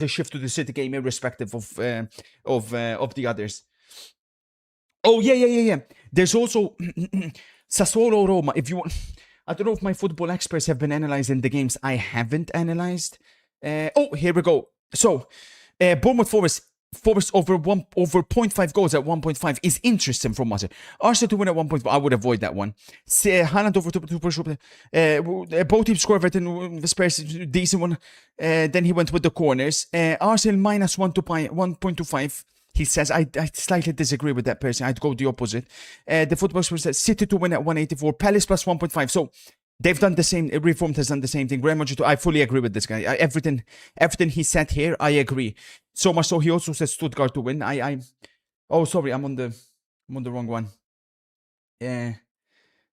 to shift to the City game irrespective of the others. Oh yeah. There's also Sassuolo Roma. If you want, I don't know if my football experts have been analyzing the games I haven't analyzed. Oh, here we go. So, Bournemouth Forest over 0.5 goals at 1.5 is interesting from us. Arsenal to win at 1.5, I would avoid that one. Haaland over 2. Both teams score Everton, Spurs decent one. Then he went with the corners. Arsenal minus 1.25. He says, I slightly disagree with that person. I'd go the opposite. The football experts said City to win at 184. Palace plus 1.5. So they've done the same. Reformed has done the same thing. Real Madrid, I fully agree with this guy. Everything he said here, I agree. So much so he also says Stuttgart to win. Oh, sorry, I'm on the wrong one. Yeah.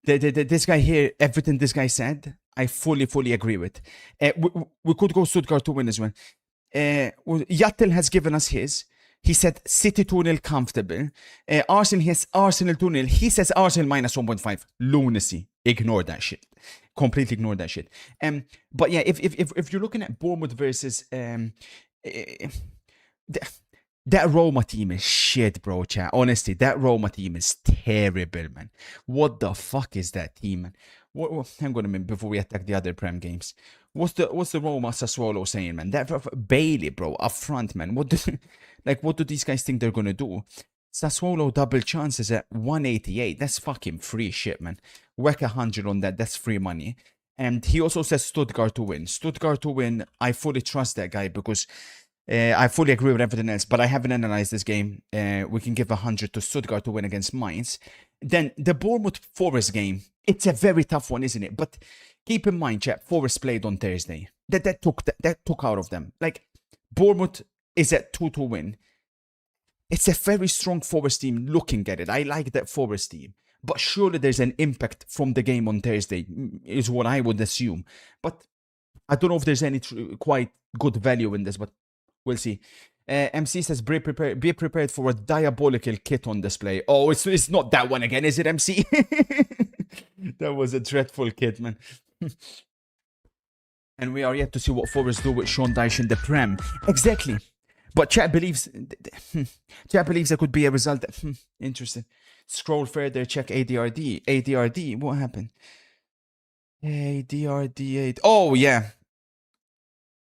This guy here, everything this guy said, I fully agree with. We could go Stuttgart to win as well. Yattel has given us his. He said City 2-0 comfortable. Arsenal has Arsenal 2-0. He says Arsenal minus 1.5. Lunacy. Ignore that shit. Completely ignore that shit. But yeah, if you're looking at Bournemouth versus that Roma team is shit, bro, chat. Honestly, that Roma team is terrible, man. What the fuck is that team, man? Hang on a minute before we attack the other Prem games. What's the Roma Sassuolo saying, man? That Bailey, bro, up front, man. What do these guys think they're gonna do? Sassuolo double chances at 188. That's fucking free shit, man. Whack 100 on that. That's free money. And he also says Stuttgart to win. Stuttgart to win. I fully trust that guy because I fully agree with everything else, but I haven't analyzed this game. We can give 100 to Stuttgart to win against Mainz. Then the Bournemouth Forest game, it's a very tough one, isn't it? But keep in mind, chat, Forest played on Thursday. That took out of them. Like, Bournemouth is at 2 to win. It's a very strong Forest team looking at it. I like that Forest team. But surely there's an impact from the game on Thursday, is what I would assume. But I don't know if there's any quite good value in this, but we'll see. MC says, be prepared for a diabolical kit on display. Oh, it's not that one again, is it, MC? That was a dreadful kit, man. And we are yet to see what Forest do with Sean Dyche in the Prem. Exactly. But chat believes there could be a result. Interesting. Scroll further, check ADRD. ADRD, what happened? ADRD8. Oh, yeah.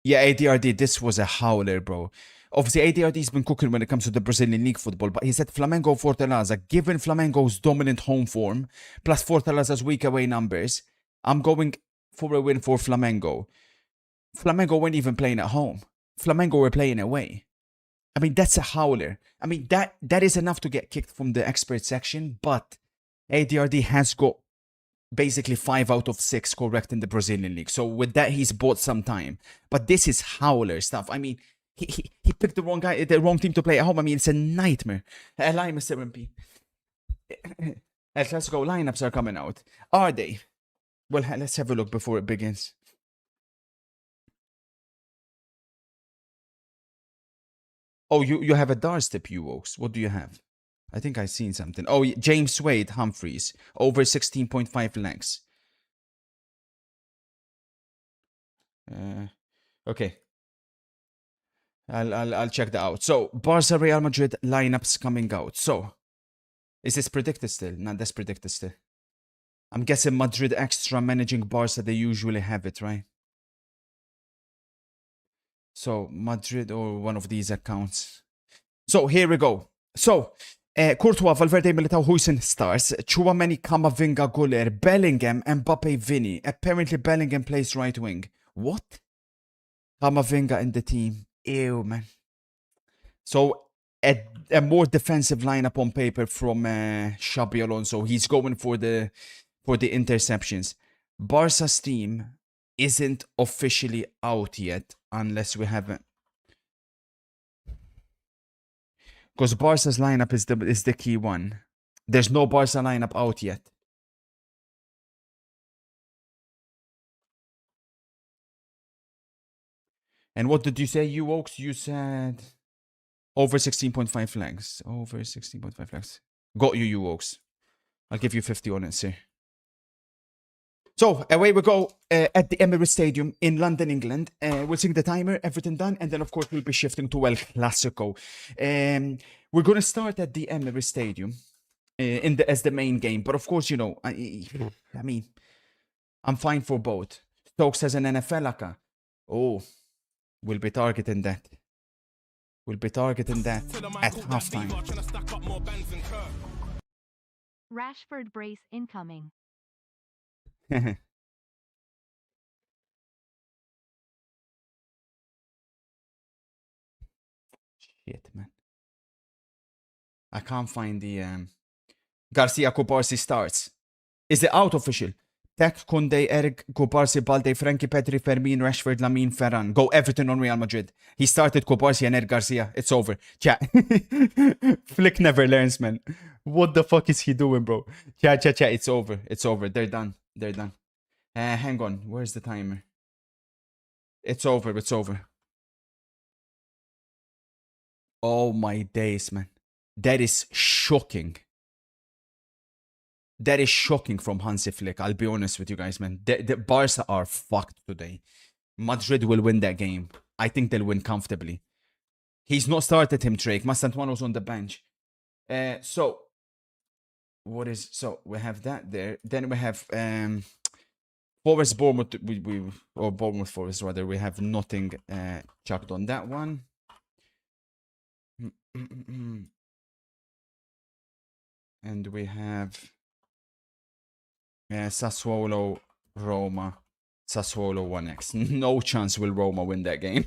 Yeah, ADRD, this was a howler, bro. Obviously, ADRD's been cooking when it comes to the Brazilian League football, but he said Flamengo Fortaleza, given Flamengo's dominant home form, plus Fortaleza's weak away numbers, I'm going for a win for Flamengo. Flamengo weren't even playing at home. Flamengo were playing away. I mean, that's a howler. I mean, that is enough to get kicked from the expert section, but ADRD has got basically 5 out of 6 correct in the Brazilian League. So with that, he's bought some time. But this is howler stuff. I mean, he picked the wrong team to play at home. I mean, it's a nightmare. Lime 7p. Let's go. Lineups are coming out. Are they? Well, let's have a look before it begins. Oh, you have a Dars tip, you Oaks. What do you have? I think I've seen something. Oh, James Wade, Humphreys. Over 16.5 lengths. Okay. I'll check that out. So, Barca Real Madrid lineups coming out. So, is this predicted still? No, that's predicted still. I'm guessing Madrid extra managing Barca, they usually have it, right? So, Madrid or one of these accounts. So, here we go. So, Courtois, Valverde, Militao, Huijsen stars. Chouameni, Camavinga, Guller, Bellingham, Mbappe, Vini. Apparently, Bellingham plays right wing. What? Camavinga in the team. Ew, man. So, a more defensive lineup on paper from Xabi Alonso. He's going for the interceptions. Barca's team isn't officially out yet unless we haven't. Because Barca's lineup is the key one. There's no Barca lineup out yet. And what did you say, you Oaks? You said over 16.5 flags. Over 16.5 flags. Got you, you Oaks. I'll give you 50 on it, sir. So away we go at the Emirates Stadium in London, England. We'll sing the timer, everything done, and then of course we'll be shifting to El Clasico. We're gonna start at the Emirates Stadium as the main game, but of course, you know, I mean, I'm fine for both. Stokes has an NFL aka. Oh, we'll be targeting that. We'll be targeting that at halftime. Rashford brace incoming. Shit, man. I can't find the Garcia Kubarsi starts. Is it out official? Tech, Kunde, Eric, Kubarsi, Balde, Frankie Petri, Fermin, Rashford, Lamine, Ferran. Go Everton on Real Madrid. He started Kubarsi and Eric Garcia. It's over. Chat. Flick never learns, man. What the fuck is he doing, bro? Chat. It's over. It's over. They're done. They're done. Hang on. Where's the timer? It's over. It's over. Oh my days, man. That is shocking. That is shocking from Hansi Flick. I'll be honest with you guys, man. The Barca are fucked today. Madrid will win that game. I think they'll win comfortably. He's not started him, Drake. Mastantuano's on the bench. So we have that there. Then we have Forest, Bournemouth, or Bournemouth Forest rather. We have nothing chucked on that one. And we have Sassuolo, Roma, Sassuolo 1x. No chance will Roma win that game.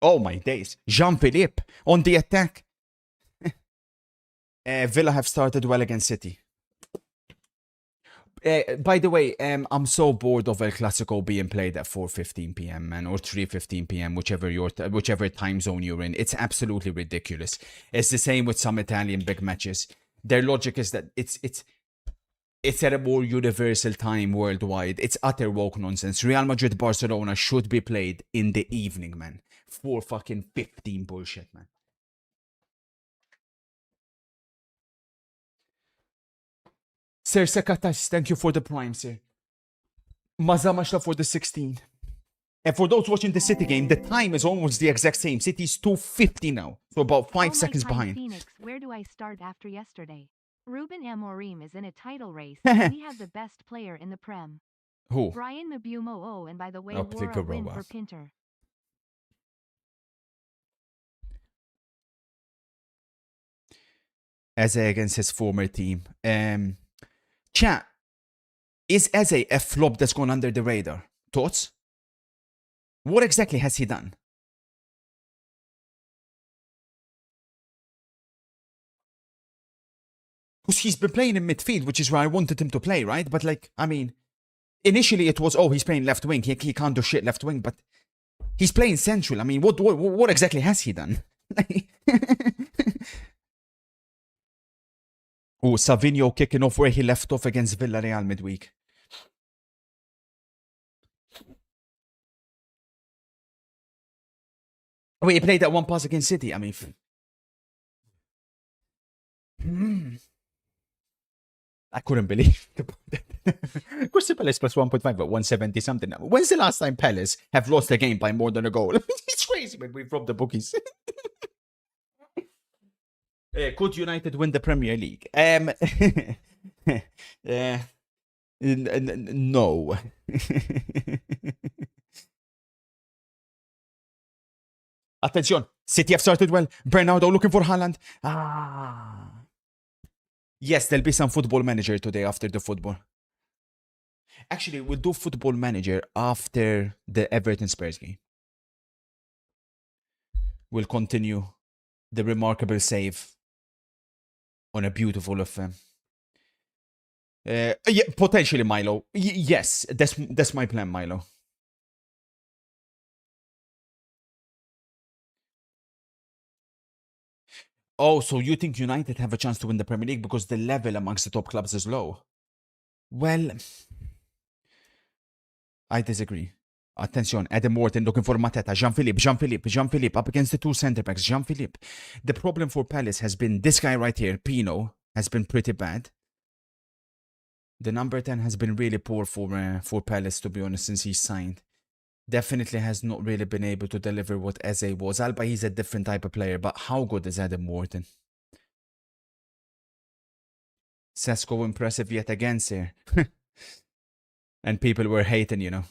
Oh my days. Jean-Philippe on the attack. Villa have started well against City. By the way, I'm so bored of El Clasico being played at 4:15 p.m. man, or 3:15 p.m. whichever time zone you're in. It's absolutely ridiculous. It's the same with some Italian big matches. Their logic is that it's at a more universal time worldwide. It's utter woke nonsense. Real Madrid Barcelona should be played in the evening, man. 4:15 bullshit, man. Sir Sakatas, thank you for the prime, sir. Mazamashla for the 16. And for those watching the City game, the time is almost the exact same. City's 2:50 now, so about 5 seconds behind. Phoenix, where do I start after yesterday? Ruben Amorim is in a title race. We have the best player in the Prem. Who? Brian Mabumo. Oh, and by the way, Wara Wara win for Pinter. Eze against his former team. Chat, is Eze a flop that's gone under the radar? Thoughts? What exactly has he done? Because he's been playing in midfield, which is where I wanted him to play, right? But like, I mean, initially it was, oh, he's playing left wing. He can't do shit left wing, but he's playing central. I mean, what exactly has he done? Oh, Savinho kicking off where he left off against Villarreal midweek. Wait, he played that one pass against City. I mean, I couldn't believe Crystal Palace plus 1.5 at 170 something. When's the last time Palace have lost a game by more than a goal? It's crazy, man. We've robbed the bookies. Could United win the Premier League? No. Attention, City have started well. Bernardo looking for Haaland. Yes, there'll be some Football Manager today after the football. Actually, we'll do Football Manager after the Everton Spurs game. We'll continue the remarkable save on a beautiful FM. Yeah, potentially Milo. Yes, that's my plan, Milo. Oh, so you think United have a chance to win the Premier League because the level amongst the top clubs is low? Well, I disagree. Attention, Adam Morton looking for Mateta. Jean-Philippe up against the two centre-backs. Jean-Philippe. The problem for Palace has been this guy right here, Pino, has been pretty bad. The number 10 has been really poor for Palace, to be honest, since he signed. Definitely has not really been able to deliver what Eze was. Alba, he's a different type of player, but how good is Adam Morton? Sesko impressive yet again, sir. And people were hating, you know.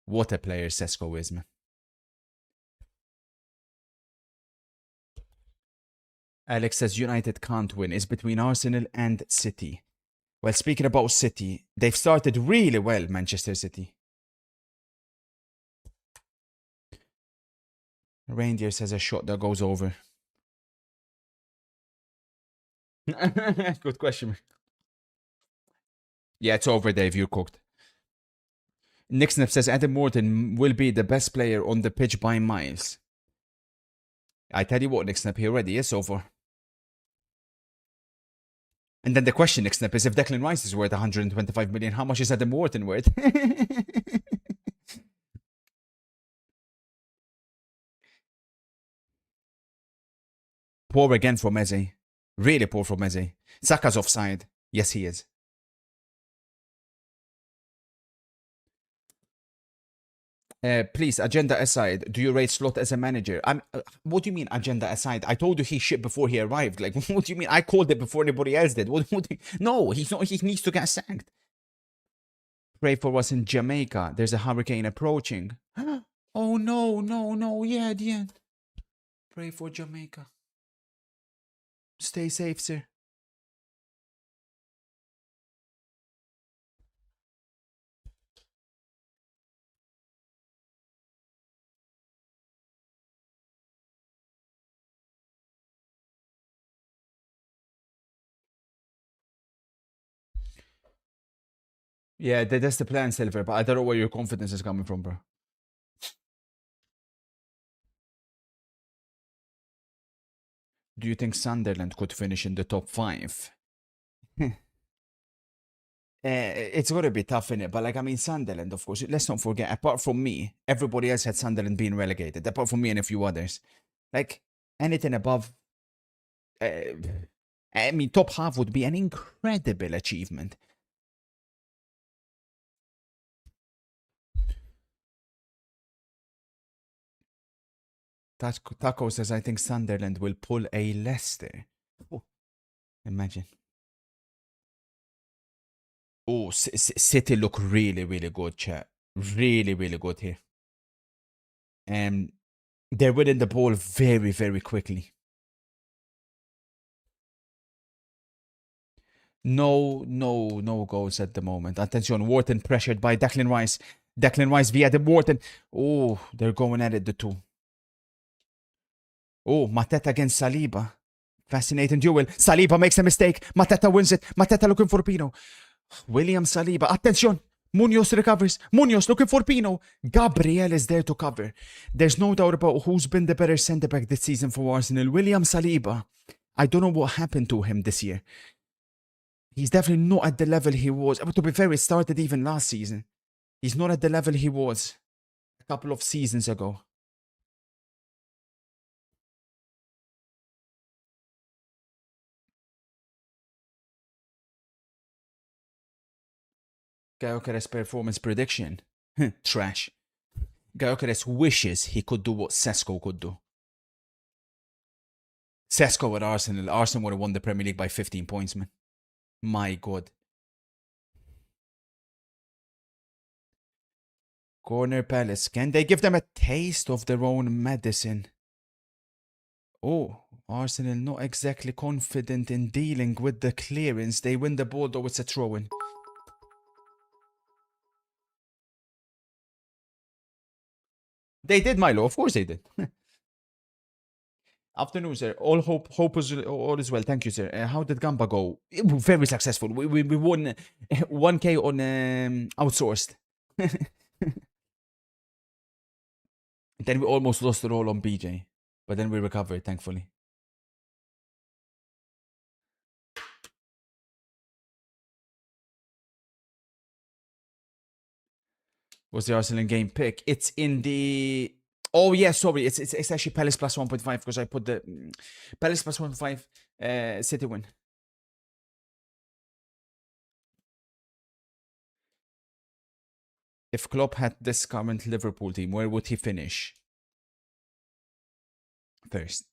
What a player Sesko is, man. Alex says United can't win. It's between Arsenal and City. Well, speaking about City, they've started really well, Manchester City. Reindeer says a shot that goes over. Good question. Yeah, it's over, Dave. You're cooked. Nick Sniff says Adam Morton will be the best player on the pitch by miles. I tell you what, Nick Snip, he already is over. And then the question, Nick Snip, is if Declan Rice is worth 125 million, how much is Adam Morton worth? Poor again from Eze. Really poor from Eze. Saka's offside. Yes, he is. Please, agenda aside, do you rate Slot as a manager? What do you mean, agenda aside? I told you he shit before he arrived. Like, what do you mean? I called it before anybody else did. No, he's not. He needs to get sacked. Pray for us in Jamaica. There's a hurricane approaching. Oh no. Yeah, the end. Pray for Jamaica. Stay safe, sir. Yeah, that's the plan, Silver, but I don't know where your confidence is coming from, bro. Do you think Sunderland could finish in the top 5? It's going to be tough, innit? But, like, I mean, Sunderland, of course, let's not forget, apart from me, everybody else had Sunderland being relegated, apart from me and a few others. Like, anything above, I mean, top half would be an incredible achievement. Taco says, I think Sunderland will pull a Leicester. Oh, imagine. Oh, City look really, really good, chat. Really, really good here. They're winning the ball very, very quickly. No goals at the moment. Attention, Wharton pressured by Declan Rice. Declan Rice via the Wharton. Oh, they're going at it, the two. Oh, Mateta against Saliba. Fascinating duel. Saliba makes a mistake. Mateta wins it. Mateta looking for Pino. William Saliba. Attention. Munoz recovers. Munoz looking for Pino. Gabriel is there to cover. There's no doubt about who's been the better centre-back this season for Arsenal. William Saliba. I don't know what happened to him this year. He's definitely not at the level he was. But to be fair, it started even last season. He's not at the level he was a couple of seasons ago. Gyökeres performance prediction. Trash. Gyökeres wishes he could do what Sesko could do. Sesko at Arsenal. Arsenal would have won the Premier League by 15 points, man. My God. Corner Palace. Can they give them a taste of their own medicine? Oh, Arsenal not exactly confident in dealing with the clearance. They win the ball, though it's a throw-in. They did, Milo. Of course they did. Afternoon, sir. All all is well. Thank you, sir. How did Gamba go? Very successful. We won 1K on outsourced. Then we almost lost it all on BJ, but then we recovered, thankfully. Was the Arsenal game pick? It's in the. Oh yeah, sorry. It's actually Palace plus 1.5 because I put the Palace plus 1.5 City win. If Klopp had this current Liverpool team, where would he finish? First.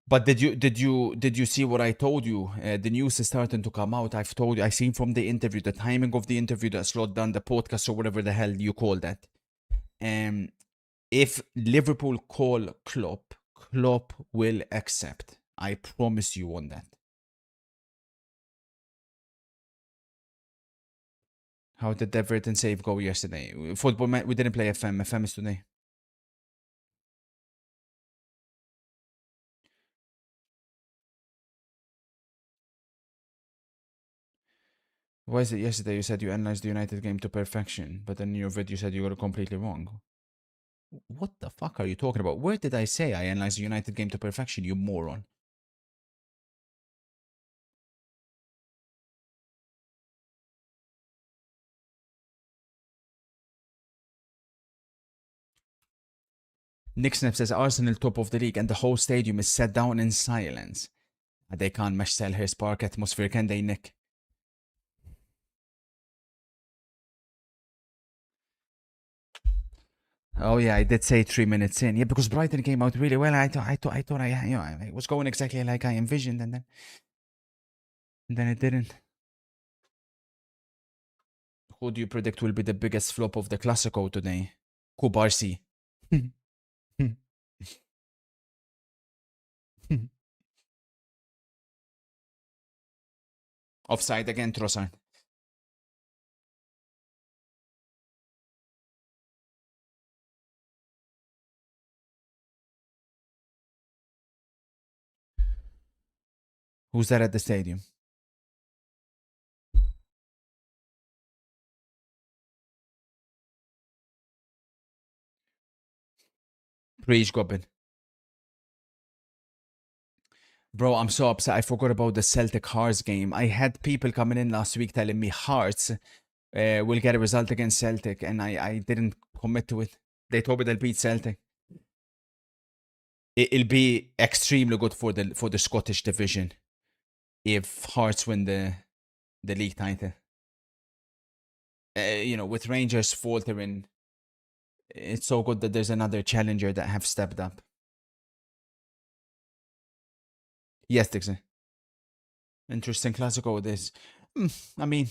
But did you see what I told you? The news is starting to come out. I've told you. I seen from the interview, the timing of the interview that slowed down the podcast or whatever the hell you call that. If Liverpool call Klopp, Klopp will accept. I promise you on that. How did the Everton save go yesterday? Football, we didn't play FM. FM is today. Why is it yesterday you said you analyzed the United game to perfection, but then in your video you said you got it completely wrong? What the fuck are you talking about? Where did I say I analyzed the United game to perfection, you moron? Nick Snap says Arsenal top of the league and the whole stadium is set down in silence. They can't match Selhurst Park atmosphere, can they, Nick? Oh yeah, I did say 3 minutes in. Yeah, because Brighton came out really well. I thought I was going exactly like I envisioned, and then it didn't. Who do you predict will be the biggest flop of the Clasico today? Kubarsi. Offside again, Trossard. Who's that at the stadium? Preach, Goblin. Bro, I'm so upset. I forgot about the Celtic Hearts game. I had people coming in last week telling me Hearts will get a result against Celtic, and I didn't commit to it. They told me they'll beat Celtic. It'll be extremely good for the Scottish division if Hearts win the league title. With Rangers faltering, it's so good that there's another challenger that have stepped up. Yes, Dixon. Interesting Clasico this. I mean,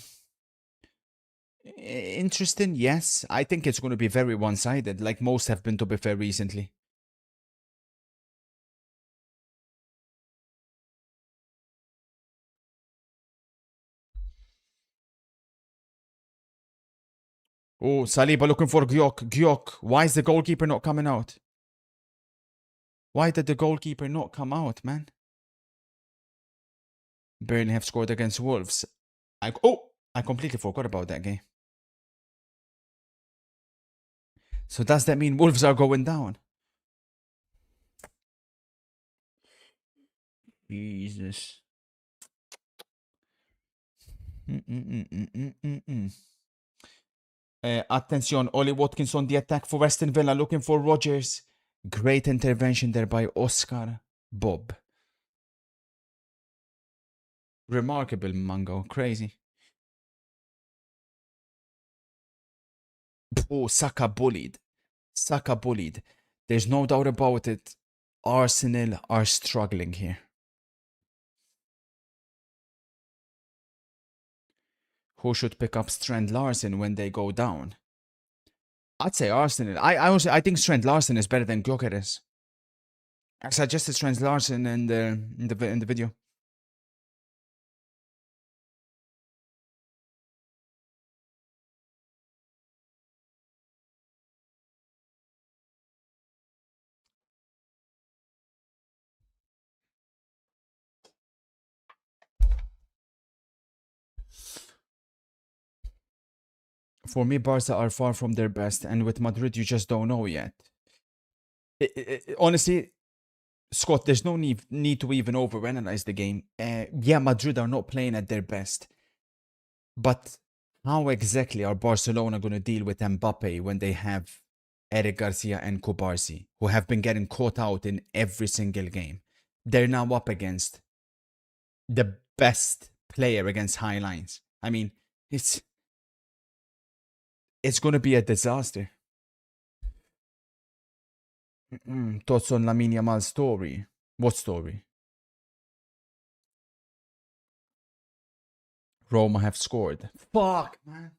interesting, yes. I think it's going to be very one-sided, like most have been, to be fair, recently. Oh, Saliba looking for Gyok. Gyok, why is the goalkeeper not coming out? Why did the goalkeeper not come out, man? Burnley have scored against Wolves. I completely forgot about that game. So does that mean Wolves are going down? Jesus. Attention, Ollie Watkins on the attack for Aston Villa, looking for Rodgers. Great intervention there by Oscar Bob. Remarkable, Mango. Crazy. Oh, Saka bullied. Saka bullied. There's no doubt about it. Arsenal are struggling here. Who should pick up Strand Larsen when they go down? I'd say Arsenal. I think Strand Larsen is better than Gyökeres. I suggested Strand Larsen in the video. For me, Barca are far from their best, and with Madrid, you just don't know yet. Honestly, Scott, there's no need to even overanalyze the game. Yeah, Madrid are not playing at their best. But how exactly are Barcelona going to deal with Mbappe when they have Eric Garcia and Kubarsi, who have been getting caught out in every single game? They're now up against the best player against high lines. I mean, it's going to be a disaster. Thoughts on Lamine Yamal's story? What story? Roma have scored. Fuck, man.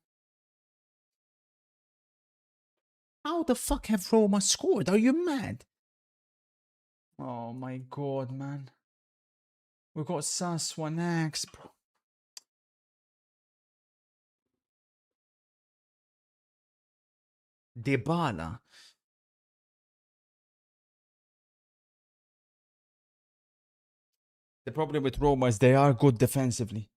How the fuck have Roma scored? Are you mad? Oh my god, man. We got Sas 1x, bro. Dybala. The problem with Roma is they are good defensively.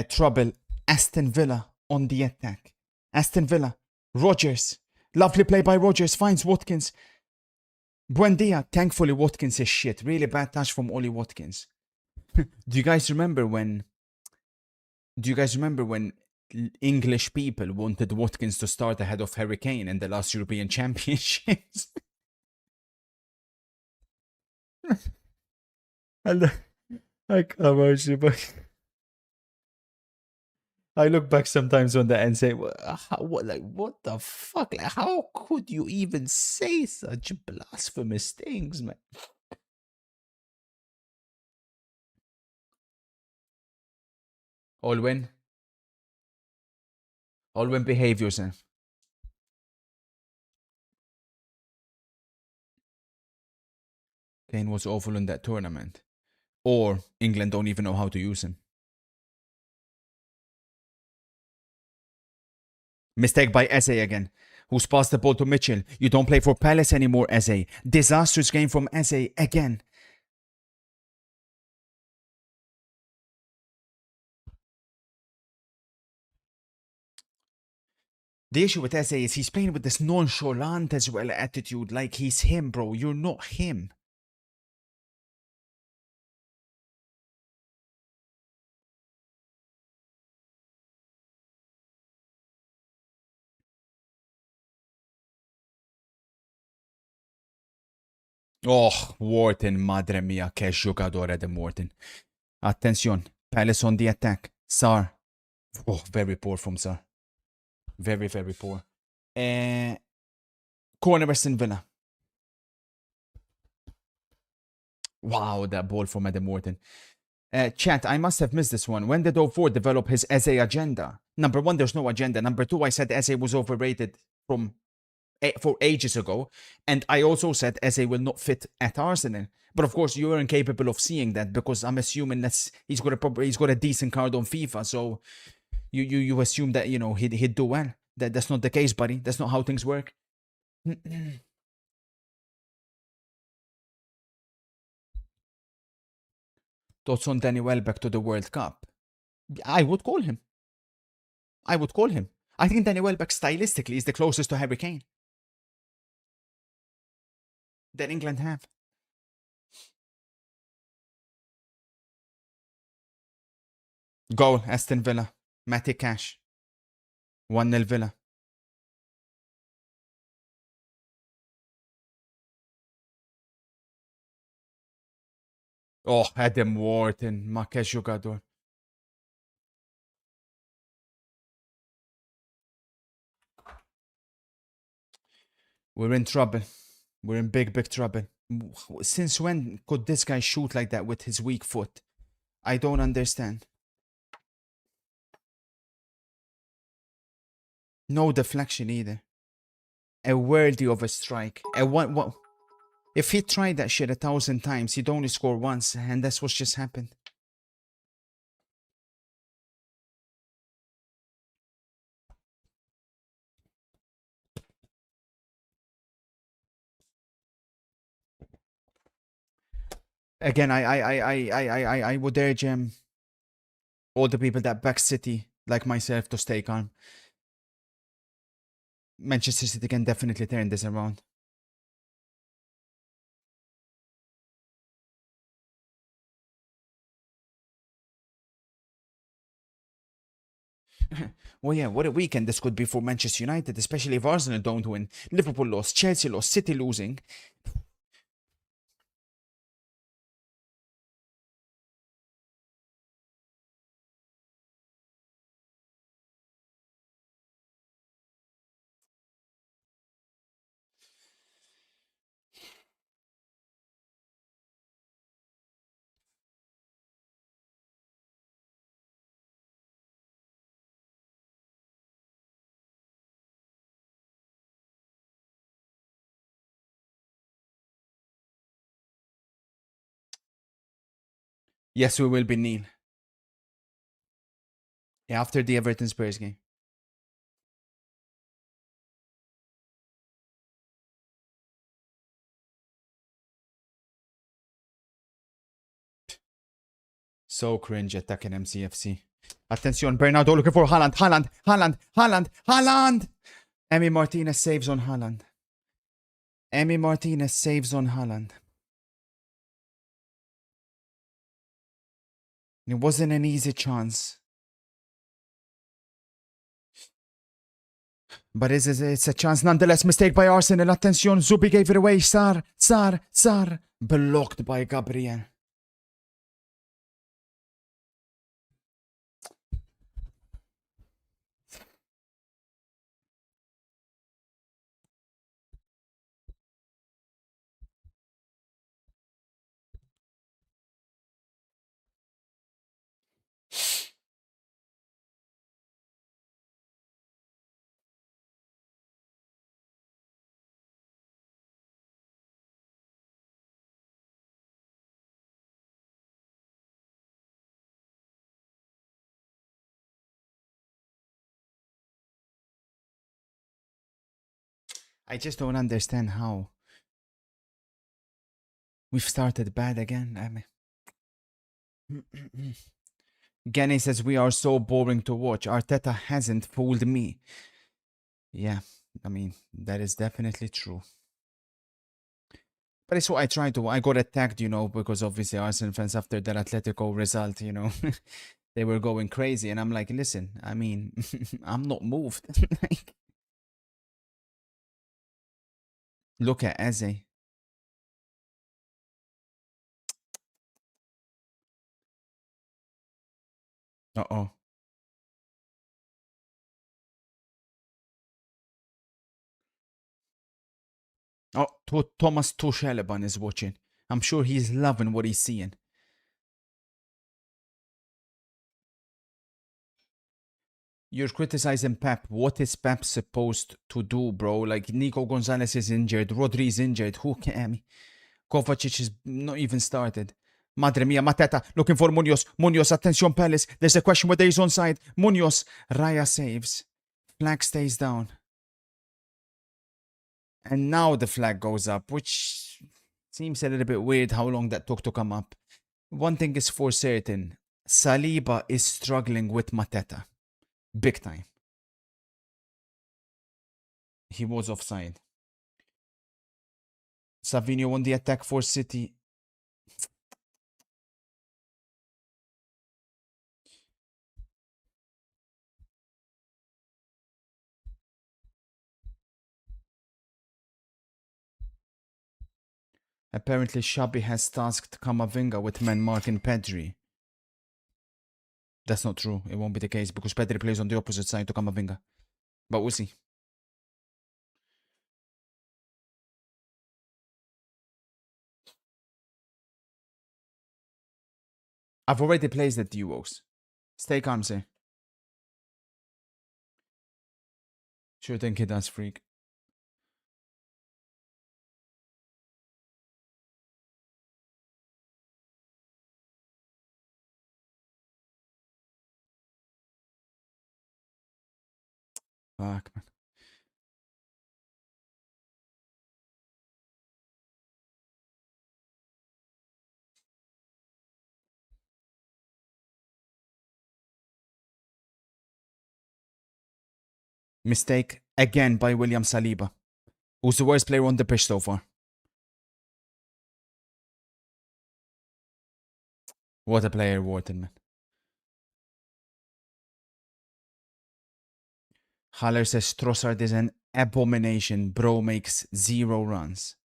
Trouble. Aston Villa on the attack. Aston Villa. Rodgers. Lovely play by Rodgers. Finds Watkins. Buendia. Thankfully, Watkins is shit. Really bad touch from Ollie Watkins. Do you guys remember when English people wanted Watkins to start ahead of Harry Kane in the last European Championships? And I can't imagine, but I look back sometimes on that and say, what the fuck? Like, how could you even say such blasphemous things, man? All win, behave yourself. Kane was awful in that tournament. Or England don't even know how to use him. Mistake by Eze again, who's passed the ball to Mitchell. You don't play for Palace anymore, Eze. Disastrous game from Eze again. The issue with Eze is he's playing with this nonchalant as well attitude, like he's him, bro. You're not him. Oh, Wharton, madre mia, que jugador de Wharton. Attention, Palace on the attack. Sar. Oh, very poor from Sar. Very, very poor. Corner Aston Villa. Wow, that ball from Adam Wharton. Chat, I must have missed this one. When did 04 develop his Eze agenda? Number one, there's no agenda. Number two, I said Eze was overrated for ages ago. And I also said Eze will not fit at Arsenal. But of course, you're incapable of seeing that because I'm assuming he's got a decent card on FIFA. So you assume that, you know, he'd do well. That's not the case, buddy. That's not how things work. Thoughts on Danny Welbeck to the World Cup? I would call him. I think Danny Welbeck stylistically is the closest to Harry Kane that England have. Goal, Aston Villa. Matty Cash. 1-0 Villa. Oh, Adam Wharton. Ma que jogador. We're in trouble. We're in big, big trouble. Since when could this guy shoot like that with his weak foot? I don't understand. No deflection either. A worthy of a strike. If he tried that shit 1,000 times, he'd only score once, and that's what's just happened. Again, I would urge all the people that back City, like myself, to stay calm. Manchester City can definitely turn this around. Well, yeah, what a weekend this could be for Manchester United, especially if Arsenal don't win. Liverpool lost, Chelsea lost, City losing. Yes, we will be Neil. Yeah, after the Everton Spurs game. So cringe attacking MCFC. Attention, Bernardo looking for Haaland, Haaland, Haaland, Haaland, Haaland! Emi Martinez saves on Haaland. Emi Martinez saves on Haaland. It wasn't an easy chance. But it's a chance nonetheless. Mistake by Arsenal. Attention, Zubi gave it away. Sar. Blocked by Gabriel. I just don't understand how. We've started bad again. I mean, Genny says we are so boring to watch. Arteta hasn't fooled me. Yeah, I mean, that is definitely true. But it's what I try to. I got attacked, because obviously Arsenal fans after that Atletico result, they were going crazy. And I'm like, listen, I mean, I'm not moved. Like, look at Eze. Uh-oh. Oh, Thomas Tuchel is watching. I'm sure he's loving what he's seeing. You're criticizing Pep. What is Pep supposed to do, bro? Like, Nico Gonzalez is injured. Rodri is injured. Who can? Kovacic is not even started. Madre mia, Mateta looking for Munoz. Munoz, attention Palace. There's a question whether he's onside. Munoz. Raya saves. Flag stays down. And now the flag goes up, which seems a little bit weird how long that took to come up. One thing is for certain. Saliba is struggling with Mateta. Big time. He was offside. Savinho on the attack for City. Apparently, Xabi has tasked Camavinga with man marking Pedri. That's not true. It won't be the case because Pedri plays on the opposite side to Camavinga. But we'll see. I've already placed the duos. Stay calm, sir. Sure think he does, freak. Fuck, man. Mistake again by William Saliba, who's the worst player on the pitch so far. What a player, Wharton, man. Haller says Trossard is an abomination. Bro makes 0 runs.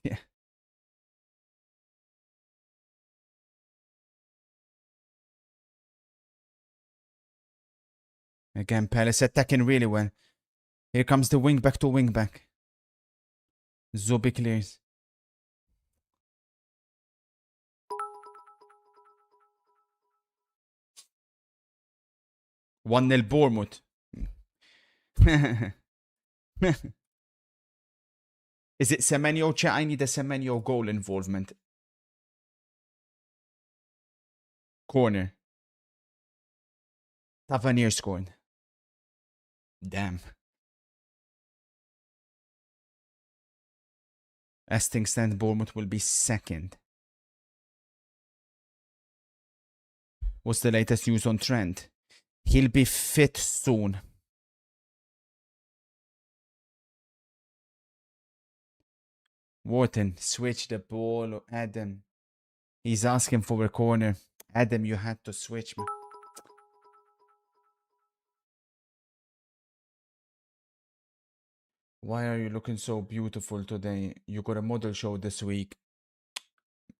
Yeah. Again, Palace attacking really well. Here comes the wing back to wing back. Zubi clears. 1-0 Bournemouth. Is it Semenyo? Chat, I need a Semenyo goal involvement. Corner. Tavernier scoring. Damn. As things stand, Bournemouth will be second. What's the latest news on Trent? He'll be fit soon. Wharton, switch the ball. Adam. He's asking for a corner. Adam, you had to switch, man. Why are you looking so beautiful today? You got a model show this week.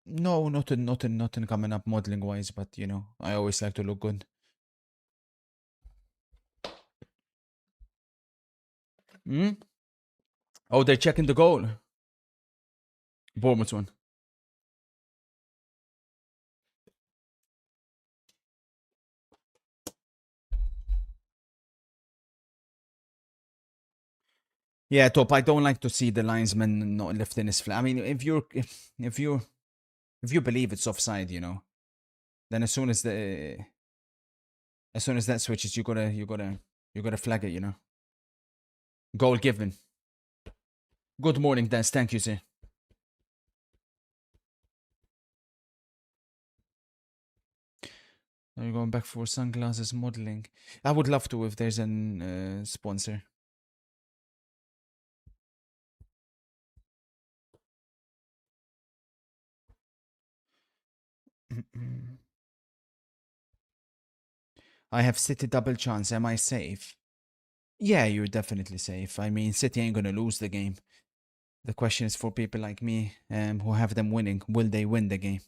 No, nothing coming up modeling wise, but you know, I always like to look good. Hmm? Oh, they're checking the goal. Bournemouth one. Yeah, Top. I don't like to see the linesman not lifting his flag. I mean, if you believe it's offside, you know, then as soon as that switches, you gotta flag it, you know. Goal given. Good morning, Des. Thank you, sir. Are you going back for sunglasses modeling? I would love to if there's an sponsor. I have City double chance. Am I safe? Yeah, you're definitely safe. I mean, City ain't gonna lose the game. The question is for people like me who have them winning. Will they win the game?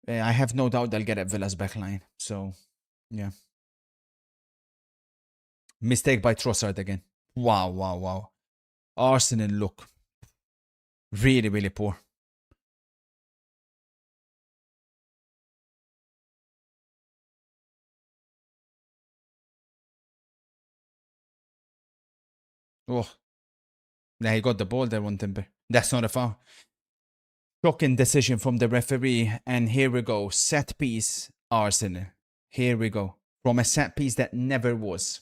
I have no doubt they'll get at Villa's backline. So, yeah. Mistake by Trossard again. Wow. Arsenal look really poor. Oh, yeah, he got the ball there on Timber. That's not a foul. Shocking decision from the referee. And here we go. Set piece, Arsenal. Here we go. From a set piece that never was.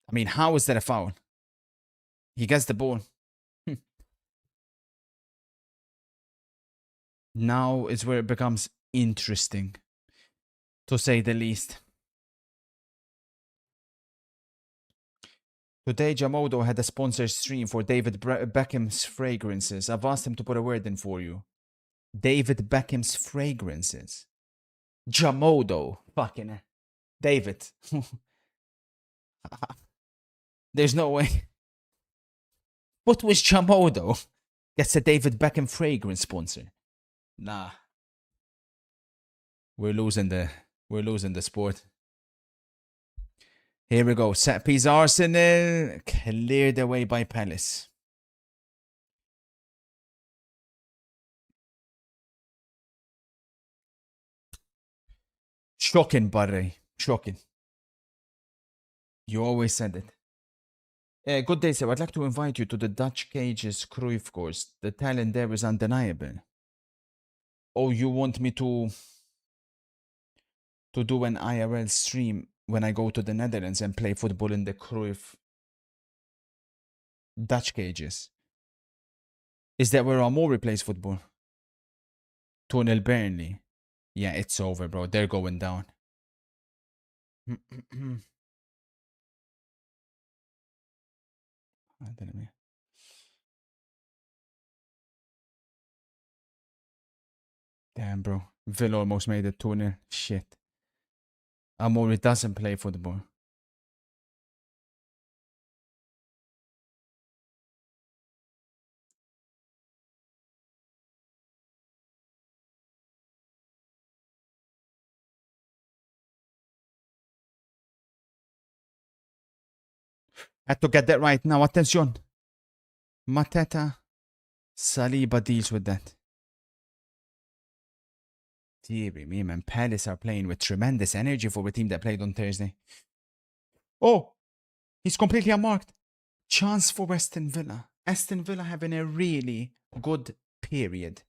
I mean, how is that a foul? He gets the ball. Now is where it becomes interesting, to say the least. Today, Jamodo had a sponsored stream for David Beckham's fragrances. I've asked him to put a word in for you. David Beckham's fragrances. Jamodo. Fucking David. There's no way. What was Jamodo? Gets a David Beckham fragrance sponsor. Nah. We're losing the sport. Here we go. Set piece Arsenal. Cleared away by Palace. Shocking, Barry. Shocking. You always said it. Good day, sir. I'd like to invite you to the Dutch Cages Cruyff course. The talent there is undeniable. Oh, you want me to do an IRL stream when I go to the Netherlands and play football in the Cruyff Dutch Cages? Is that where Amori plays football? 2-0 Burnley. Yeah, it's over, bro. They're going down. Damn, bro. Villa almost made it 2-0. Shit. Amori doesn't play football. Had to get that right now. Attention. Mateta. Saliba deals with that. Deary me, man. Palace are playing with tremendous energy for a team that played on Thursday. Oh, he's completely unmarked. Chance for Aston Villa. Aston Villa having a really good period.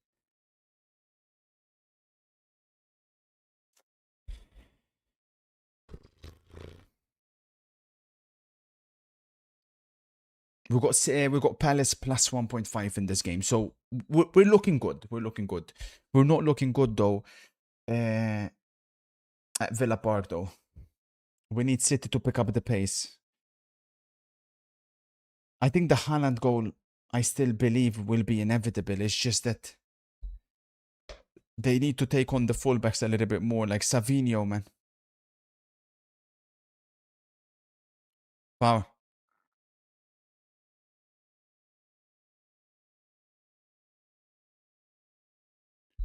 We've got Palace plus 1.5 in this game, so we're looking good. We're looking good. We're not looking good though at Villa Park though. We need City to pick up the pace. I think the Haaland goal, I still believe, will be inevitable. It's just that they need to take on the fullbacks a little bit more, like Savinho, man. Wow.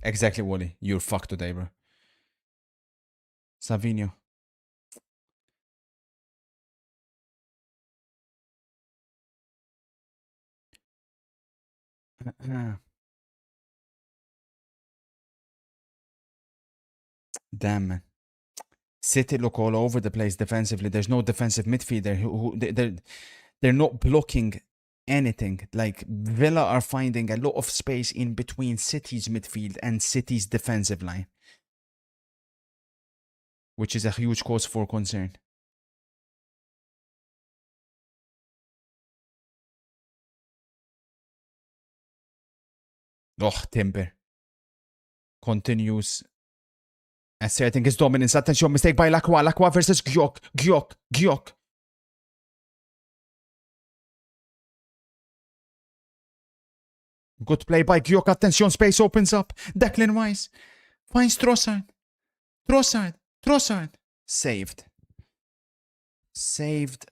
Exactly, Wally. You're fucked today, bro. Savinho. Damn, man. City look all over the place defensively. There's no defensive midfielder. They're not blocking anything. Like, Villa are finding a lot of space in between City's midfield and City's defensive line, which is a huge cause for concern. Oh, Timber continues asserting his dominance. Attention, mistake by Lacroix. Lacroix versus Gyok. Good play by Gyok. Attention, space opens up. Declan Rice finds Trossard. Saved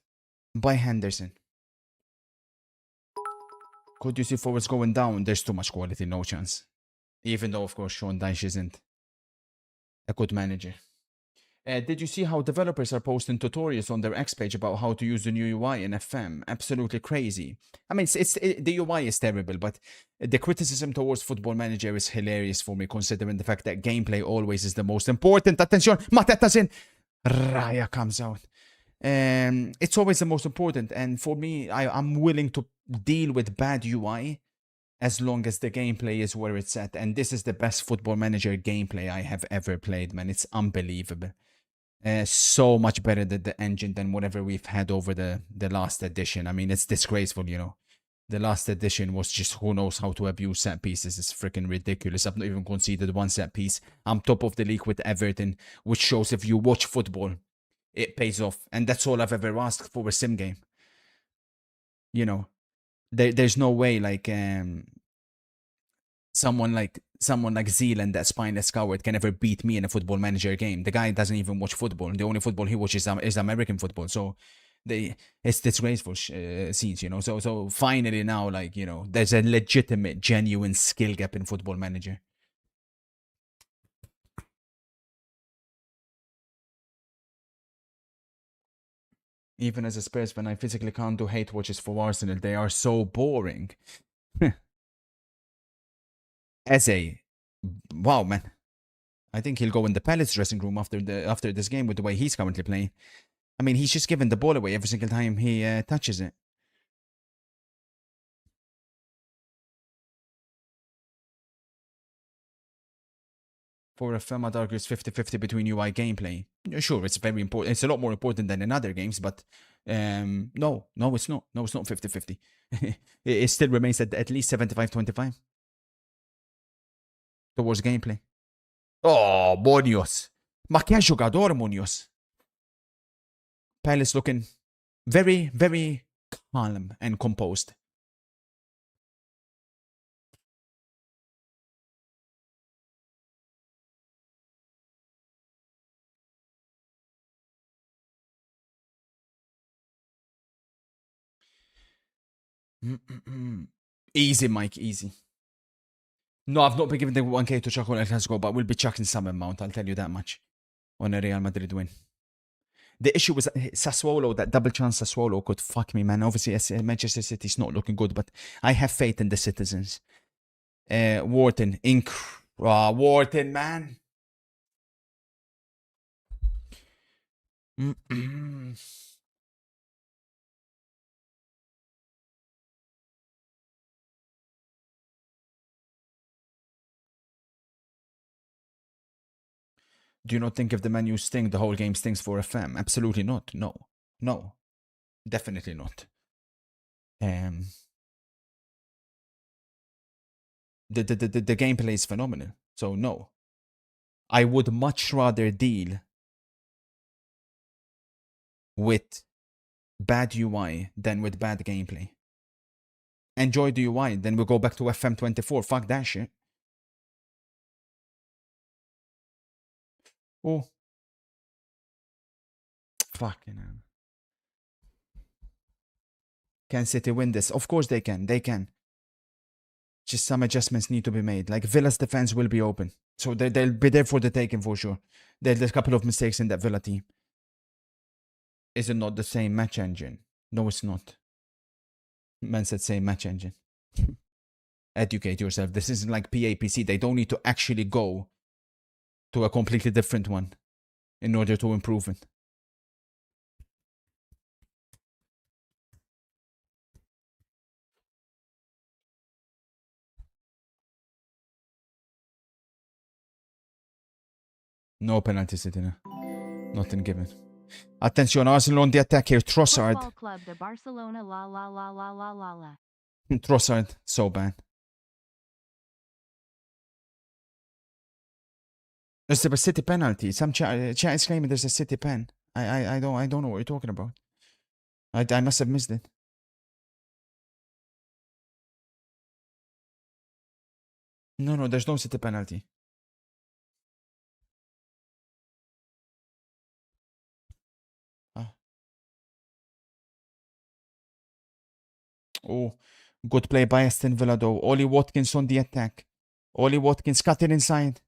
by Henderson. Could you see forwards going down? There's too much quality, no chance. Even though, of course, Sean Dyche isn't a good manager. Did you see how developers are posting tutorials on their X page about how to use the new UI in FM? Absolutely crazy. I mean, the UI is terrible, but the criticism towards Football Manager is hilarious for me, considering the fact that gameplay always is the most important. Attention, Mateta's in. Raya comes out. It's always the most important, and for me, I'm willing to deal with bad UI as long as the gameplay is where it's at. And this is the best Football Manager gameplay I have ever played, man. It's unbelievable. So much better than the engine than whatever we've had over the last edition. I mean, it's disgraceful, you know. The last edition was just who knows how to abuse set pieces. It's freaking ridiculous. I've not even conceded one set piece. I'm top of the league with Everton, which shows if you watch football, it pays off. And that's all I've ever asked for a sim game. You know, there's no way like someone like Zealand, that spineless coward, can ever beat me in a Football Manager game. The guy doesn't even watch football. The only football he watches is American football. So it's disgraceful scenes, you know. So finally now, like, you know, there's a legitimate, genuine skill gap in Football Manager. Even as a Spurs fan, I physically can't do hate watches for Arsenal. They are so boring. Wow, man. I think he'll go in the Palace dressing room after this game with the way he's currently playing. I mean, he's just giving the ball away every single time he touches it. For a film, I'd argue it's 50-50 between UI gameplay. Sure, it's very important. It's a lot more important than in other games, but no, it's not. No, it's not 50-50. It still remains at least 75-25. towards gameplay. Oh, Munoz. Ma che giocador, Munoz. Palace looking very, very calm and composed. Easy, Mike, easy. No, I've not been given the 1k to chuck on El Clasico, but we'll be chucking some amount, I'll tell you that much, on a Real Madrid win. The issue was Sassuolo, that double chance Sassuolo could fuck me, man. Obviously, Manchester City's not looking good, but I have faith in the citizens. Wharton, Wharton, man. Do you not think if the menu sting, the whole game stings for FM? Absolutely not. No. No. Definitely not. The gameplay is phenomenal. So no. I would much rather deal with bad UI than with bad gameplay. Enjoy the UI, then we'll go back to FM24. Fuck that shit. Oh. Fucking hell. Can City win this? Of course they can. They can. Just some adjustments need to be made. Like Villa's defense will be open. So they'll be there for the taking for sure. There's a couple of mistakes in that Villa team. Is it not the same match engine? No, it's not. Man said same match engine. Educate yourself. This isn't like PAPC. They don't need to actually go to a completely different one in order to improve it. No penalty, City. No. Nothing given. Attenzione, Arsenal on the attack here. Trossard. Football club, the Barcelona, la la la la la la la. Trossard, so bad. There's a City penalty. Some chat is claiming there's a City pen. I don't know what you're talking about. I must have missed it. No, there's no City penalty. Oh, good play by Aston Villa though. Ollie Watkins on the attack. Ollie Watkins cut it inside.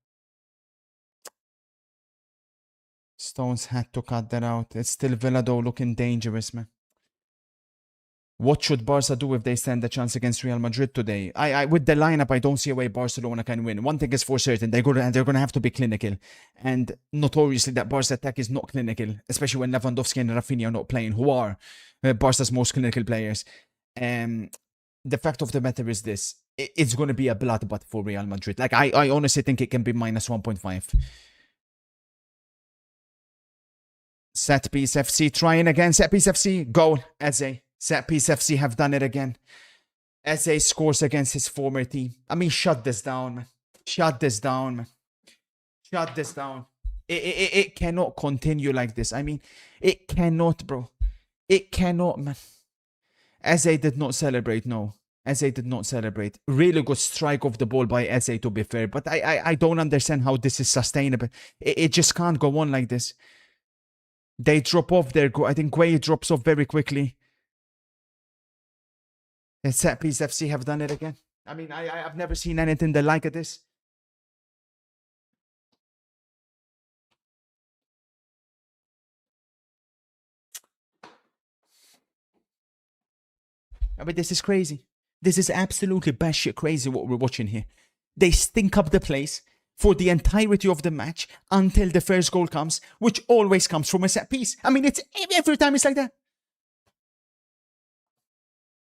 Stones had to cut that out. It's still Villa though, looking dangerous, man. What should Barca do if they stand a chance against Real Madrid today? I with the lineup, I don't see a way Barcelona can win. One thing is for certain, they're gonna have to be clinical. And notoriously, that Barca attack is not clinical, especially when Lewandowski and Rafinha are not playing, who are Barca's most clinical players. The fact of the matter is this: it's going to be a bloodbath for Real Madrid. Like I honestly think it can be minus 1.5. Set piece FC trying again. Set piece FC goal. Eze. Set piece FC have done it again. Eze scores against his former team. I mean, shut this down, man. Shut this down, man. Shut this down. It cannot continue like this. I mean, it cannot, bro. It cannot, man. Eze did not celebrate, no. Eze did not celebrate. Really good strike of the ball by Eze, to be fair. But I don't understand how this is sustainable. It just can't go on like this. They drop off there. I think Gueye drops off very quickly. And Set Piece FC have done it again. I mean, I've never seen anything the like of this. I mean, this is crazy. This is absolutely batshit crazy what we're watching here. They stink up the place for the entirety of the match until the first goal comes, which always comes from a set piece. I mean, it's every time it's like that.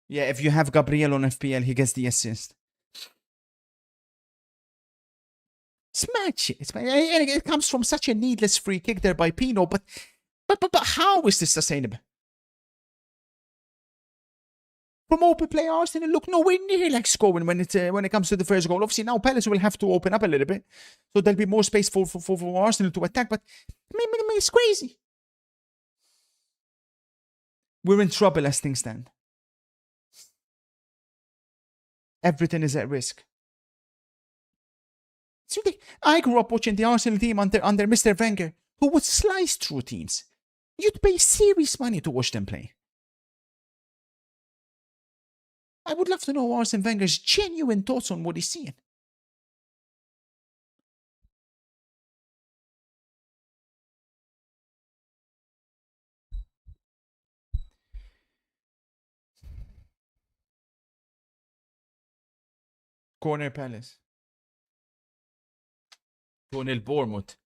Yeah, if you have Gabriel on FPL, he gets the assist. Smash it. It comes from such a needless free kick there by Pino, but how is this sustainable? from open play, Arsenal look nowhere near like scoring when it comes to the first goal. Obviously, now Palace will have to open up a little bit, so there'll be more space for Arsenal to attack. But I mean, it's crazy. We're in trouble as things stand. Everything is at risk. I grew up watching the Arsenal team under Mr. Wenger, who would slice through teams. You'd pay serious money to watch them play. I would love to know Arsene Wenger's genuine thoughts on what he's seeing. Corner Palace. 2-0 Bournemouth.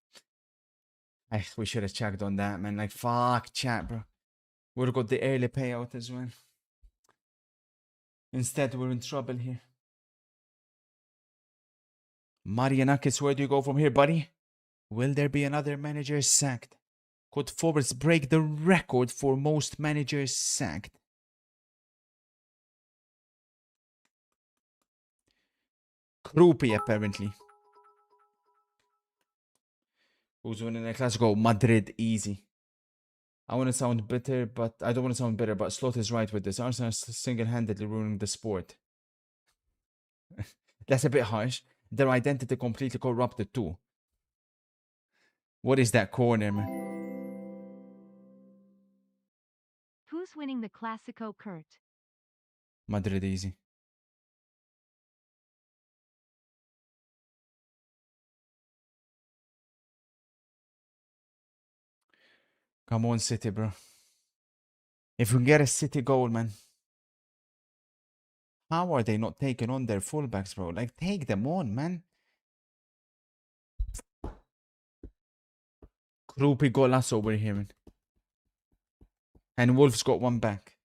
We should have checked on that, man. Like, fuck, chat, bro. Would have got the early payout as well. Instead, we're in trouble here. Marianakis, where do you go from here, buddy? Will there be another manager sacked? Could Forest break the record for most managers sacked? Krupi, apparently. Who's winning the Clasico? Madrid, easy. I want to sound bitter, but I don't want to sound bitter, but Slot is right with this. Arsenal is single-handedly ruining the sport. That's a bit harsh. Their identity completely corrupted too. What is that corner, man? Who's winning the Clasico, Kurt? Madrid, easy. Come on, City, bro. If we can get a City goal, man. How are they not taking on their fullbacks, bro? Like, take them on, man. Krupi golazo over here, man. And Wolves got one back.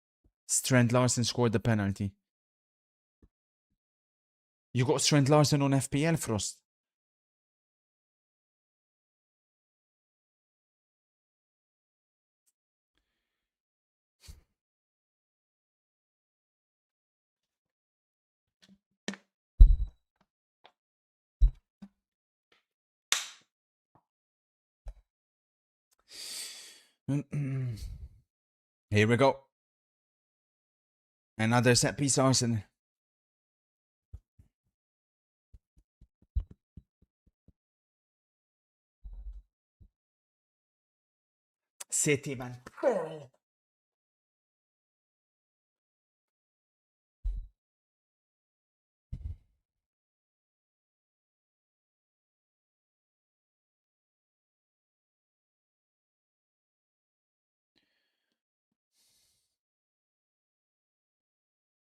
Strand Larsen scored the penalty. You got Strand Larsen on FPL, Frost. Here we go. Another set piece, Arsenal. City, man.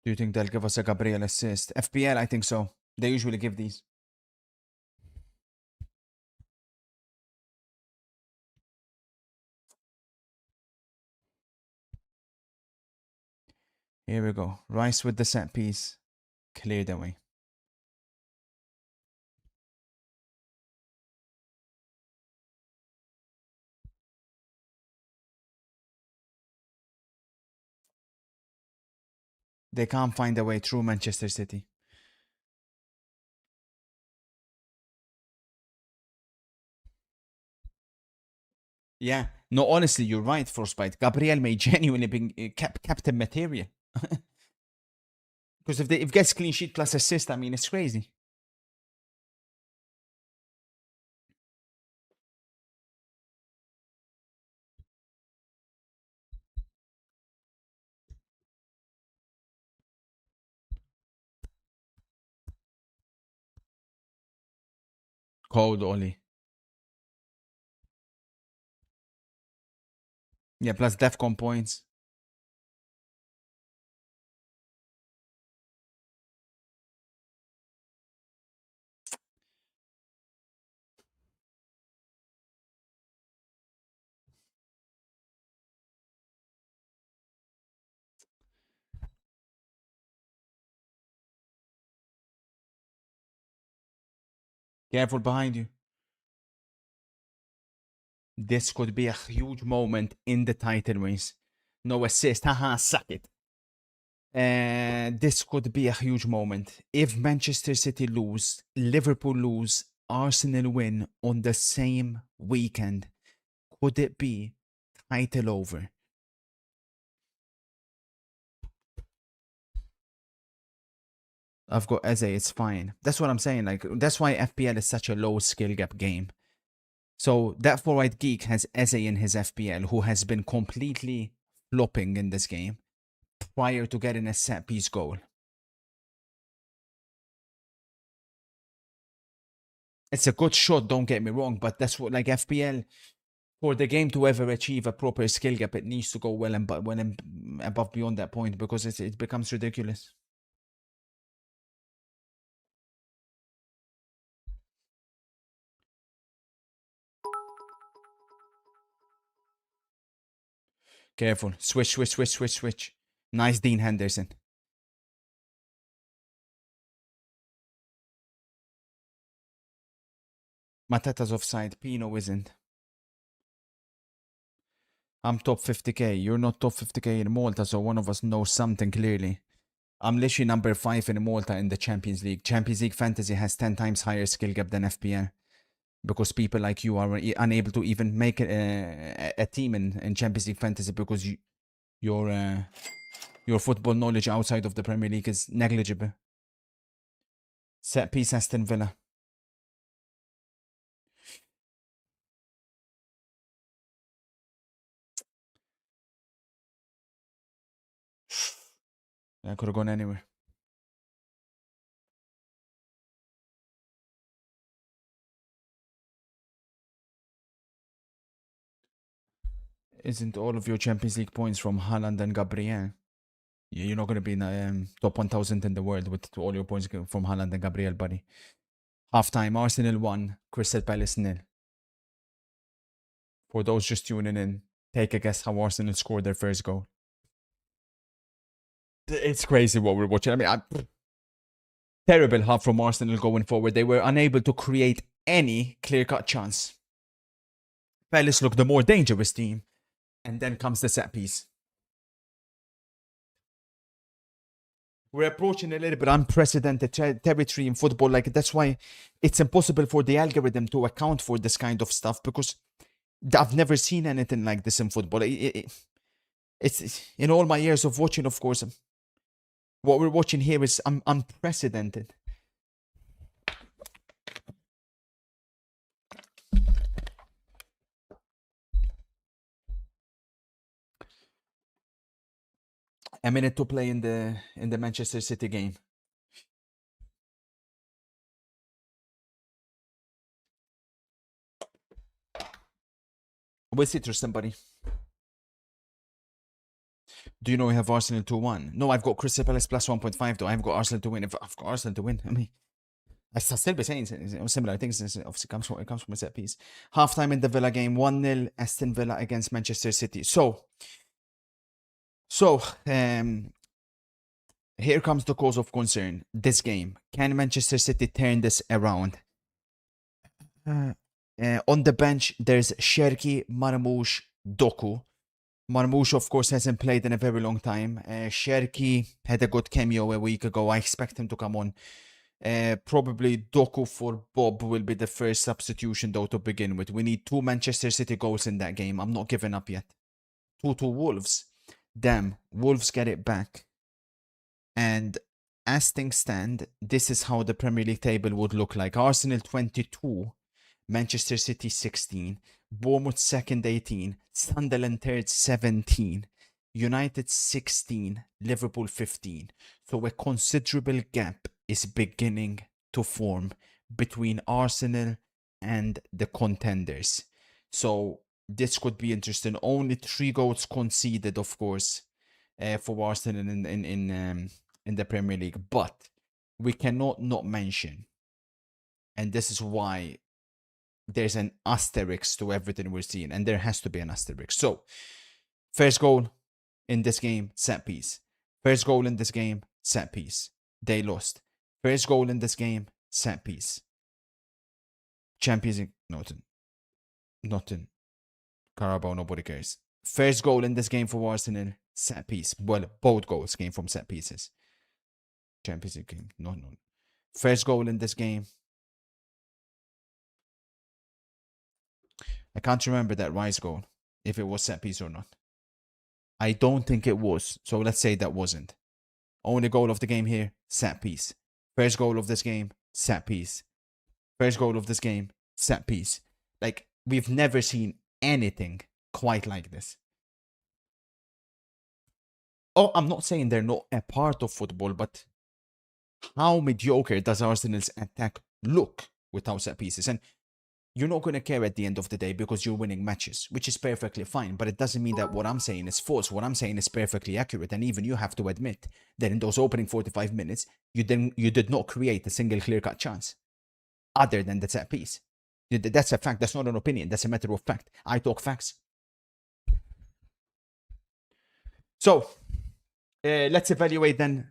Do you think they'll give us a Gabriel assist? FPL, I think so. They usually give these. Here we go. Rice with the set piece. Cleared away. They can't find a way through Manchester City. Yeah. No, honestly, you're right, Frostbite. Gabriel may genuinely be captain material. Because if gets clean sheet plus assist, I mean, it's crazy. Cold Oli. Yeah, plus DEFCON points. Careful behind you. This could be a huge moment in the title race. No assist. Haha, suck it. This could be a huge moment. If Manchester City lose, Liverpool lose, Arsenal win on the same weekend, could it be title over? I've got Eze, it's fine. That's what I'm saying. Like, that's why FPL is such a low skill gap game. So that forward geek has Eze in his FPL, who has been completely flopping in this game prior to getting a set piece goal. It's a good shot, don't get me wrong, but that's what, like, FPL, for the game to ever achieve a proper skill gap, it needs to go well and above beyond that point, because it becomes ridiculous. Careful. Switch. Nice Dean Henderson. Mateta's offside. Pino isn't. I'm top 50k. You're not top 50k in Malta, so one of us knows something clearly. I'm literally number 5 in Malta in the Champions League. Champions League Fantasy has 10 times higher skill gap than FPL. Because people like you are unable to even make a team in Champions League Fantasy because your football knowledge outside of the Premier League is negligible. Set piece Aston Villa. I could have gone anywhere. Isn't all of your Champions League points from Haaland and Gabriel? You're not going to be in top 1000 in the world with all your points from Haaland and Gabriel, buddy. Halftime, Arsenal 1, Crystal Palace 0. For those just tuning in, take a guess how Arsenal scored their first goal. It's crazy what we're watching. I mean, terrible half from Arsenal going forward. They were unable to create any clear-cut chance. Palace looked the more dangerous team. And then comes the set piece. We're approaching a little bit unprecedented territory in football. Like, that's why it's impossible for the algorithm to account for this kind of stuff, because I've never seen anything like this in football. It's in all my years of watching, of course, what we're watching here is unprecedented. A minute to play in the Manchester City game. We'll see, Tristan, buddy. Do you know we have Arsenal 2-1? No, I've got Crystal Palace plus 1.5 though. I've got Arsenal to win. If I've got Arsenal to win, I mean, I still be saying similar things. It obviously comes from a set piece. Halftime in the Villa game, 1-0 Aston Villa against Manchester City. So here comes the cause of concern. This game, can Manchester City turn this around? On the bench, there's Cherki, Marmoush, Doku. Marmoush, of course, hasn't played in a very long time. Cherki had a good cameo a week ago. I expect him to come on. Probably Doku for Bob will be the first substitution, though, to begin with. We need 2 Manchester City goals in that game. I'm not giving up yet. 2-2 Wolves. Damn, Wolves get it back. And as things stand, this is how the Premier League table would look like. Arsenal 22, Manchester City 16, Bournemouth second 18, Sunderland third 17, United 16, Liverpool 15. So a considerable gap is beginning to form between Arsenal and the contenders. So this could be interesting. Only 3 goals conceded, of course, for Arsenal in the Premier League. But we cannot not mention, and this is why there's an asterisk to everything we're seeing, and there has to be an asterisk. So, first goal in this game, set piece. First goal in this game, set piece. They lost. First goal in this game, set piece. Champions League, nothing. Carabao, nobody cares. First goal in this game for Arsenal, set piece. Well, both goals came from set pieces. Champions League game. No. First goal in this game. I can't remember that Rice goal, if it was set piece or not. I don't think it was. So let's say that wasn't. Only goal of the game here, set piece. First goal of this game, set piece. First goal of this game, set piece. Like, we've never seen anything quite like this. Oh, I'm not saying they're not a part of football, but how mediocre does Arsenal's attack look without set pieces? And you're not going to care at the end of the day because you're winning matches, which is perfectly fine. But it doesn't mean that what I'm saying is false. What I'm saying is perfectly accurate. And even you have to admit that in those opening 45 minutes, you did not create a single clear-cut chance other than the set piece. That's a fact. That's not an opinion. That's a matter of fact. I talk facts. So, let's evaluate then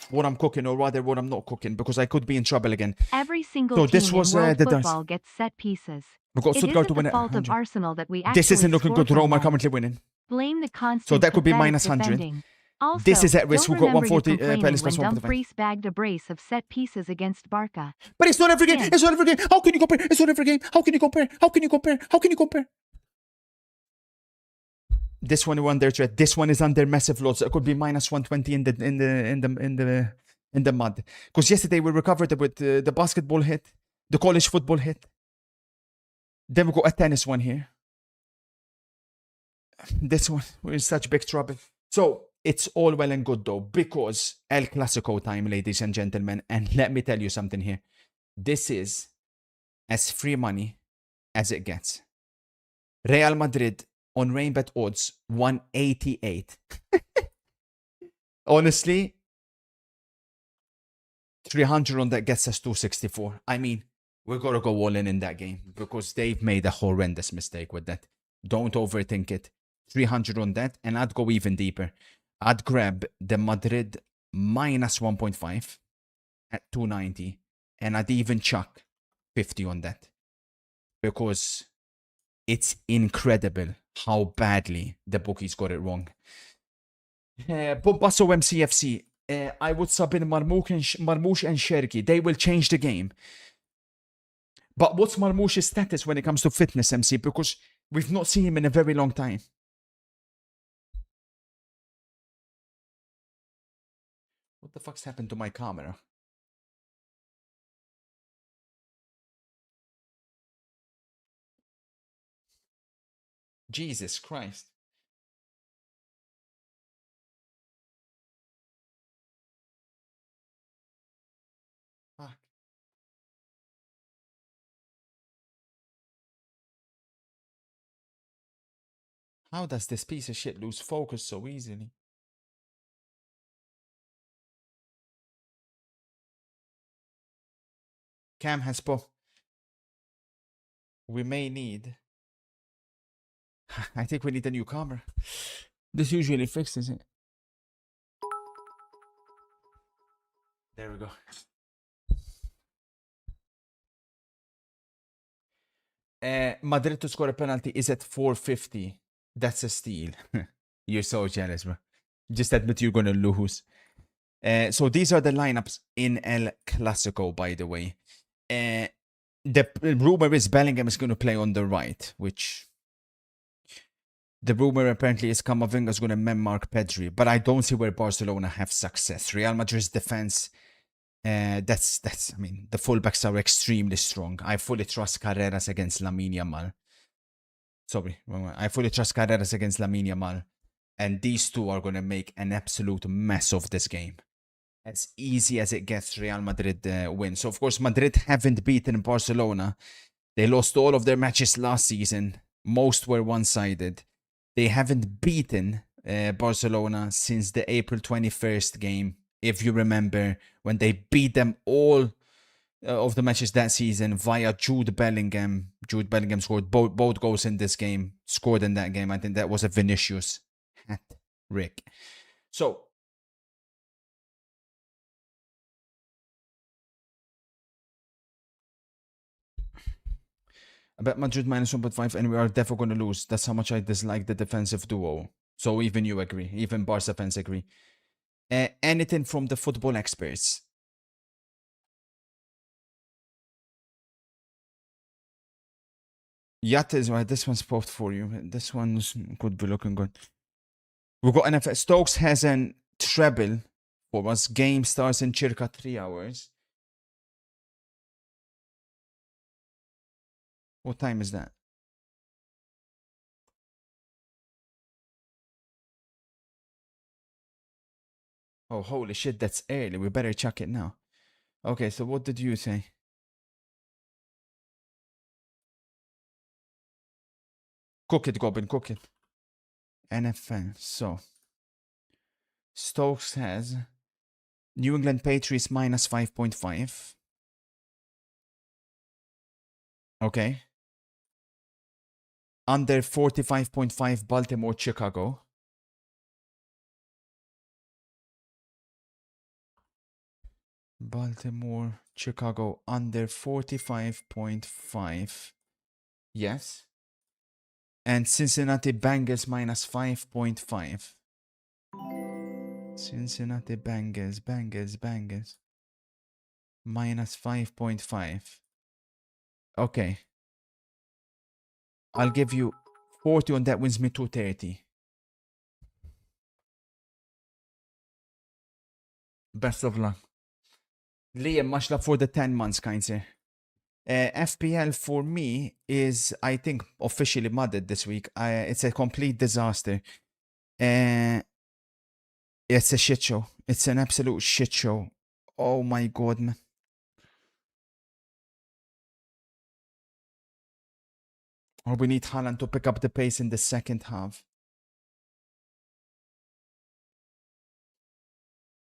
what I'm cooking, or rather what I'm not cooking, because I could be in trouble again. Every single So team this was in world the football gets set pieces. We've got It Stuttgart to isn't win the it. fault of 100. Arsenal that we actually This isn't looking score good. Roma from are them. currently winning. Blame the constant So that could be pathetic minus 100. defending. Also, This is at risk. don't We've got remember you 140 complaining Palace when plus 145. Dumfries bagged a brace of set pieces against Barca. But it's not every game. Yeah. It's not every game. How can you compare? It's not every game. How can you compare? How can you compare? How can you compare? This one under threat. This one is under massive loss. It could be minus 120 in the mud. Because yesterday we recovered with the basketball hit, the college football hit. Then we got a tennis one here. This one, we're in such big trouble. So it's all well and good though, because El Clasico time, ladies and gentlemen. And let me tell you something here. This is as free money as it gets. Real Madrid on Rainbet odds 188. Honestly, 300 on that gets us 264. I mean, we're going to go all in that game because they've made a horrendous mistake with that. Don't overthink it. 300 on that, and I'd go even deeper. I'd grab the Madrid minus 1.5 at 290, and I'd even chuck 50 on that because it's incredible how badly the bookies got it wrong. Basso MCFC, I would sub in Marmoush and Sherky. They will change the game. But what's Marmoush's status when it comes to fitness, MC? Because we've not seen him in a very long time. What the fuck's happened to my camera? Jesus Christ. Fuck. How does this piece of shit lose focus so easily? Cam has we may need... I think we need a new camera. This usually fixes it. There we go. Madrid to score a penalty is at 450. That's a steal. You're so jealous, bro. Just admit you're gonna lose. So these are the lineups in El Clasico, by the way. The rumor is Bellingham is gonna play on the right, which the rumor apparently is Camavinga is gonna mem-mark Pedri, but I don't see where Barcelona have success. Real Madrid's defense. That's I mean, the fullbacks are extremely strong. I fully trust Carreras against Lamine Yamal. Sorry, I fully trust Carreras against Lamine Yamal. And these two are going to make an absolute mess of this game. As easy as it gets, Real Madrid win. So, of course, Madrid haven't beaten Barcelona. They lost all of their matches last season. Most were one-sided. They haven't beaten Barcelona since the April 21st game. If you remember, when they beat them all of the matches that season via Jude Bellingham. Jude Bellingham scored both goals in this game. Scored in that game. I think that was a Vinicius hat-trick. So, I bet Madrid minus 1.5 and we are definitely going to lose. That's how much I dislike the defensive duo. So even you agree. Even Barca fans agree. Anything from the football experts? Yacht is right. This one's popped for you. This one's could be looking good. We've got NFL. Stokes has an treble for us. Game starts in circa 3 hours. What time is that? Oh, holy shit, that's early. We better check it now. Okay, so what did you say? Cook it, Goblin, cook it. NFL. So, Stokes has New England Patriots minus 5.5. Okay. Under 45.5 Baltimore, Chicago. Baltimore, Chicago under 45.5. Yes. And Cincinnati Bengals minus 5.5. Cincinnati Bengals. Minus 5.5. Okay. I'll give you 40 on that, wins me 230. Best of luck. Liam, much love for the 10 months, kind sir. FPL for me is, I think, officially mudded this week. It's a complete disaster. It's a shit show. It's an absolute shit show. Oh my god, man. Or we need Haaland to pick up the pace in the second half.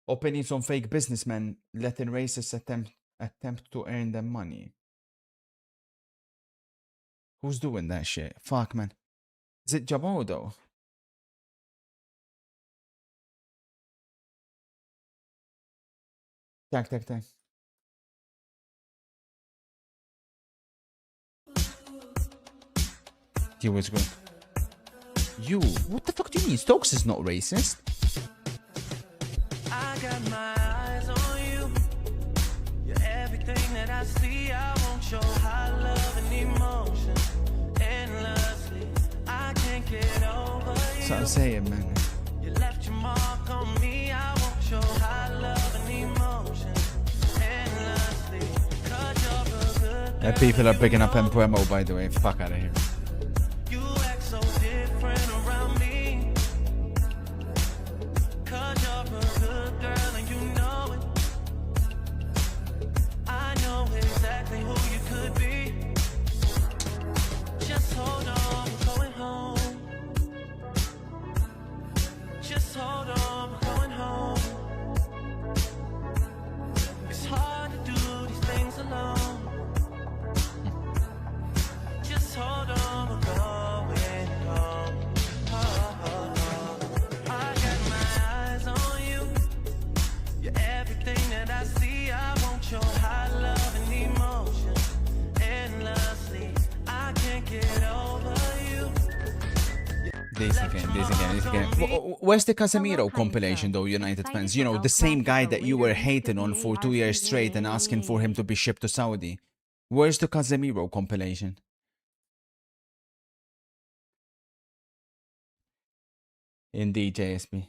Opinions on fake businessmen letting racists attempt to earn them money. Who's doing that shit? Fuck, man. Is it Jabo, though? Tag. He was good. You? What the fuck do you mean? Stokes is not racist. I got my eyes on you. You're everything that I see. I won't show high love and emotion endlessly. I can't get over you. So I'm saying, man. You left your mark on me. I won't show high love and emotion endlessly. People are picking up Empuemo, by the way. Fuck out of here. This again. Where's the Casemiro compilation though, United fans? You know, the same guy that you were hating on for 2 years straight and asking for him to be shipped to Saudi. Where's the Casemiro compilation? Indeed, JSP.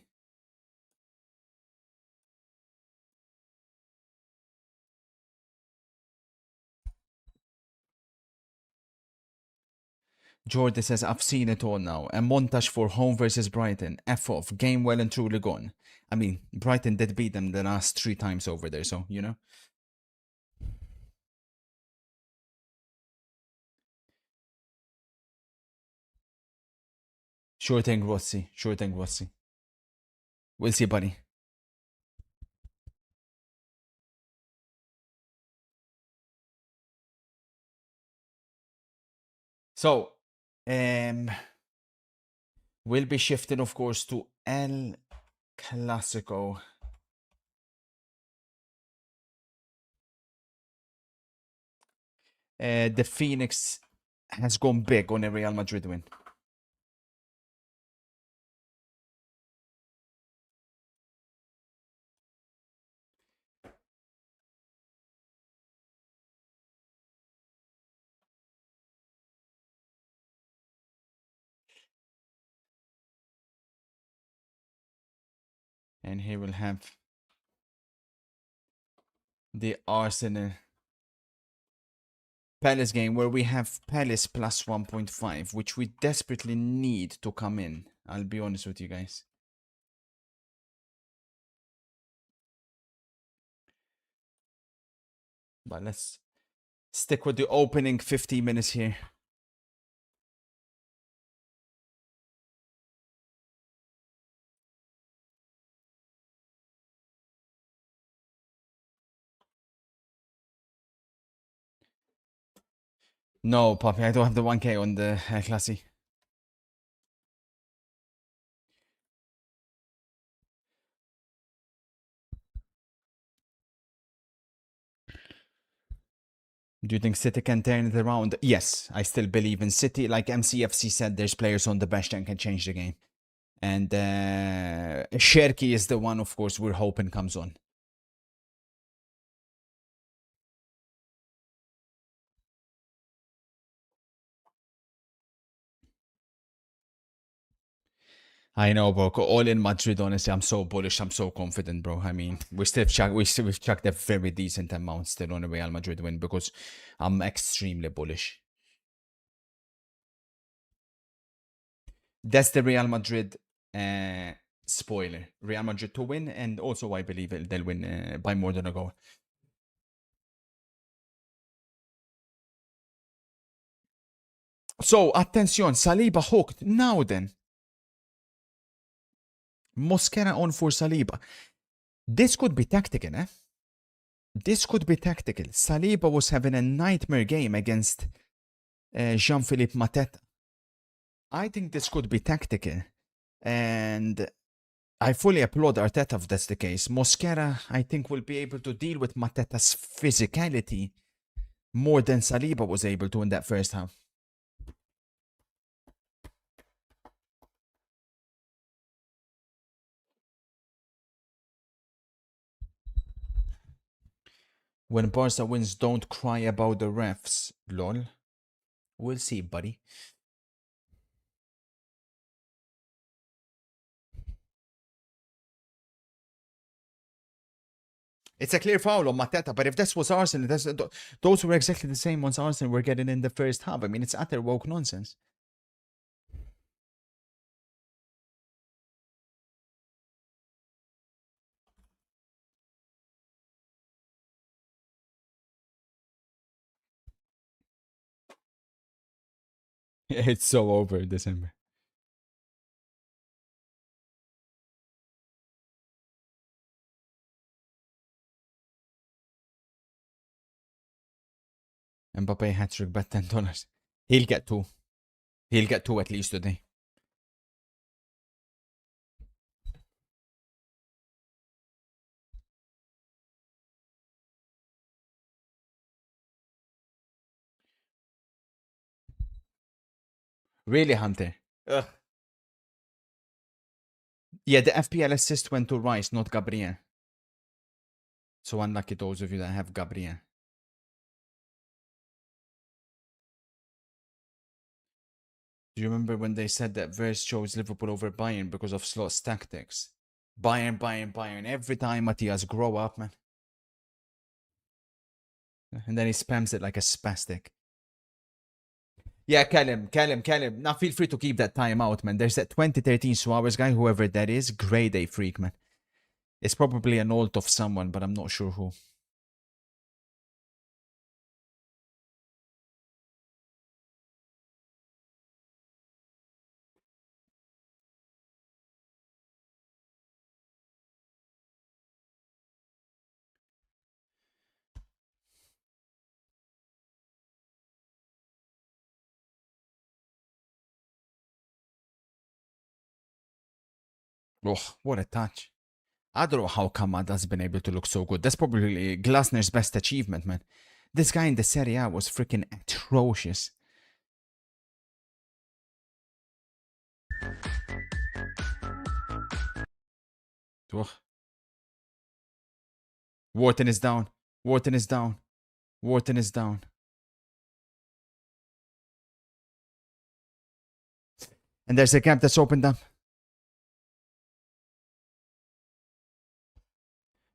Jordan says, I've seen it all now. A montage for home versus Brighton. F off. Game well and truly gone. I mean, Brighton did beat them the last 3 times over there, so, you know. Sure thing, Rossi. We'll see, buddy. So, we'll be shifting, of course, to El Clasico. The Phoenix has gone big on a Real Madrid win. And here we'll have the Arsenal Palace game where we have Palace plus 1.5, which we desperately need to come in. I'll be honest with you guys. But let's stick with the opening 15 minutes here. No, Poppy, I don't have the 1K on the Classy. Do you think City can turn it around? Yes, I still believe in City. Like MCFC said, there's players on the bench that can change the game. And Sherky is the one, of course, we're hoping comes on. I know, bro. All in Madrid, honestly, I'm so bullish. I'm so confident, bro. I mean, we've chucked a very decent amount still on a Real Madrid win because I'm extremely bullish. That's the Real Madrid spoiler. Real Madrid to win, and also I believe they'll win by more than a goal. So, attention, Saliba hooked. Now then. Mosquera on for Saliba. This could be tactical, eh? This could be tactical. Saliba was having a nightmare game against Jean-Philippe Mateta. I think this could be tactical. And I fully applaud Arteta if that's the case. Mosquera, I think, will be able to deal with Mateta's physicality more than Saliba was able to in that first half. When Barca wins, don't cry about the refs. Lol. We'll see, buddy. It's a clear foul on Mateta, but if this was Arsenal, those were exactly the same ones Arsenal were getting in the first half. I mean, it's utter woke nonsense. It's so over in December. Mbappe hat-trick, bet $10. He'll get two. He'll get two at least today. Really, Hunter? Ugh. Yeah, the FPL assist went to Rice, not Gabriel. So unlucky those of you that have Gabriel. Do you remember when they said that Verse chose Liverpool over Bayern because of Slot's tactics? Bayern, Bayern, Bayern. Every time, Matthias, grow up, man. And then he spams it like a spastic. Yeah, Callum. Now feel free to keep that time out, man. There's that 2013 Suarez guy, whoever that is. Grade A freak, man. It's probably an alt of someone, but I'm not sure who. Oh, what a touch. I don't know how Kamada's been able to look so good. That's probably Glasner's best achievement, man. This guy in the Serie A was freaking atrocious. Oh. Wharton is down. Wharton is down. Wharton is down. And there's a gap that's opened up.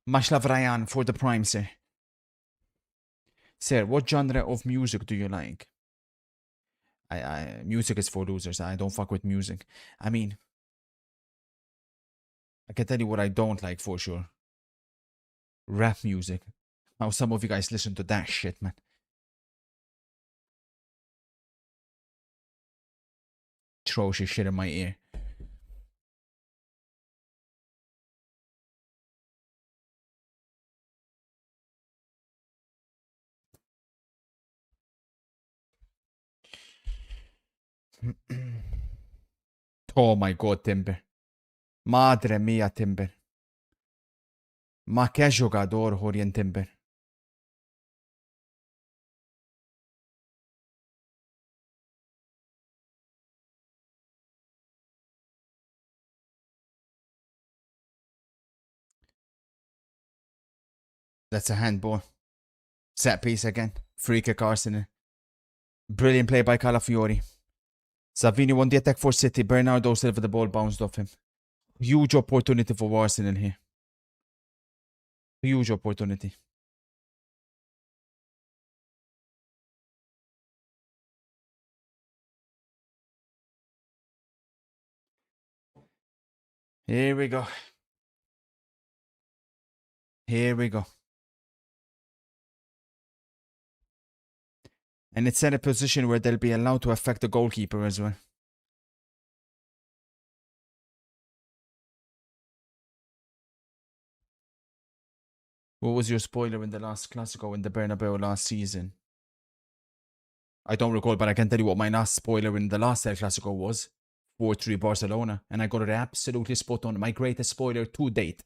Mashlav Ryan for the prime, sir. Sir, what genre of music do you like? Music is for losers. I don't fuck with music. I mean, I can tell you what I don't like for sure. Rap music. How some of you guys listen to that shit, man. Atrocious shit in my ear. Oh my god, Timber. Madre mia, Timber. Ma che jogador, Jorien Timber. That's a handball. Set piece again. Free kick Arsenal. Brilliant play by Calafiori. Savini won the attack for City. Bernardo Silva, the ball bounced off him. Huge opportunity for Arsenal here. Huge opportunity. Here we go. Here we go. And it's in a position where they'll be allowed to affect the goalkeeper as well. What was your spoiler in the last Clasico in the Bernabeu last season? I don't recall, but I can tell you what my last spoiler in the last El Clasico was. 4-3 Barcelona. And I got it absolutely spot on. My greatest spoiler to date.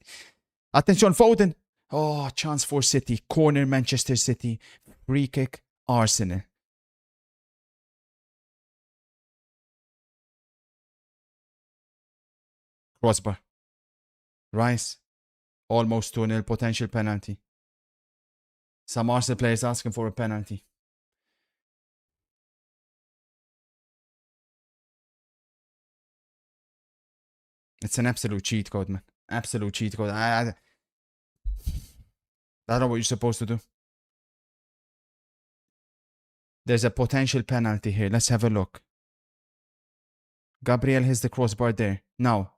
Attention, Foden. Oh, chance for City. Corner, Manchester City. Free kick, Arsenal. Crossbar. Rice. Almost 2-0 potential penalty. Some Arsenal players asking for a penalty. It's an absolute cheat code, man. Absolute cheat code. I don't know what you're supposed to do. There's a potential penalty here. Let's have a look. Gabriel has the crossbar there. Now,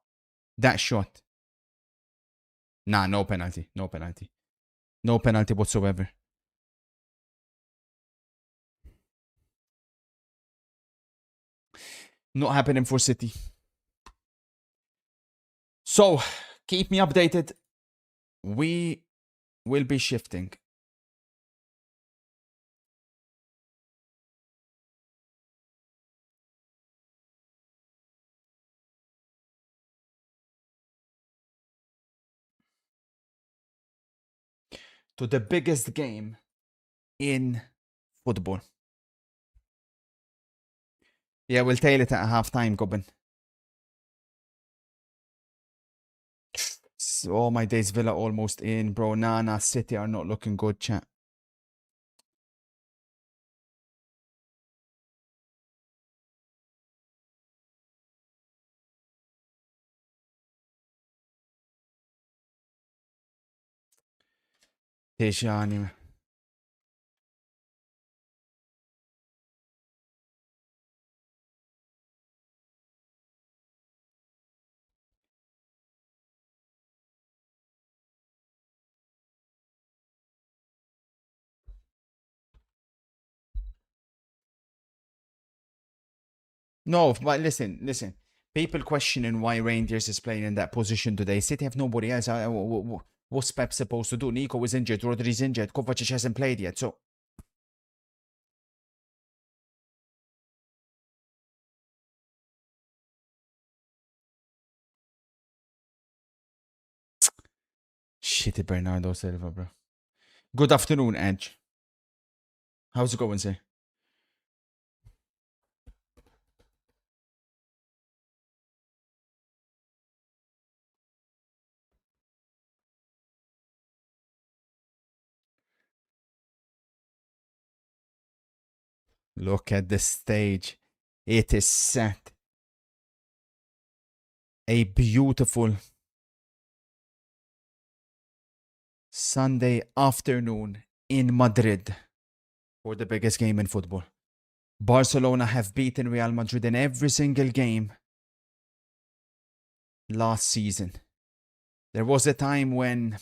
that shot. Nah, no penalty. No penalty. No penalty whatsoever. Not happening for City. So, keep me updated. We will be shifting. To the biggest game in football. Yeah, we'll tail it at halftime, Goblin. Oh, my days, Villa almost in, bro. Nah, City are not looking good, chat. Tejani. No, but listen. People questioning why Rangers is playing in that position today. City have nobody else. What's Pep supposed to do? Nico is injured. Rodri's injured. Kovacic hasn't played yet. So shitty Bernardo Silva, bro. Good afternoon, Edge. How's it going, sir? Look at the stage. It is set. A beautiful Sunday afternoon in Madrid for the biggest game in football. Barcelona have beaten Real Madrid in every single game last season. There was a time when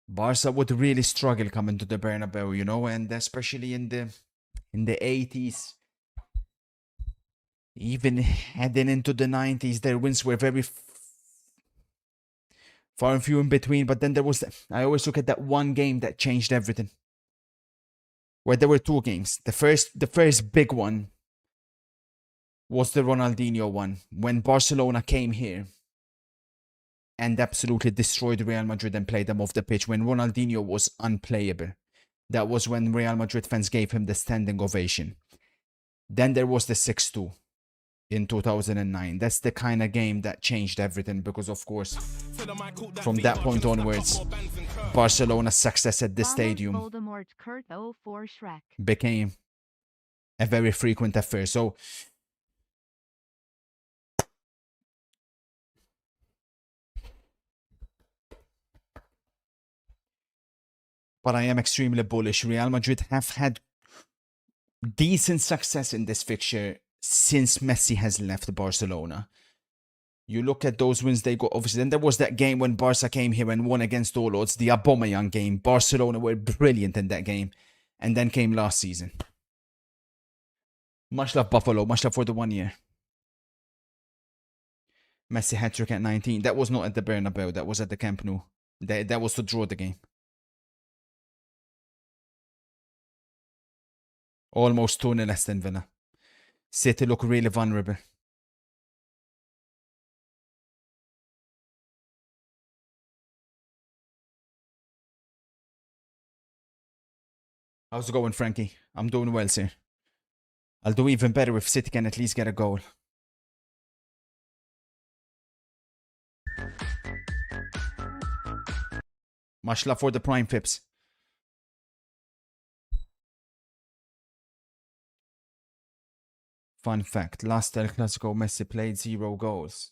Barca would really struggle coming to the Bernabeu, you know, and especially in the 80s, even heading into the 90s, their wins were very far and few in between. But then there was, I always look at that one game that changed everything. Where there were two games. The first big one was the Ronaldinho one, when Barcelona came here and absolutely destroyed Real Madrid and played them off the pitch, when Ronaldinho was unplayable. That was when Real Madrid fans gave him the standing ovation. Then there was the 6-2 in 2009. That's the kind of game that changed everything, because of course, from that point onwards, Barcelona's success at the stadium Voldemort Kurt 04 Shrek. became a very frequent affair. So but I am extremely bullish. Real Madrid have had decent success in this fixture since Messi has left Barcelona. You look at those wins they got, obviously. Then there was that game when Barca came here and won against all odds, the Aubameyang game. Barcelona were brilliant in that game. And then came last season. Much love Buffalo, much love for the 1 year. Messi hat-trick at 19. That was not at the Bernabeu, that was at the Camp Nou. That was to draw the game. Almost 2-0 Aston Villa. City look really vulnerable. How's it going, Frankie? I'm doing well, sir. I'll do even better if City can at least get a goal. Much love for the Prime Pips. Fun fact, last El Clasico, Messi played 0 goals.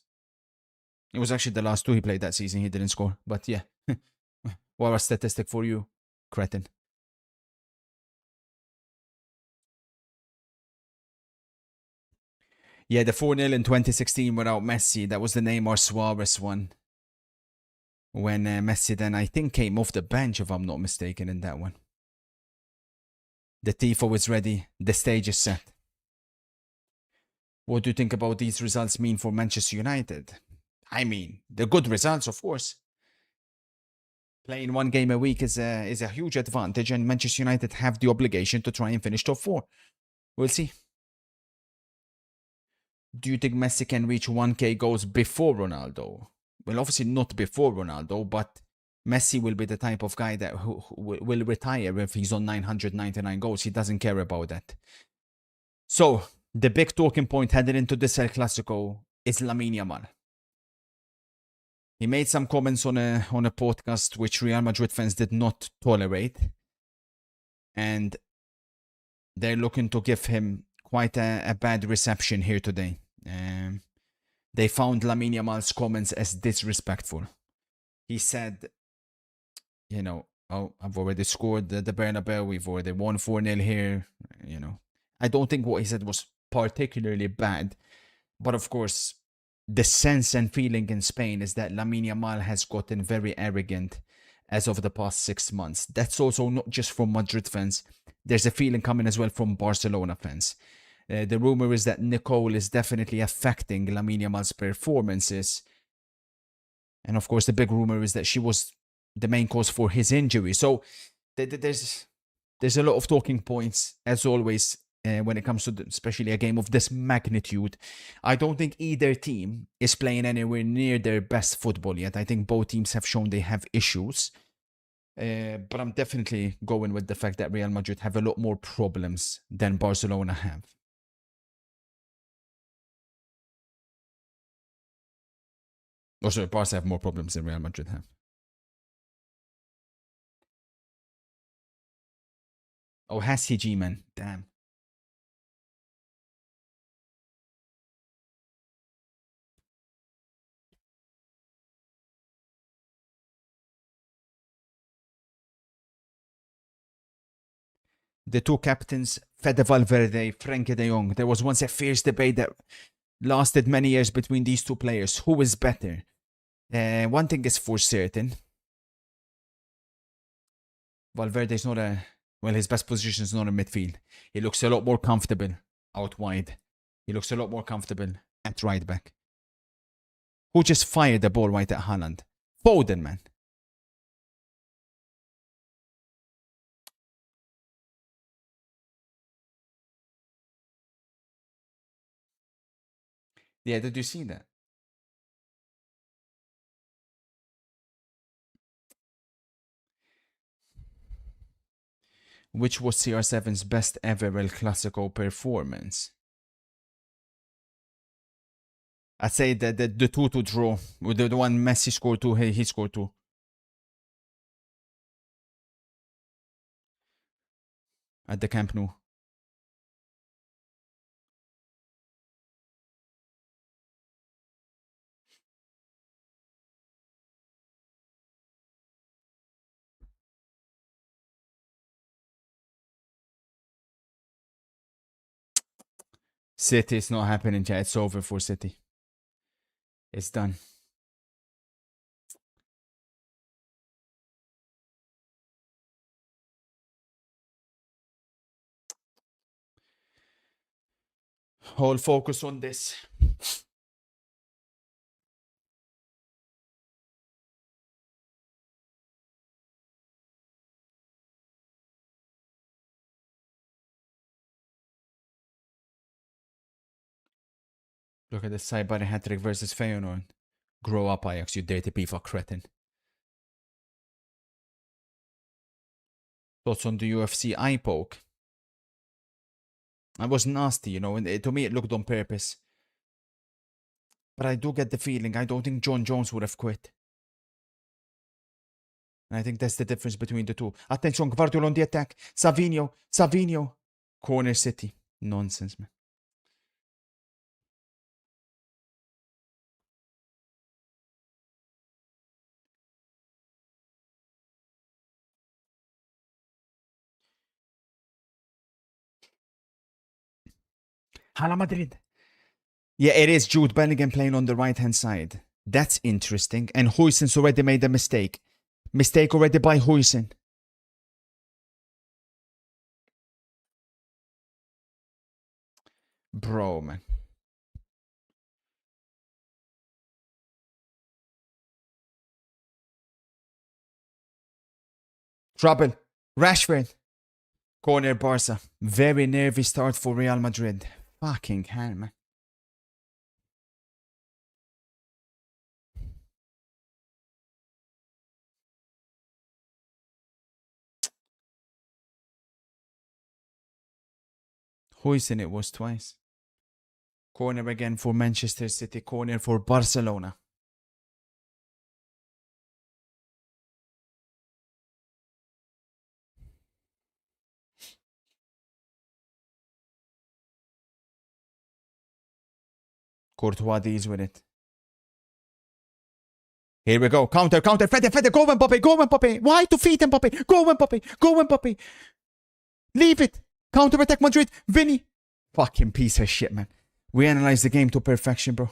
It was actually the last 2 he played that season. He didn't score. But yeah. What a statistic for you, cretin. Yeah, the 4-0 in 2016 without Messi. That was the Neymar Suarez one. When Messi then, I think, came off the bench, if I'm not mistaken, in that one. The tifo is ready. The stage is set. What do you think about these results mean for Manchester United? I mean, the good results, of course. Playing 1 game a week is a huge advantage, and Manchester United have the obligation to try and finish top 4. We'll see. Do you think Messi can reach 1K goals before Ronaldo? Well, obviously not before Ronaldo, but Messi will be the type of guy that who will retire if he's on 999 goals. He doesn't care about that. So, the big talking point heading into this El Clasico is Lamine Yamal. He made some comments on a podcast which Real Madrid fans did not tolerate. And they're looking to give him quite a bad reception here today. They found Lamine Yamal's comments as disrespectful. He said, you know, oh, I've already scored the Bernabeu, we've already won 4-0 here, you know. I don't think what he said was particularly bad, but of course, the sense and feeling in Spain is that Lamine Yamal has gotten very arrogant as of the past 6 months. That's also not just from Madrid fans. There's a feeling coming as well from Barcelona fans. The rumor is that Nicole is definitely affecting Lamine Yamal's performances. And of course, the big rumor is that she was the main cause for his injury. So there's a lot of talking points, as always, when it comes to especially a game of this magnitude. I don't think either team is playing anywhere near their best football yet. I think both teams have shown they have issues. But I'm definitely going with the fact that Real Madrid have a lot more problems than Barcelona have. Oh, sorry, Barca have more problems than Real Madrid have. Oh, has he, G-Man? Damn. The two captains, Fede Valverde, Frenkie de Jong. There was once a fierce debate that lasted many years between these two players. Who is better? One thing is for certain. Valverde is not a... Well, his best position is not in midfield. He looks a lot more comfortable out wide. He looks a lot more comfortable at right back. Who just fired the ball right at Haaland? Foden, man. Yeah, did you see that? Which was CR7's best ever El Clasico performance? I'd say the 2-2 draw. With the one Messi scored 2, he scored 2. At the Camp Nou. City, it's not happening yet. It's over for City. It's done. Whole focus on this. Look at the side by the hat-trick versus Feyenoord. Grow up, Ajax, you dirty FIFA cretin. Thoughts on the UFC eye poke? I was nasty, you know, and to me it looked on purpose. But I do get the feeling, I don't think John Jones would have quit. And I think that's the difference between the two. Attention, Guardiola on the attack. Savinho. Corner City. Nonsense, man. Hala Madrid. Yeah, it is Jude Bellingham playing on the right-hand side. That's interesting. And Huijsen's already made a mistake. Mistake already by Huijsen. Bro, man. Trouble. Rashford. Corner Barca. Very nervy start for Real Madrid. Fucking hell, man. Huijsen it was twice. Corner again for Manchester City. Corner for Barcelona. Courtois deals with it. Here we go. Counter. Fede. Go Mbappe. Why to feed Mbappe? Go Mbappe. Leave it. Counter attack Madrid. Vinny. Fucking piece of shit, man. We analyze the game to perfection, bro.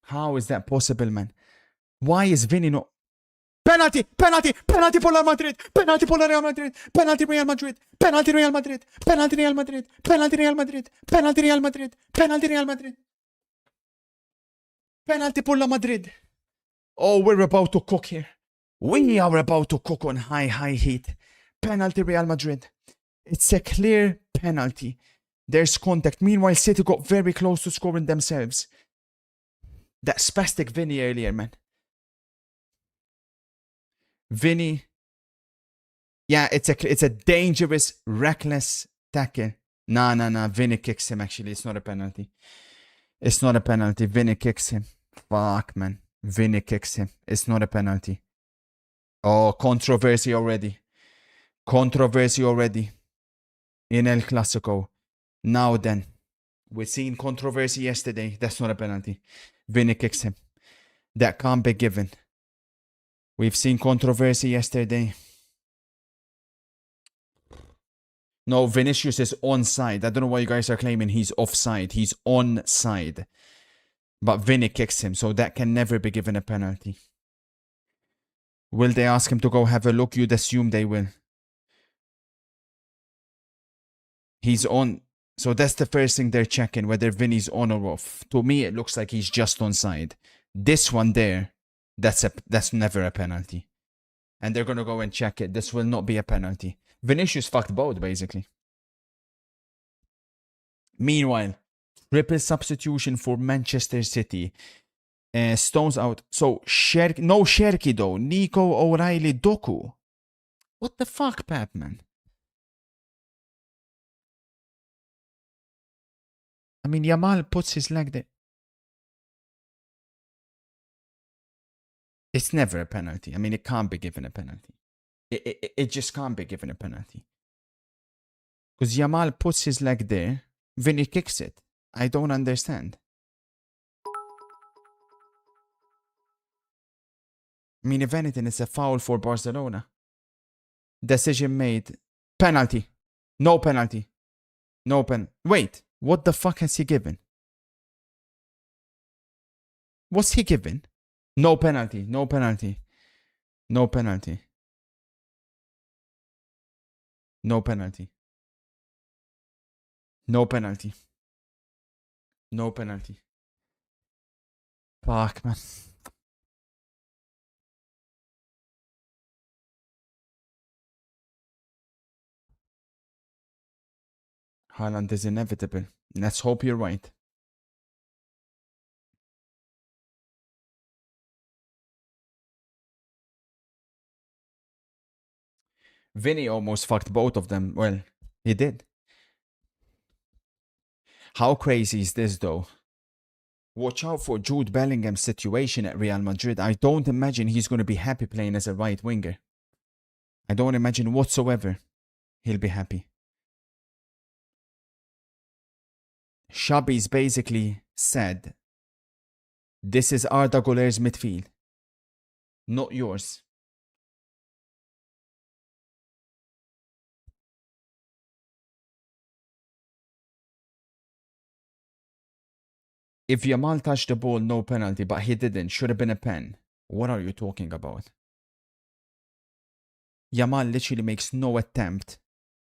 How is that possible, man? Why is Vinny not... Penalty for Real Madrid. Penalty Real Madrid. Penalty Real Madrid. Penalty Real Madrid. Penalty Real Madrid. Penalty Real Madrid. Penalty Real Madrid. Penalty Real Madrid. Penalty for Madrid. Oh, we're about to cook here. We are about to cook on high heat. Penalty Real Madrid. It's a clear penalty. There's contact. Meanwhile, City got very close to scoring themselves. That spastic Vinny earlier, man. Vinny. Yeah, it's a dangerous, reckless tackle. Nah. Vinny kicks him, actually. It's not a penalty. It's not a penalty. Vinny kicks him. Fuck, man. Vinny kicks him. It's not a penalty. Oh, controversy already. In El Clasico. Now then. We seen controversy yesterday. That's not a penalty. Vinny kicks him. That can't be given. We've seen controversy yesterday. No, Vinicius is onside. I don't know why you guys are claiming he's offside. He's onside. But Vinny kicks him, so that can never be given a penalty. Will they ask him to go have a look? You'd assume they will. He's on. So that's the first thing they're checking, whether Vinny's on or off. To me, it looks like he's just onside. This one there, that's never a penalty. And they're going to go and check it. This will not be a penalty. Vinicius fucked both, basically. Meanwhile, triple substitution for Manchester City. Stones out. So, no Sherky though. Nico, O'Reilly, Doku. What the fuck, Pep, man? I mean, Yamal puts his leg there. It's never a penalty. I mean, it can't be given a penalty. It just can't be given a penalty. Because Yamal puts his leg there, Vinny kicks it. I don't understand. I mean, if anything, it's a foul for Barcelona. Decision made. Penalty. No penalty. No pen. Wait, what the fuck has he given? What's he given? No penalty. No penalty. No penalty. No penalty. No penalty. No penalty. Fuck, man. Haaland is inevitable. Let's hope you're right. Vinny almost fucked both of them. Well, he did. How crazy is this, though? Watch out for Jude Bellingham's situation at Real Madrid. I don't imagine he's going to be happy playing as a right winger. I don't imagine whatsoever he'll be happy. Xabi's basically said, this is Arda Güler's midfield, not yours. If Yamal touched the ball, no penalty, but he didn't. Should have been a pen. What are you talking about? Yamal literally makes no attempt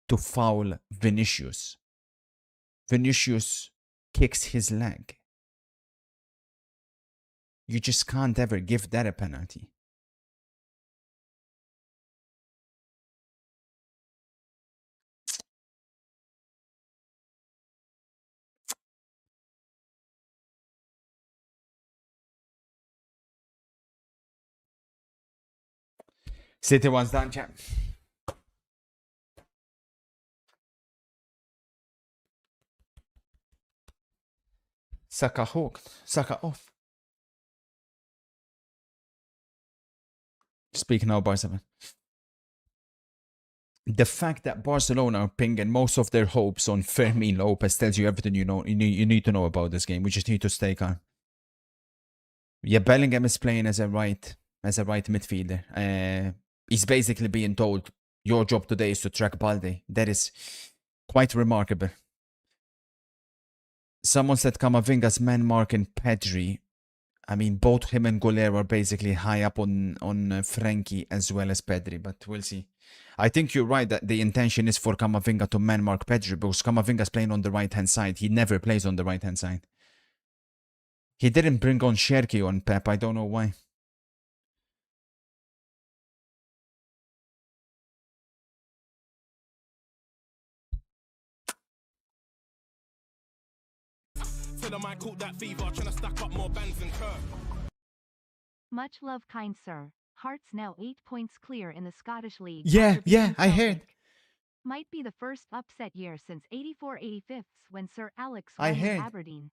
to foul Vinicius. Vinicius kicks his leg. You just can't ever give that a penalty. City one's done, champ. Saka hooked. Saka off. Speak now, Barcelona. The fact that Barcelona are pinging most of their hopes on Fermin Lopez tells you everything you need to know about this game. We just need to stay calm. Yeah, Bellingham is playing as a right midfielder. He's basically being told your job today is to track Balde. That is quite remarkable. Someone said Camavinga's man marking Pedri. I mean, both him and Güler are basically high up on Frankie as well as Pedri, but we'll see. I think you're right that the intention is for Camavinga to man mark Pedri because Camavinga's playing on the right-hand side. He never plays on the right-hand side. He didn't bring on Sherky on Pep. I don't know why. Much love, kind sir. Hearts now 8 points clear in the Scottish League. Yeah, after beating I heard. Celtic. Might be the first upset year since 84-85 when Sir Alex I won with heard. Aberdeen.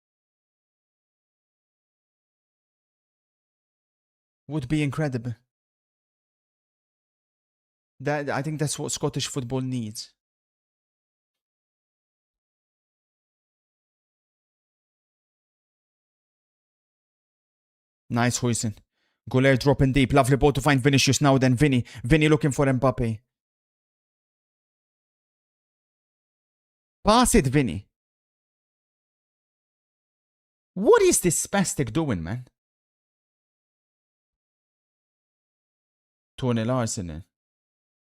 Would be incredible. I think that's what Scottish football needs. Nice, Huijsen. Güler dropping deep. Lovely ball to find Vinicius now. Then Vinny looking for Mbappe. Pass it, Vinny. What is this spastic doing, man? 2-0 Arsenal.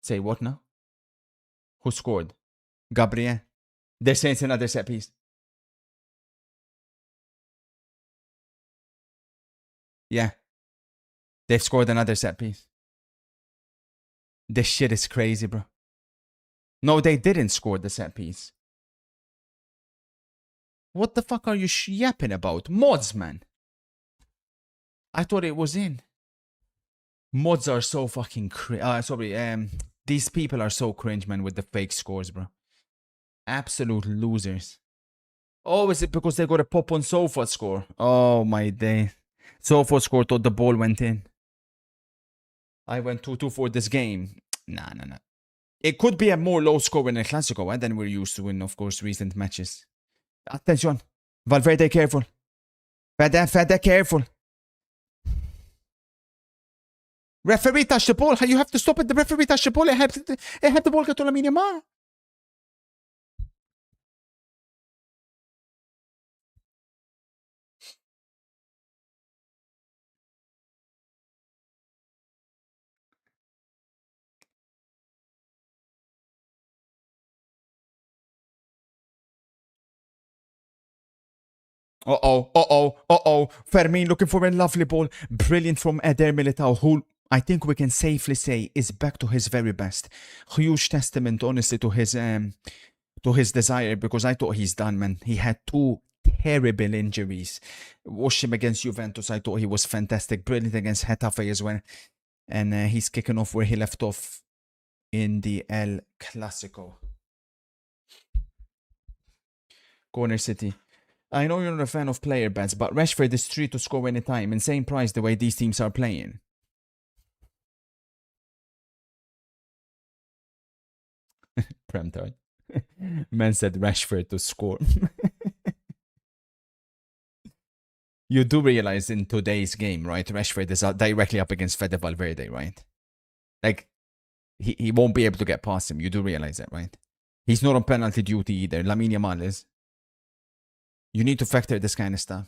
Say what now? Who scored? Gabriel. They're saying it's another set piece. Yeah. They've scored another set piece. This shit is crazy, bro. No, they didn't score the set piece. What the fuck are you yapping about? Mods, man. I thought it was in. Mods are so fucking these people are so cringe, man, with the fake scores, bro. Absolute losers. Oh, is it because they got a pop on Sofa score? Oh, my day. Sofa score thought the ball went in. I went 2-2 for this game. Nah. It could be a more low score in a Clasico than we're used to in, of course, recent matches. Attention. Valverde, careful. Fede, careful. Referee touched the ball. You have to stop it. The referee touched the ball. It had the ball get to Lamine Yamal. Uh-oh. Fermin looking for a lovely ball. Brilliant from Eder Militao, who I think we can safely say is back to his very best. Huge testament, honestly, to his desire, because I thought he's done, man. He had 2 terrible injuries. Watched him against Juventus. I thought he was fantastic. Brilliant against Getafe as well. And he's kicking off where he left off in the El Clasico. Corner City. I know you're not a fan of player bets, but Rashford is free to score anytime. Insane price the way these teams are playing. Prem time. Man said Rashford to score. You do realize in today's game, right? Rashford is directly up against Fede Valverde, right? Like, he won't be able to get past him. You do realize that, right? He's not on penalty duty either. Lamine Yamal is. You need to factor this kind of stuff.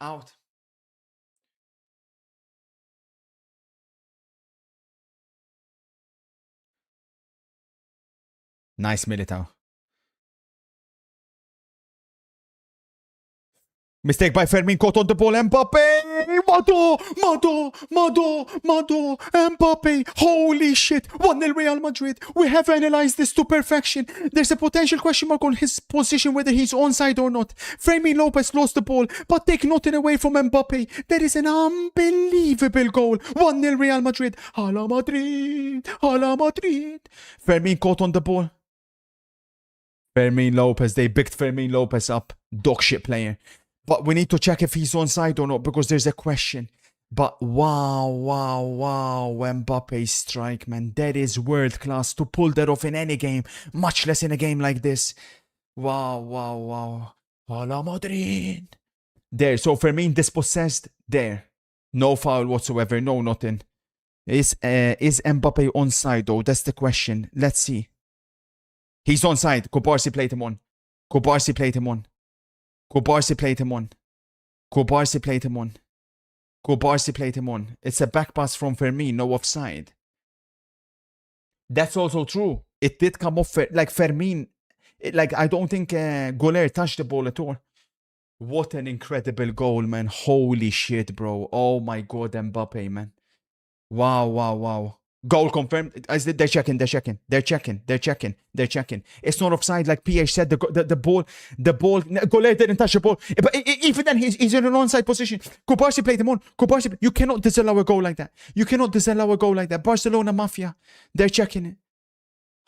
Out. Nice Militao. Mistake by Fermin, caught on the ball. Mbappe! Mado! Mbappe! Holy shit! 1-0 Real Madrid. We have analyzed this to perfection. There's a potential question mark on his position, whether he's onside or not. Fermin Lopez lost the ball, but take nothing away from Mbappe. That is an unbelievable goal. 1-0 Real Madrid. Hala Madrid. Fermin caught on the ball. Fermin Lopez. They picked Fermin Lopez up. Dog shit player. But we need to check if he's onside or not, because there's a question. But wow, Mbappe's strike, man. That is world class to pull that off in any game, much less in a game like this. Wow. Hala Madrid. There, so Fermin dispossessed. There. No foul whatsoever, no nothing. Is Mbappe onside though? That's the question. Let's see. He's onside. Kubarsi played him on. Kubarsi played him on. It's a back pass from Fermin, no offside. That's also true. It did come off, like Fermin. I don't think Goller touched the ball at all. What an incredible goal, man. Holy shit, bro. Oh my god, Mbappe, man. Wow. Goal confirmed. They're checking. It's not offside, like PH said. The ball. Goller didn't touch the ball. But even then, he's in an onside position. Kubarsi played him on. You cannot disallow a goal like that. Barcelona Mafia. They're checking it.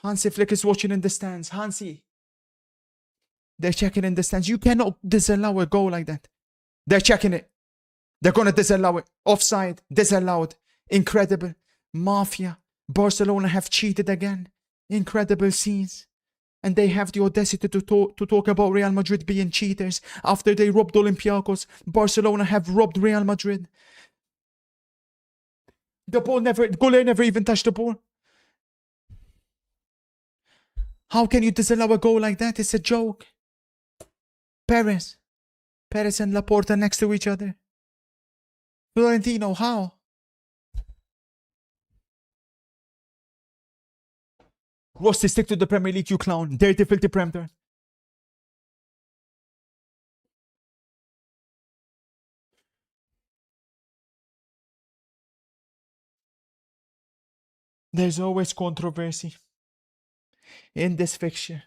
Hansi Flick is watching in the stands. Hansi. They're checking in the stands. You cannot disallow a goal like that. They're checking it. They're going to disallow it. Offside. Disallowed. Incredible. Mafia. Barcelona have cheated again. Incredible scenes. And they have the audacity to talk about Real Madrid being cheaters. After they robbed Olympiacos, Barcelona have robbed Real Madrid. The ball Goller never even touched the ball. How can you disallow a goal like that? It's a joke. Perez and Laporta next to each other. Florentino, how? Rusty, stick to the Premier League, you clown. Dirty, filthy Premier. There's always controversy in this fixture.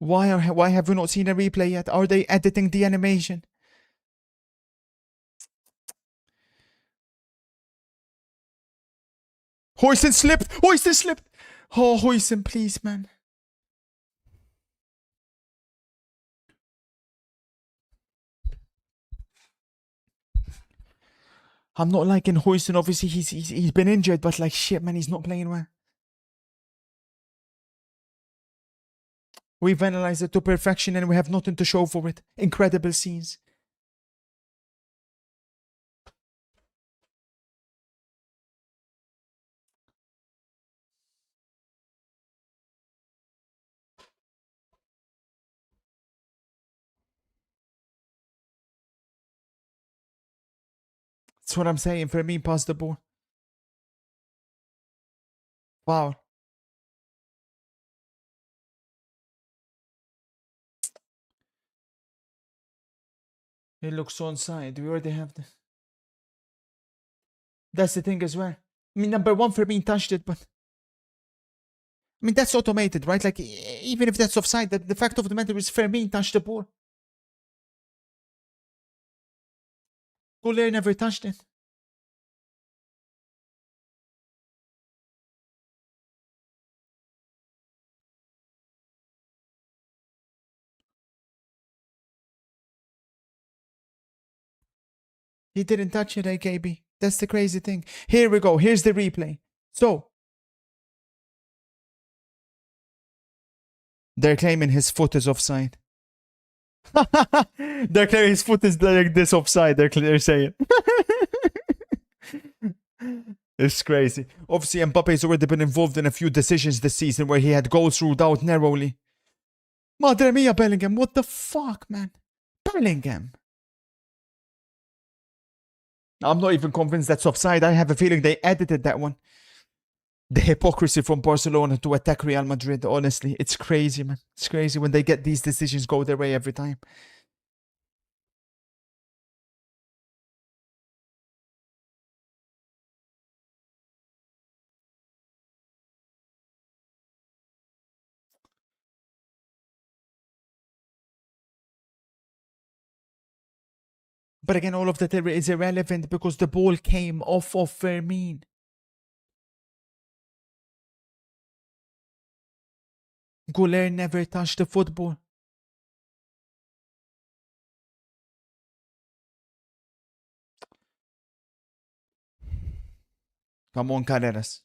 Why have we not seen a replay yet? Are they editing the animation? Huijsen slipped! Huijsen slipped! Oh, Huijsen, please, man. I'm not liking Huijsen. Obviously, he's been injured, but like shit, man, he's not playing well. We've analyzed it to perfection and we have nothing to show for it. Incredible scenes. That's what I'm saying. For me, pass the ball. Wow. It looks onside. We already have the... That's the thing as well. I mean, number one for me touched it, but... I mean, that's automated, right? Like, even if that's offside, the fact of the matter is Fermin touched the ball. Goller never touched it. He didn't touch it, AKB. That's the crazy thing. Here we go. Here's the replay. So, they're claiming his foot is offside. They're claiming his foot is like this offside. They're saying. It's crazy. Obviously, Mbappe has already been involved in a few decisions this season where he had goals ruled out narrowly. Madre mia, Bellingham. What the fuck, man? Bellingham. I'm not even convinced that's offside. I have a feeling they edited that one. The hypocrisy from Barcelona to attack Real Madrid, honestly. It's crazy, man. It's crazy when they get these decisions go their way every time. But again, all of that is irrelevant because the ball came off of Fermin. Goller never touched the football. Come on, Carreras.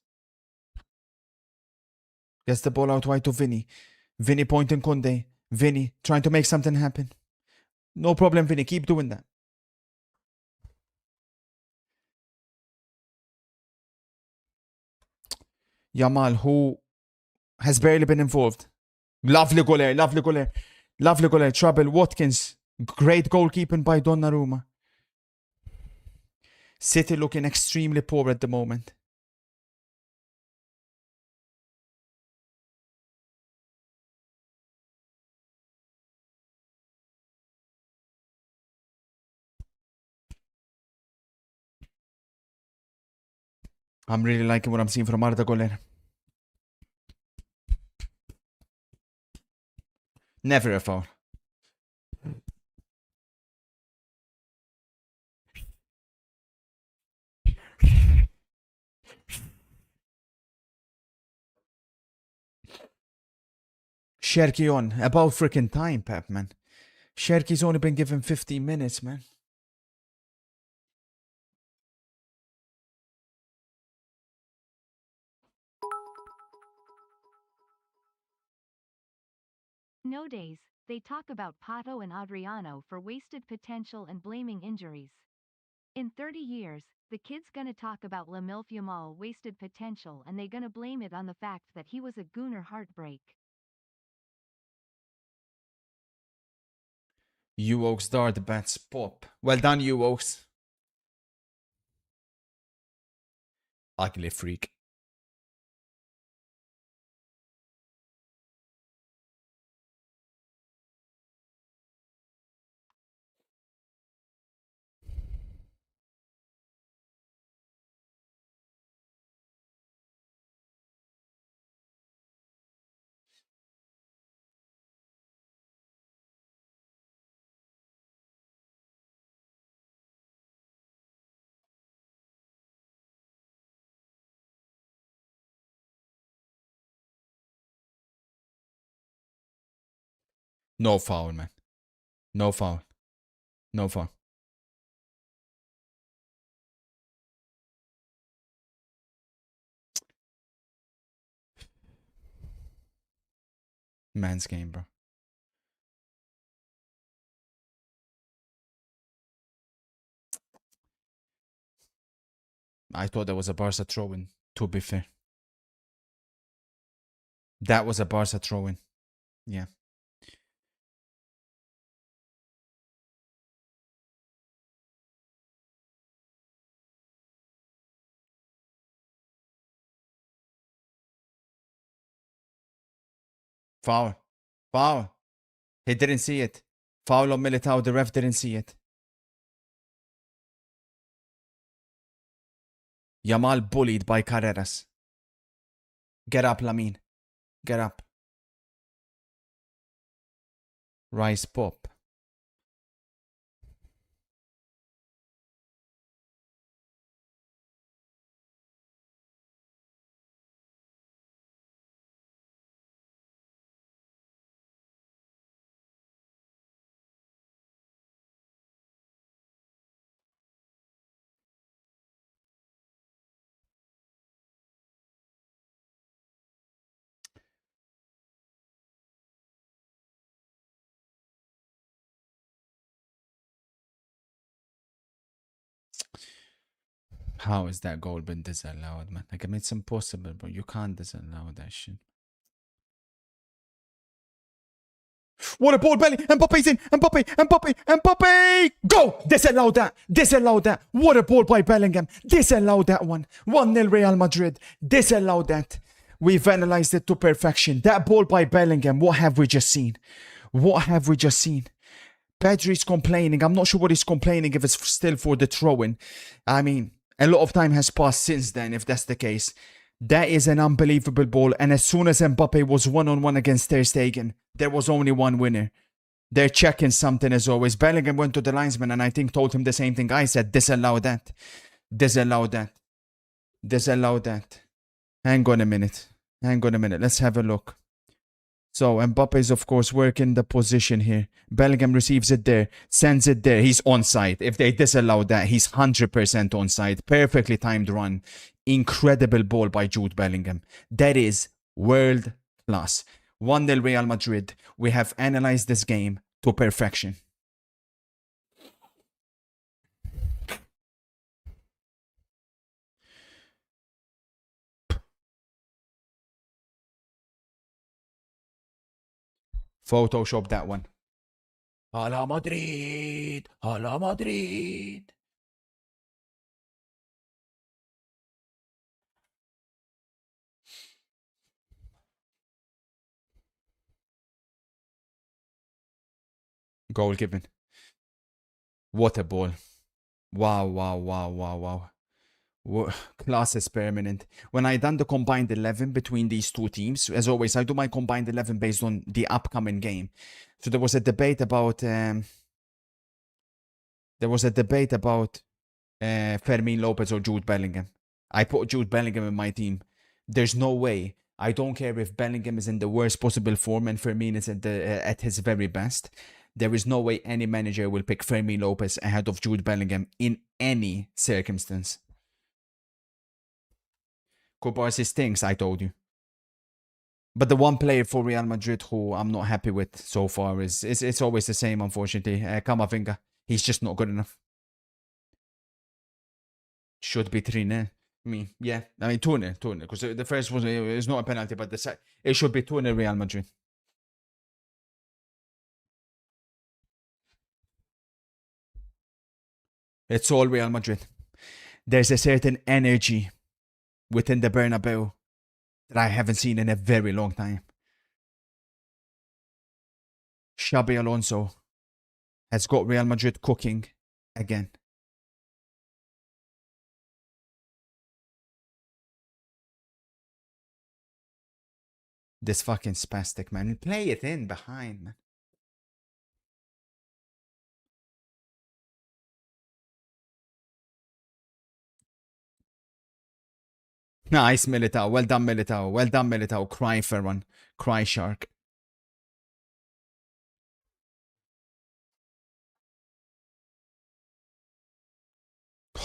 Gets the ball out wide to Vinny. Vinny pointing Conde. Vinny trying to make something happen. No problem, Vinny. Keep doing that. Yamal, who has barely been involved. Lovely Goller, lovely Goller. Lovely Goller. Trouble. Watkins. Great goalkeeping by Donnarumma. City looking extremely poor at the moment. I'm really liking what I'm seeing from Arda Goller. Never a foul. Sherky on. About freaking time, Pep, man. Sherky's only been given 15 minutes, man. Nowadays, they talk about Pato and Adriano for wasted potential and blaming injuries. In 30 years, the kid's gonna talk about Lamine Yamal wasted potential and they gonna blame it on the fact that he was a gooner heartbreak. You Oaks Dart bats pop. Well done, you Oaks. Ugly freak. No foul, man. No foul. No foul. Man's game, bro. I thought that was a Barca throw-in, to be fair. That was a Barca throw-in. Yeah. Foul. Foul. He didn't see it. Foul on Militao. The ref didn't see it. Yamal bullied by Carreras. Get up, Lamine. Get up. Rice pop. How is that goal been disallowed, man? Like, I mean, it's impossible, bro. You can't disallow that shit. What a ball, Belly. Mbappe's in. Mbappe. Go! Disallow that. Disallow that. What a ball by Bellingham. Disallow that one. 1-0 Real Madrid. Disallow that. We've analyzed it to perfection. That ball by Bellingham. What have we just seen? What have we just seen? Pedri's complaining. I'm not sure what he's complaining if it's still for the throw-in. I mean, a lot of time has passed since then, if that's the case. That is an unbelievable ball. And as soon as Mbappe was one-on-one against Ter Stegen, there was only one winner. They're checking something as always. Bellingham went to the linesman and I think told him the same thing I said. Disallow that. Disallow that. Disallow that. Hang on a minute. Hang on a minute. Let's have a look. So Mbappe is of course working the position here. Bellingham receives it there, sends it there. He's onside. If they disallow that, he's 100% onside. Perfectly timed run. Incredible ball by Jude Bellingham. That is world class. 1-0 Real Madrid. We have analyzed this game to perfection. Photoshop that one. Hala Madrid! Hala Madrid! Goal given. What a ball. Wow, wow, wow, wow, wow. Class is permanent. When I done the combined 11 between these two teams, as always, I do my combined 11 based on the upcoming game. So there was a debate about Fermin Lopez or Jude Bellingham. I put Jude Bellingham in my team. There's no way I don't care if Bellingham is in the worst possible form and Firmino is at his very best. There is no way any manager will pick Fermin Lopez ahead of Jude Bellingham in any circumstance. Kubarsi stinks, I told you. But the one player for Real Madrid who I'm not happy with so far is it's always the same, unfortunately. Camavinga. He's just not good enough. Should be 3-0. I mean, 2-0, because the first was it's not a penalty, but it should be 2-0 Real Madrid. It's all Real Madrid. There's a certain energy within the Bernabeu that I haven't seen in a very long time. Xabi Alonso has got Real Madrid cooking again. This fucking spastic, man. Play it in behind, man. Nice, Militao. Well done, Militao. Well done, Militao. Cry for one. Cry shark.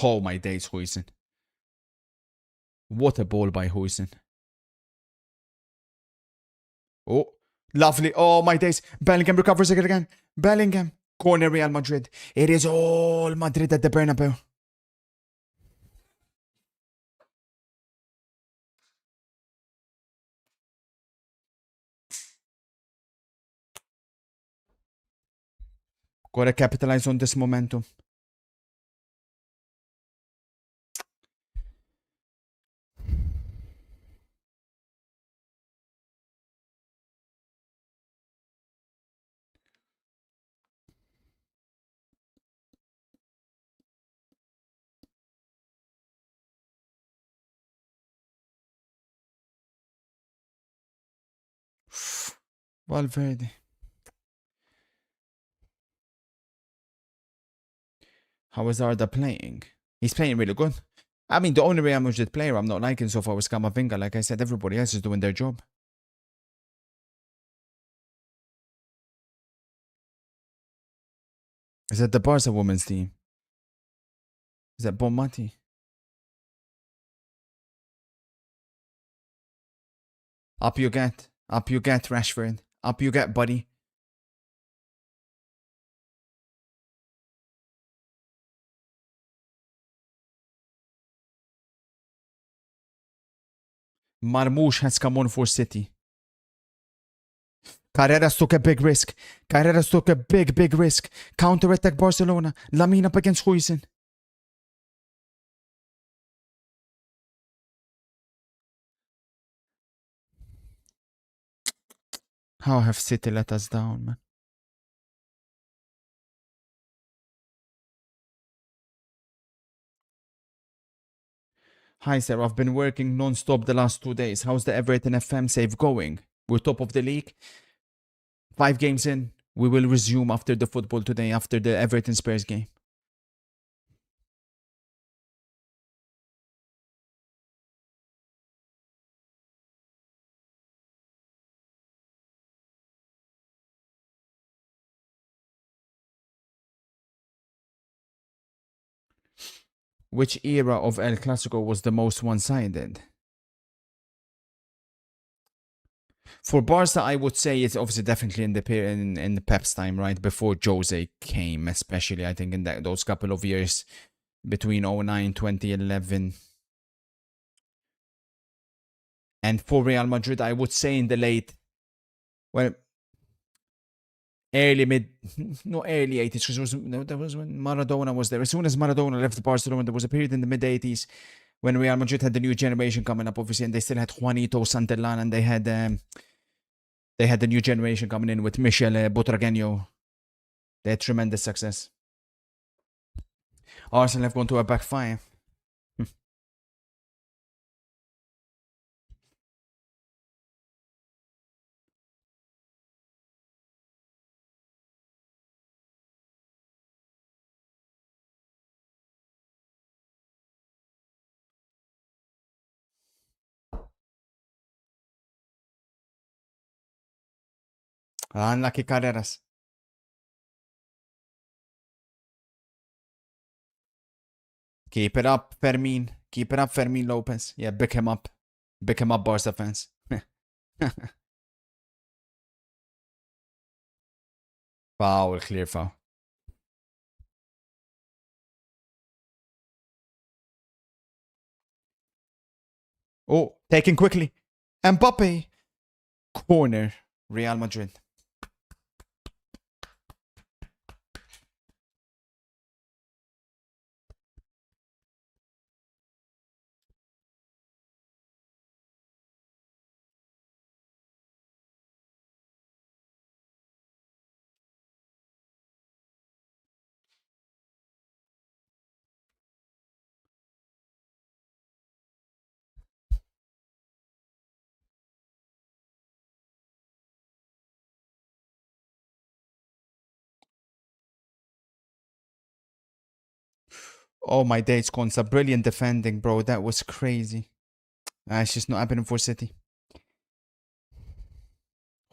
Oh, my days, Huijsen. What a ball by Huijsen. Oh, lovely. Oh, my days. Bellingham recovers it again. Bellingham. Corner Real Madrid. It is all Madrid at the Bernabeu. Gotta capitalize on this momentum. Valverde. How is Arda playing? He's playing really good. I mean, the only Real Madrid player I'm not liking so far was Camavinga. Like I said, everybody else is doing their job. Is that the Barca women's team? Is that Bonmati? Up you get. Up you get, Rashford. Up you get, buddy. Marmoush has come on for City. Carreras took a big risk. Carreras took a big risk. Counter-attack Barcelona. Lamine up against Huijsen. How have City let us down, man? Hi, sir. I've been working non-stop the last 2 days. How's the Everton FM save going? We're top of the league. 5 games in. We will resume after the football today, after the Everton Spurs game. Which era of El Clasico was the most one-sided? For Barca, I would say it's obviously definitely in the Pep's time, right? Before Jose came, especially, I think, in those couple of years between 09, 2011. And for Real Madrid, I would say in the late, well, early, no, early 80s, because that was when Maradona was there. As soon as Maradona left Barcelona, there was a period in the mid 80s when Real Madrid had the new generation coming up, obviously, and they still had Juanito Santillán, and they had the new generation coming in with Michel Butragueño. They had tremendous success. Arsenal have gone to a back five. Unlucky Carreras. Keep it up, Fermin. Keep it up, Fermin Lopez. Yeah, pick him up. Pick him up, Barca fans. Foul, clear foul. Oh, taken quickly. Mbappe. Corner. Real Madrid. Oh my days, Consa. Brilliant defending, bro. That was crazy. It's just not happening for City.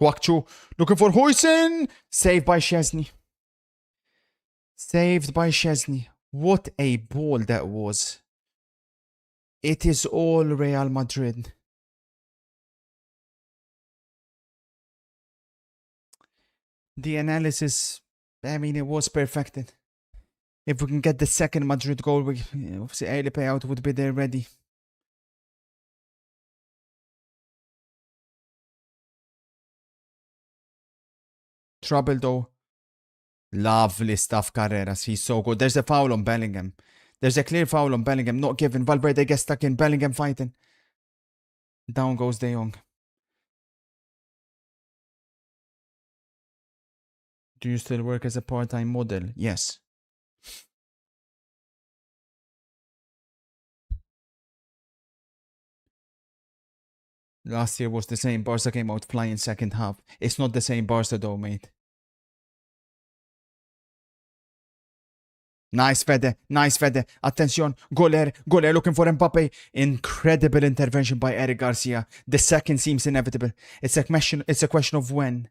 Huakchu looking for Huijsen. Saved by Szczesny. Saved by Szczesny. What a ball that was. It is all Real Madrid. The analysis, I mean, it was perfected. If we can get the second Madrid goal, we obviously early payout would be there ready. Trouble though. Lovely stuff, Carreras. He's so good. There's a foul on Bellingham. There's a clear foul on Bellingham. Not given. Valverde gets stuck in. Bellingham fighting. Down goes De Jong. Do you still work as a part-time model? Yes. Last year was the same. Barca came out flying second half. It's not the same Barca though, mate. Nice Fede. Nice Fede. Attention. Goler. Goler looking for Mbappe. Incredible intervention by Eric Garcia. The second seems inevitable. It's a question of when.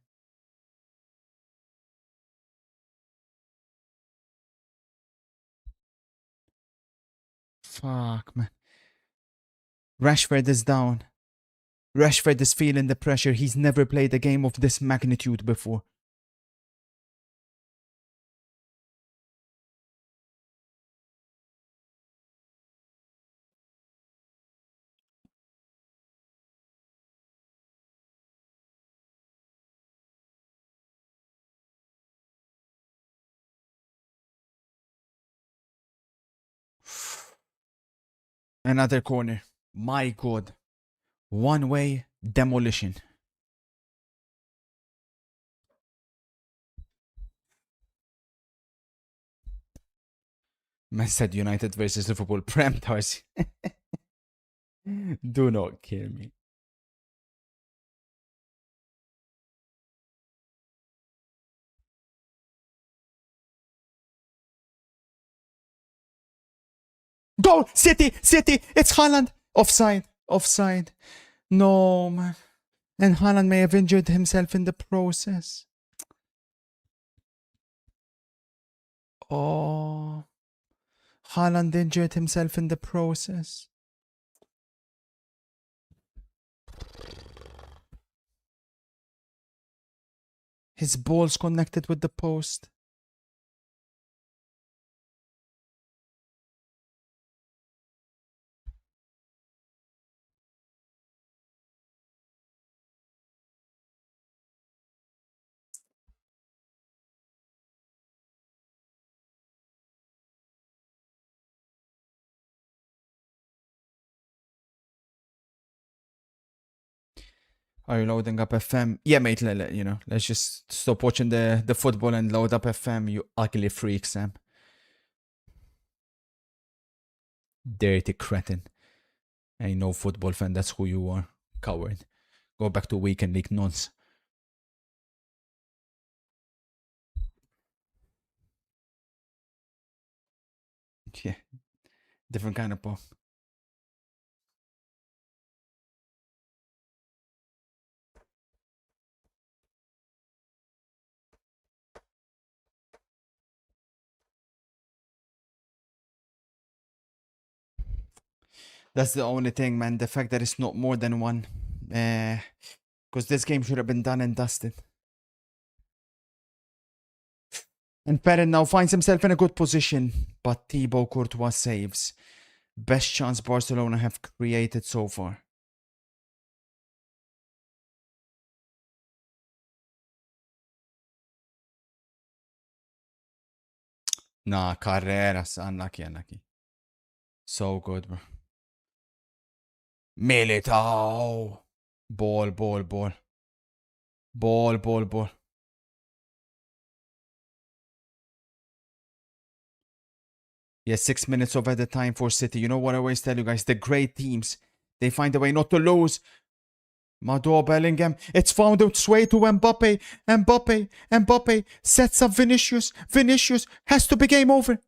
Fuck, man. Rashford is down. Rashford is feeling the pressure. He's never played a game of this magnitude before. Another corner. My God. One way demolition. Manchester United versus Liverpool. Prem Darcy. Do not kill me. Goal! City! City! It's Haaland! Offside. Offside. No, man. And Haaland may have injured himself in the process. Oh. Haaland injured himself in the process. His ball's connected with the post. Are you loading up FM? Yeah, mate, you know, let's just stop watching the football and load up FM, you ugly freak, Sam. Dirty cretin. Ain't no football fan, that's who you are. Coward. Go back to weekend league nonce. Yeah, different kind of pop. That's the only thing, man. The fact that it's not more than one. Because this game should have been done and dusted. And Perrin now finds himself in a good position, but Thibaut Courtois saves. Best chance Barcelona have created so far. Nah, Carreras. Unlucky. So good, bro. Militao. Ball. Ball. Yeah, 6 minutes of added time for City. You know what I always tell you guys? The great teams, they find a way not to lose. Mado Bellingham. It's found its way to Mbappe. Mbappe sets up Vinicius. Vinicius has to be game over.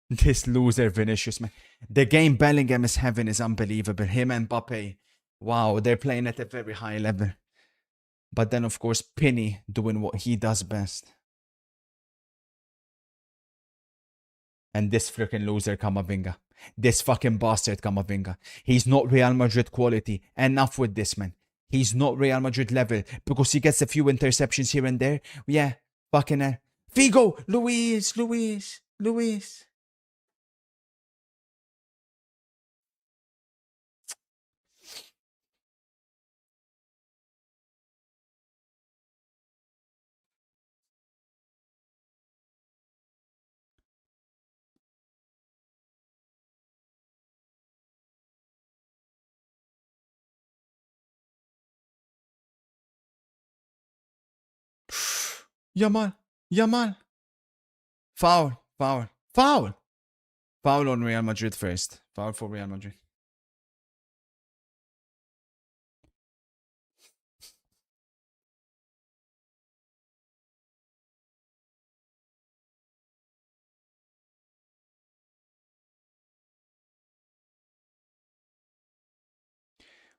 This loser Vinicius, man. The game Bellingham is having is unbelievable. Him and Mbappe. Wow, they're playing at a very high level. But then, of course, Penny doing what he does best. And this freaking loser Camavinga. This fucking bastard Camavinga. He's not Real Madrid quality. Enough with this, man. He's not Real Madrid level because he gets a few interceptions here and there. Yeah, fucking hell. Figo! Luis! Yamal. Foul. Foul on Real Madrid first. Foul for Real Madrid.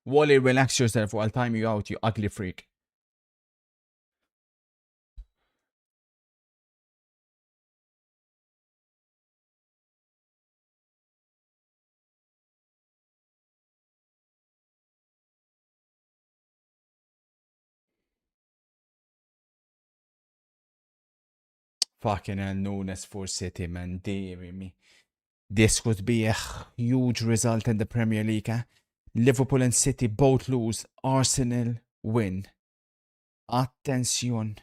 Wally, relax yourself or I'll time you out, you ugly freak. Fucking hell, Nunes for City, man. Dear me. This could be a huge result in the Premier League. Liverpool and City both lose. Arsenal win. Attention.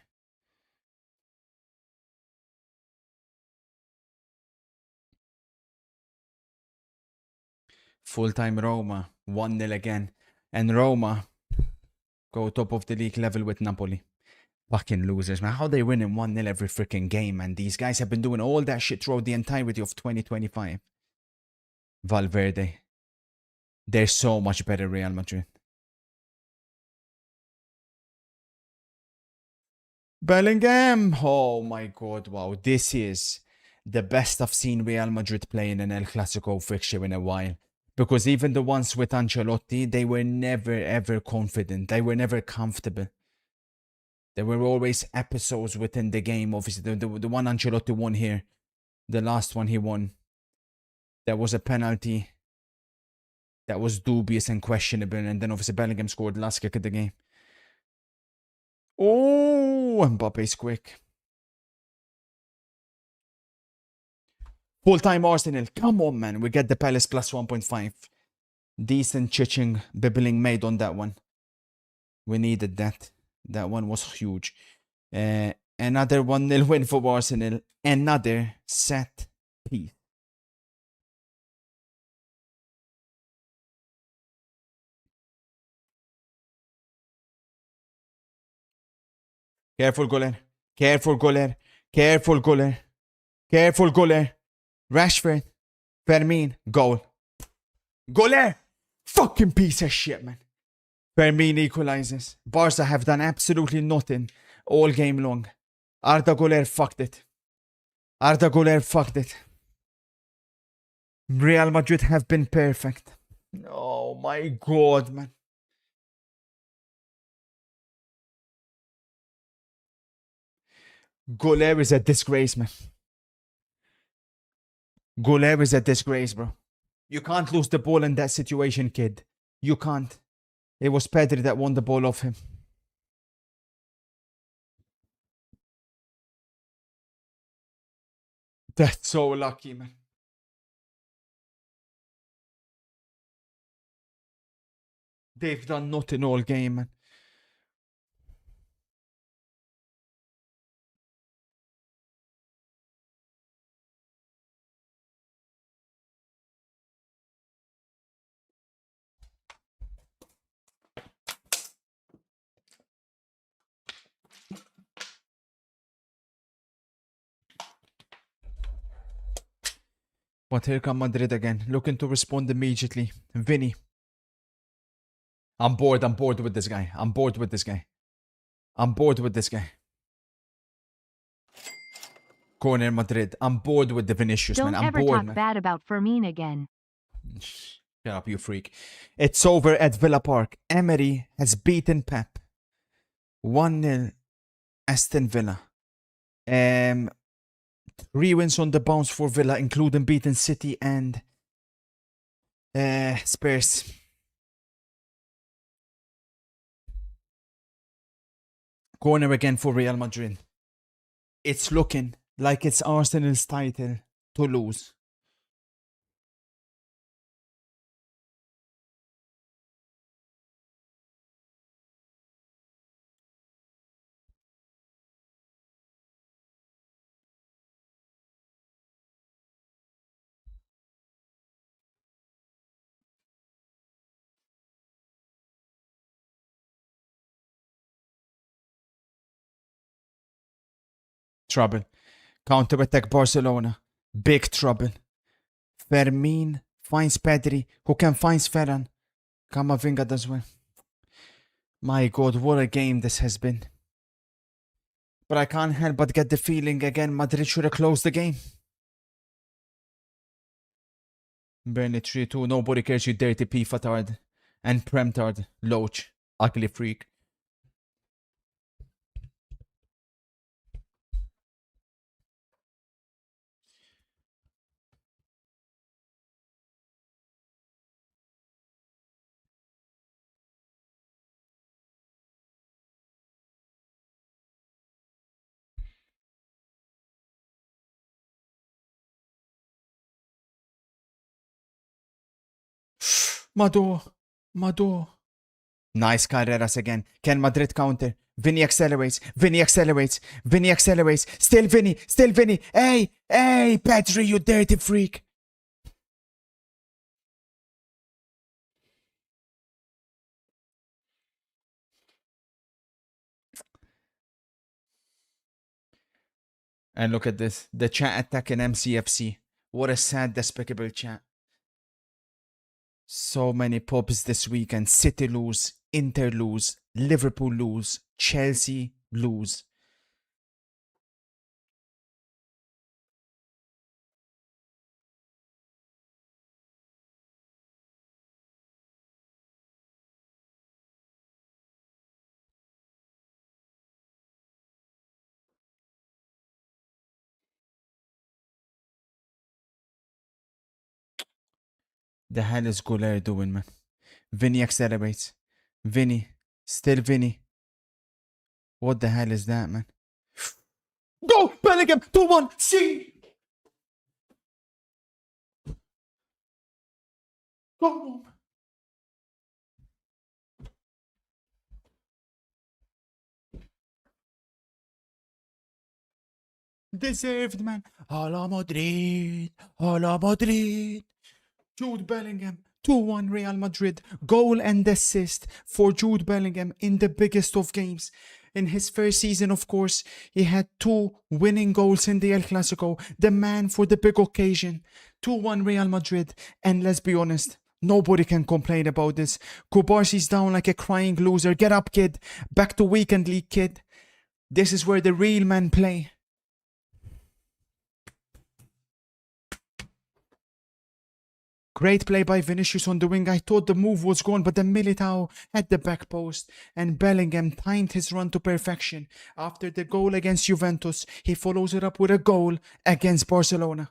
Full-time Roma. 1-0 again. And Roma go top of the league level with Napoli. Fucking losers, man. How they winning 1-0 every freaking game, man. These guys have been doing all that shit throughout the entirety of 2025. Valverde. They're so much better, Real Madrid. Bellingham! Oh my god, wow. This is the best I've seen Real Madrid playing in El Clasico fixture in a while. Because even the ones with Ancelotti, they were never ever confident. They were never comfortable. There were always episodes within the game. Obviously, the one Ancelotti won here, the last one he won, there was a penalty that was dubious and questionable. And then obviously Bellingham scored the last kick of the game. Oh, Mbappe's quick. Full-time Arsenal. Come on, man. We get the Palace plus 1.5. Decent chiching, bibbling made on that one. We needed that. That one was huge. Another 1-0 win for Arsenal. Another set piece. Careful, goaler. Careful, goaler. Careful, goaler. Careful, goaler. Rashford. Fermin. Goal. Goaler! Fucking piece of shit, man. Fermin equalizes. Barca have done absolutely nothing all game long. Arda Güler fucked it. Arda Güler fucked it. Real Madrid have been perfect. Oh my god, man. Güler is a disgrace, man. Güler is a disgrace, bro. You can't lose the ball in that situation, kid. You can't. It was Pedri that won the ball off him. That's so lucky, man. They've done nothing all game, man. But here come Madrid again, looking to respond immediately. Vinny. I'm bored with this guy. I'm bored with this guy. Corner Madrid. I'm bored with the Vinicius, Don't man. I'm ever bored, talk man. bad about Fermin again. Shut up, you freak. It's over at Villa Park. Emery has beaten Pep. 1-0 Aston Villa. 3 wins on the bounce for Villa, including beating City and Spurs. Corner again for Real Madrid. It's looking like it's Arsenal's title to lose. Trouble. Counter-attack Barcelona. Big trouble. Fermin finds Pedri, who can find Ferran. Camavinga does well. My God, what a game this has been. But I can't help but get the feeling again Madrid should have closed the game. Burnley 3-2. Nobody cares, you dirty P-fatard. And Premtard. Loach. Ugly freak. Mado. Nice Carreras again. Can Madrid counter? Vinny accelerates. Still Vinny. Hey, Pedri, you dirty freak. And look at this. The chat attacking MCFC. What a sad, despicable chat. So many pubs this weekend. City lose, Inter lose, Liverpool lose, Chelsea lose. The hell is Goulair doing, man? Vinny accelerates. Vinny. Still Vinny. What the hell is that, man? Go! Bellingham! 2-1! See! Go! Deserved, man. Hala Madrid. Jude Bellingham. 2-1 Real Madrid. Goal and assist for Jude Bellingham in the biggest of games. In his first season, of course, he had 2 winning goals in the El Clasico. The man for the big occasion. 2-1 Real Madrid. And let's be honest, nobody can complain about this. Kubarsi's down like a crying loser. Get up, kid. Back to weekend league, kid. This is where the real men play. Great play by Vinicius on the wing. I thought the move was gone, but then Militao had the back post and Bellingham timed his run to perfection. After the goal against Juventus, he follows it up with a goal against Barcelona.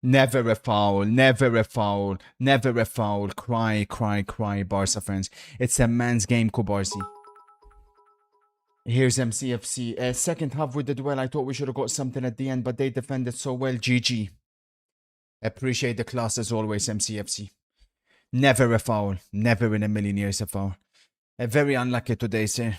Never a foul, never a foul, never a foul. Cry, cry, cry, Barca fans. It's a man's game, Kubarsi. Here's MCFC. Second half we did well. I thought we should have got something at the end, but they defended so well. GG. Appreciate the class as always, MCFC. Never a foul. Never in a million years a foul. Very unlucky today, sir.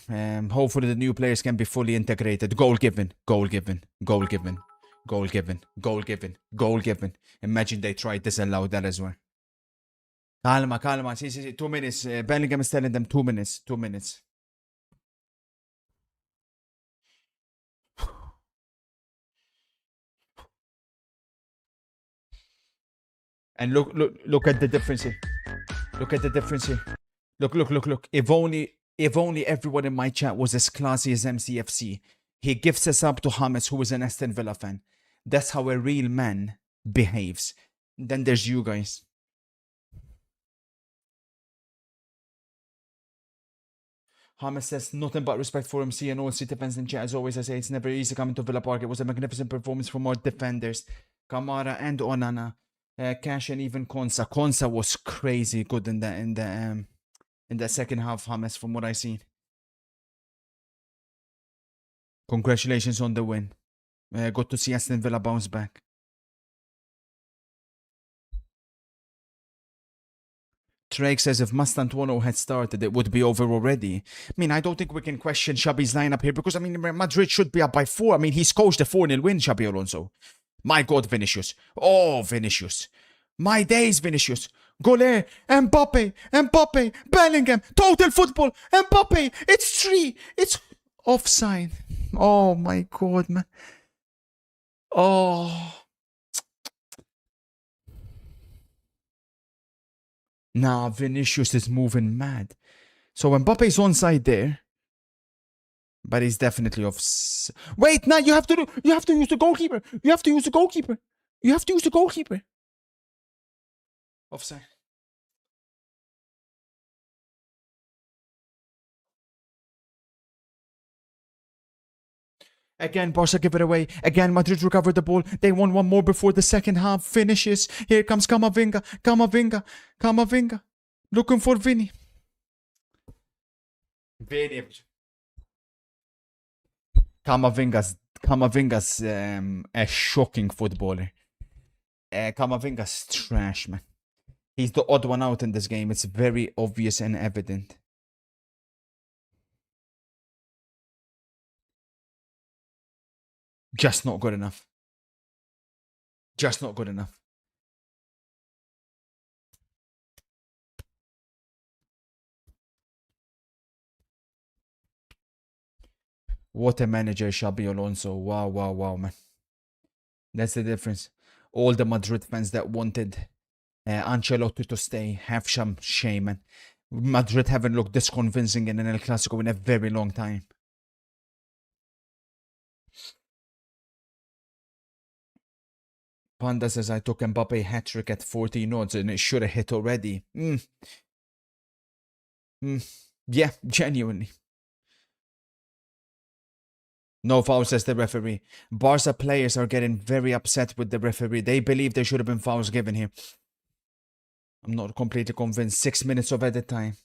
Hopefully the new players can be fully integrated. Goal given. Goal given. Goal given. Goal given. Goal given. Goal given. Imagine they tried this and allowed that as well. Calma, calma. See. 2 minutes. Bellingham is telling them 2 minutes. 2 minutes. And look at the difference here. Look at the difference here. Look. If only everyone in my chat was as classy as MCFC. He gives us up to James, who is an Aston Villa fan. That's how a real man behaves. Then there's you guys. James says nothing but respect for MC and all City fans in chat. As always, I say it's never easy coming to Villa Park. It was a magnificent performance from our defenders, Kamara and Onana. Cash and even Konsa. Konsa was crazy good in the second half, James, from what I seen. Congratulations on the win. Good to see Aston Villa bounce back. Drake says if Mastantuono had started, it would be over already. I mean, I don't think we can question Xabi's lineup here because, I mean, Madrid should be up by 4. I mean, he's coached a 4-0 win, Xabi Alonso. My God, Vinicius. Oh, Vinicius. My days, Vinicius. Goler, Mbappe, Bellingham, total football, Mbappe, it's 3, it's offside. Oh my God, man. Oh. Nah, Vinicius is moving mad. So Mbappe's onside there. But he's definitely off. Wait, no, you have to use the goalkeeper. You have to use the goalkeeper. Offside. Again, Barca give it away. Again, Madrid recovered the ball. They won one more before the second half finishes. Here comes Camavinga. Looking for Vini. Camavinga's a shocking footballer. Camavinga's trash, man. He's the odd one out in this game. It's very obvious and evident. Just not good enough. What a manager, Xabi Alonso. Wow, man. That's the difference. All the Madrid fans that wanted Ancelotti to stay have some shame, man. Madrid haven't looked this convincing in an El Clasico in a very long time. Panda says I took Mbappe hat-trick at 14 odds and it should have hit already. Yeah, genuinely. No foul, says the referee. Barca players are getting very upset with the referee. They believe there should have been fouls given here. I'm not completely convinced. 6 minutes of edit time.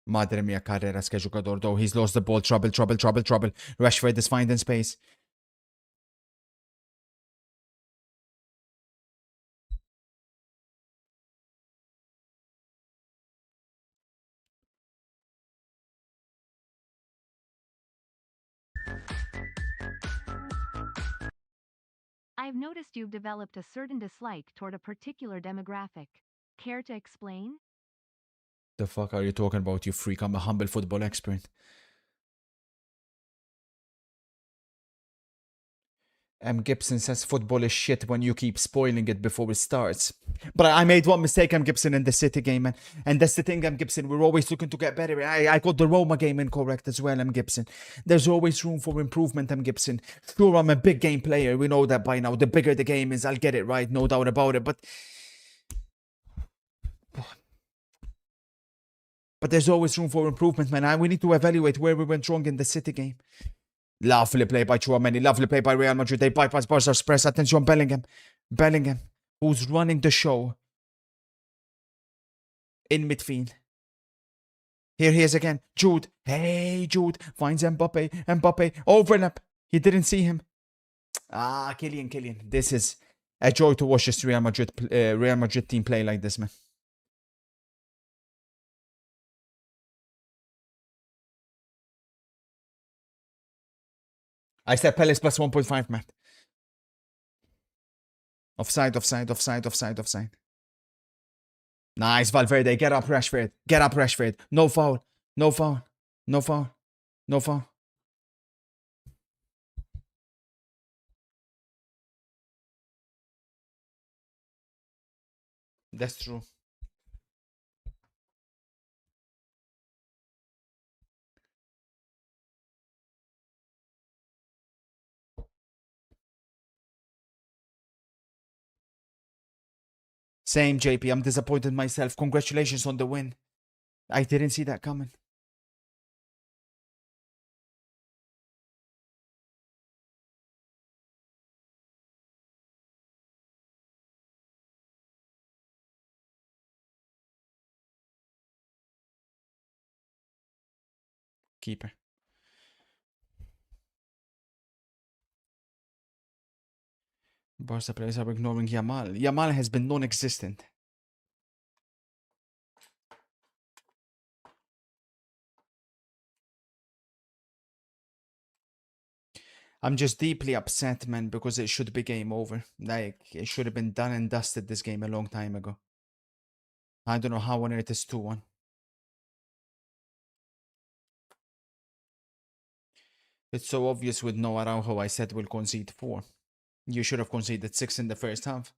Madre mia, Carreras, que jugador, though. He's lost the ball. Trouble. Rashford is finding space. I've noticed you've developed a certain dislike toward a particular demographic. Care to explain? The fuck are you talking about, you freak? I'm a humble football expert. Gibson says football is shit when you keep spoiling it before it starts. But I made one mistake, Gibson, in the City game, man. And that's the thing, Gibson. We're always looking to get better. I got the Roma game incorrect as well, Gibson. There's always room for improvement, Gibson. Sure, I'm a big game player. We know that by now. The bigger the game is, I'll get it right. No doubt about it. But But there's always room for improvement, man. We need to evaluate where we went wrong in the City game. Lovely play by Chouameni. Lovely play by Real Madrid. They bypass Barca's press. Attention, Bellingham. Bellingham, who's running the show in midfield. Here he is again. Jude. Hey, Jude. Finds Mbappe. Mbappe. Overlap. He didn't see him. Kylian. This is a joy to watch this Real Madrid team play like this, man. I said Palace plus 1.5, man. Offside. Nice, Valverde. Get up, Rashford. No foul. That's true. Same, JP. I'm disappointed myself. Congratulations on the win. I didn't see that coming. Keeper. Barca players are ignoring Yamal. Yamal has been non-existent. I'm just deeply upset, man, because it should be game over. Like, it should have been done and dusted this game a long time ago. I don't know how on earth it's 2-1. It's so obvious with no Araujo. I said we'll concede 4. You should have conceded 6 in the first half.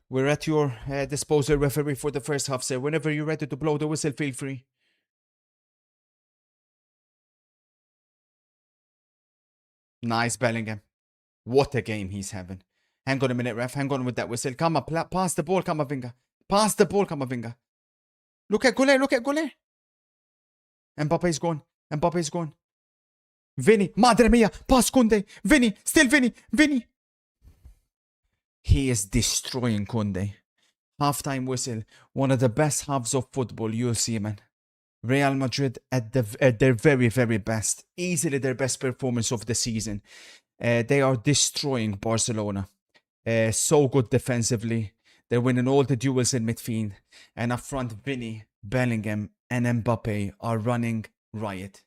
We're at your disposal, referee, for the first half, sir. Whenever you're ready to blow the whistle, feel free. Nice, Bellingham. What a game he's having. Hang on a minute, ref. Hang on with that whistle. Come up. Pass the ball, Camavinga. Pass the ball, Camavinga. Look at Goulet. Mbappe's gone. Vinny. Madre mia. Pass Koundé. Vinny. Still Vinny. He is destroying Koundé. Halftime whistle. One of the best halves of football you'll see, man. Real Madrid at their very, very best. Easily their best performance of the season. They are destroying Barcelona. So good defensively. They're winning all the duels in midfield. And up front, Vinny, Bellingham, and Mbappe are running riot.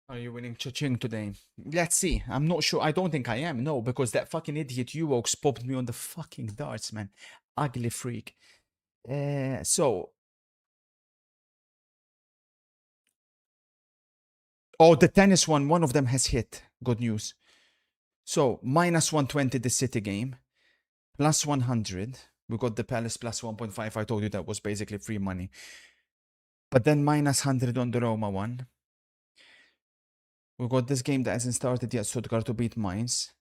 Are you winning cha-ching today? Let's see. I'm not sure. I don't think I am. No, because that fucking idiot Uox popped me on the fucking darts, man. Ugly freak. So. Oh, the tennis one of them has hit. Good news. So, minus 120 the City game. Plus 100. We got the Palace plus 1.5. I told you that was basically free money. But then minus 100 on the Roma one. We got this game that hasn't started yet, Stuttgart to beat Mainz.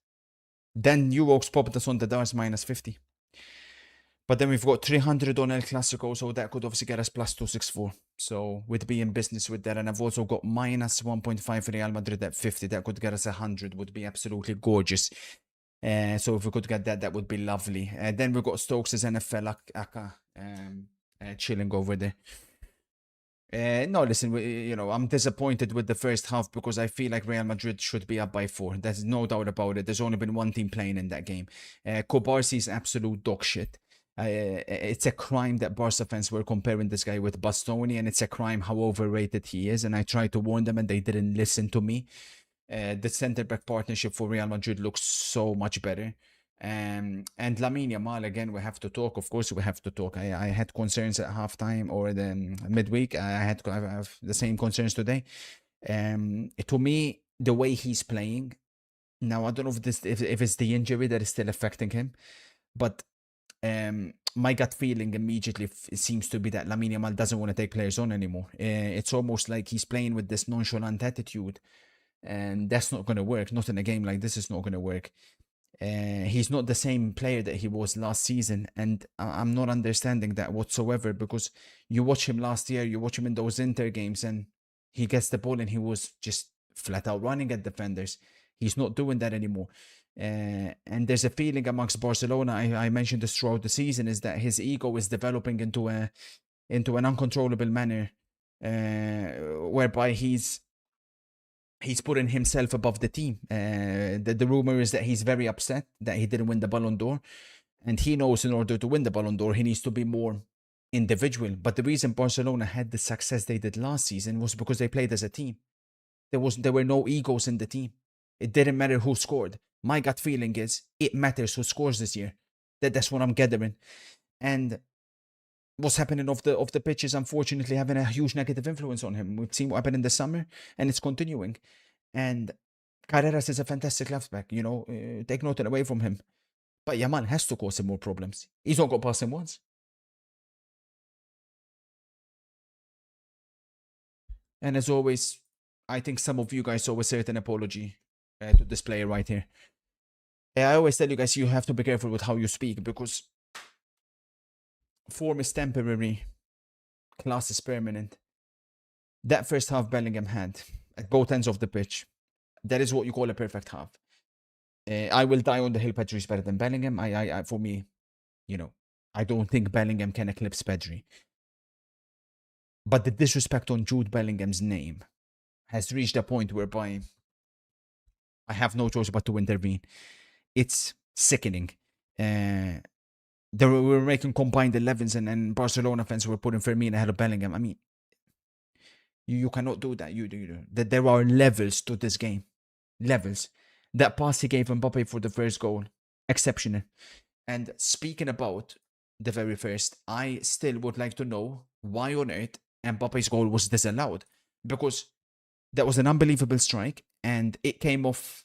Then Uox popped us on the darts minus 50. But then we've got 300 on El Clasico, so that could obviously get us plus 264. So we'd be in business with that. And I've also got minus 1.5 Real Madrid at 50. That could get us 100. Would be absolutely gorgeous. So if we could get that, that would be lovely. Then we've got Stokes' NFL Aka chilling over there. No, listen, I'm disappointed with the first half because I feel like Real Madrid should be up by 4. There's no doubt about it. There's only been one team playing in that game. Kobarsi's absolute dog shit. It's a crime that Barca fans were comparing this guy with Bastoni, and it's a crime how overrated he is. And I tried to warn them, and they didn't listen to me. The centre back partnership for Real Madrid looks so much better. And Lamine Yamal, again, we have to talk. Of course, we have to talk. I had concerns at halftime or the midweek. I have the same concerns today. To me, the way he's playing now, I don't know if it's the injury that is still affecting him, but my gut feeling immediately seems to be that Lamine Yamal doesn't want to take players on anymore. It's almost like he's playing with this nonchalant attitude, and that's not going to work. Not in a game like this, it's not going to work. He's not the same player that he was last season, and I'm not understanding that whatsoever, because you watch him last year, you watch him in those Inter games, and he gets the ball and he was just flat out running at defenders. He's not doing that anymore. And there's a feeling amongst Barcelona, I mentioned this throughout the season, is that his ego is developing into an uncontrollable manner, whereby he's putting himself above the team. The rumor is that he's very upset that he didn't win the Ballon d'Or, and he knows in order to win the Ballon d'Or, he needs to be more individual. But the reason Barcelona had the success they did last season was because they played as a team. There were no egos in the team. It didn't matter who scored. My gut feeling is it matters who scores this year. That's what I'm gathering. And what's happening off the pitch is unfortunately having a huge negative influence on him. We've seen what happened in the summer, and it's continuing. And Carreras is a fantastic left back, take nothing away from him. But Yamal has to cause him more problems. He's not got past him once. And as always, I think some of you guys owe a certain apology to this player right here. I always tell you guys, you have to be careful with how you speak, because form is temporary, class is permanent. That first half Bellingham had at both ends of the pitch, that is what you call a perfect half. I will die on the hill Pedri is better than Bellingham. For me, I don't think Bellingham can eclipse Pedri. But the disrespect on Jude Bellingham's name has reached a point whereby I have no choice but to intervene. It's sickening. They were making combined 11s, and Barcelona fans were putting Fermin ahead of Bellingham. I mean, you cannot do that. There are levels to this game. Levels. That pass he gave Mbappe for the first goal, exceptional. And speaking about the very first, I still would like to know why on earth Mbappe's goal was disallowed. Because that was an unbelievable strike, and it came off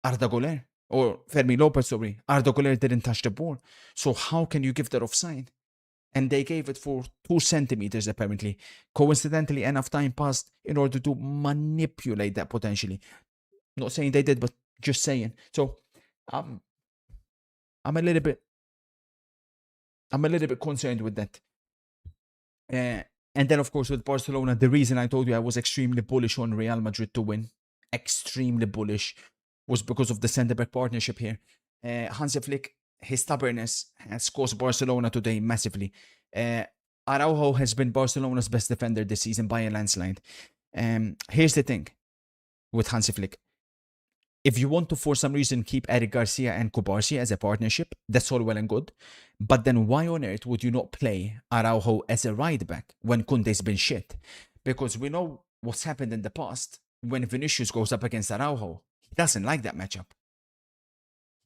Arda Güler. Or Fermi Lopez, sorry. Arda Güler didn't touch the ball. So how can you give that offside? And they gave it for 2 centimeters, apparently. Coincidentally, enough time passed in order to manipulate that potentially. Not saying they did, but just saying. So, I'm a little bit concerned with that. And then, of course, with Barcelona, the reason I told you I was extremely bullish on Real Madrid to win, extremely bullish, was because of the centre-back partnership here. Hansi Flick, his stubbornness has caused Barcelona today massively. Araujo has been Barcelona's best defender this season by a landslide. Here's the thing with Hansi Flick. If you want to, for some reason, keep Eric Garcia and Cubarsí as a partnership, that's all well and good. But then why on earth would you not play Araujo as a right back when Kunde's been shit? Because we know what's happened in the past when Vinicius goes up against Araujo. He doesn't like that matchup.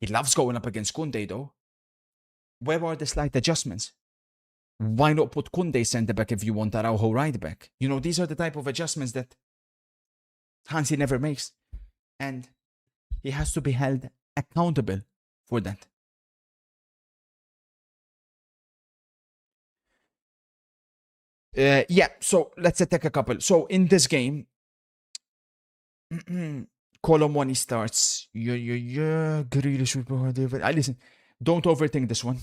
He loves going up against Kunde though. Where are the slight adjustments? Why not put Kunde centre back if you want Araujo right back? These are the type of adjustments that Hansi never makes. And he has to be held accountable for that. Yeah, so let's take a couple. So in this game, column 1 he starts. Grealish. Listen, don't overthink this one.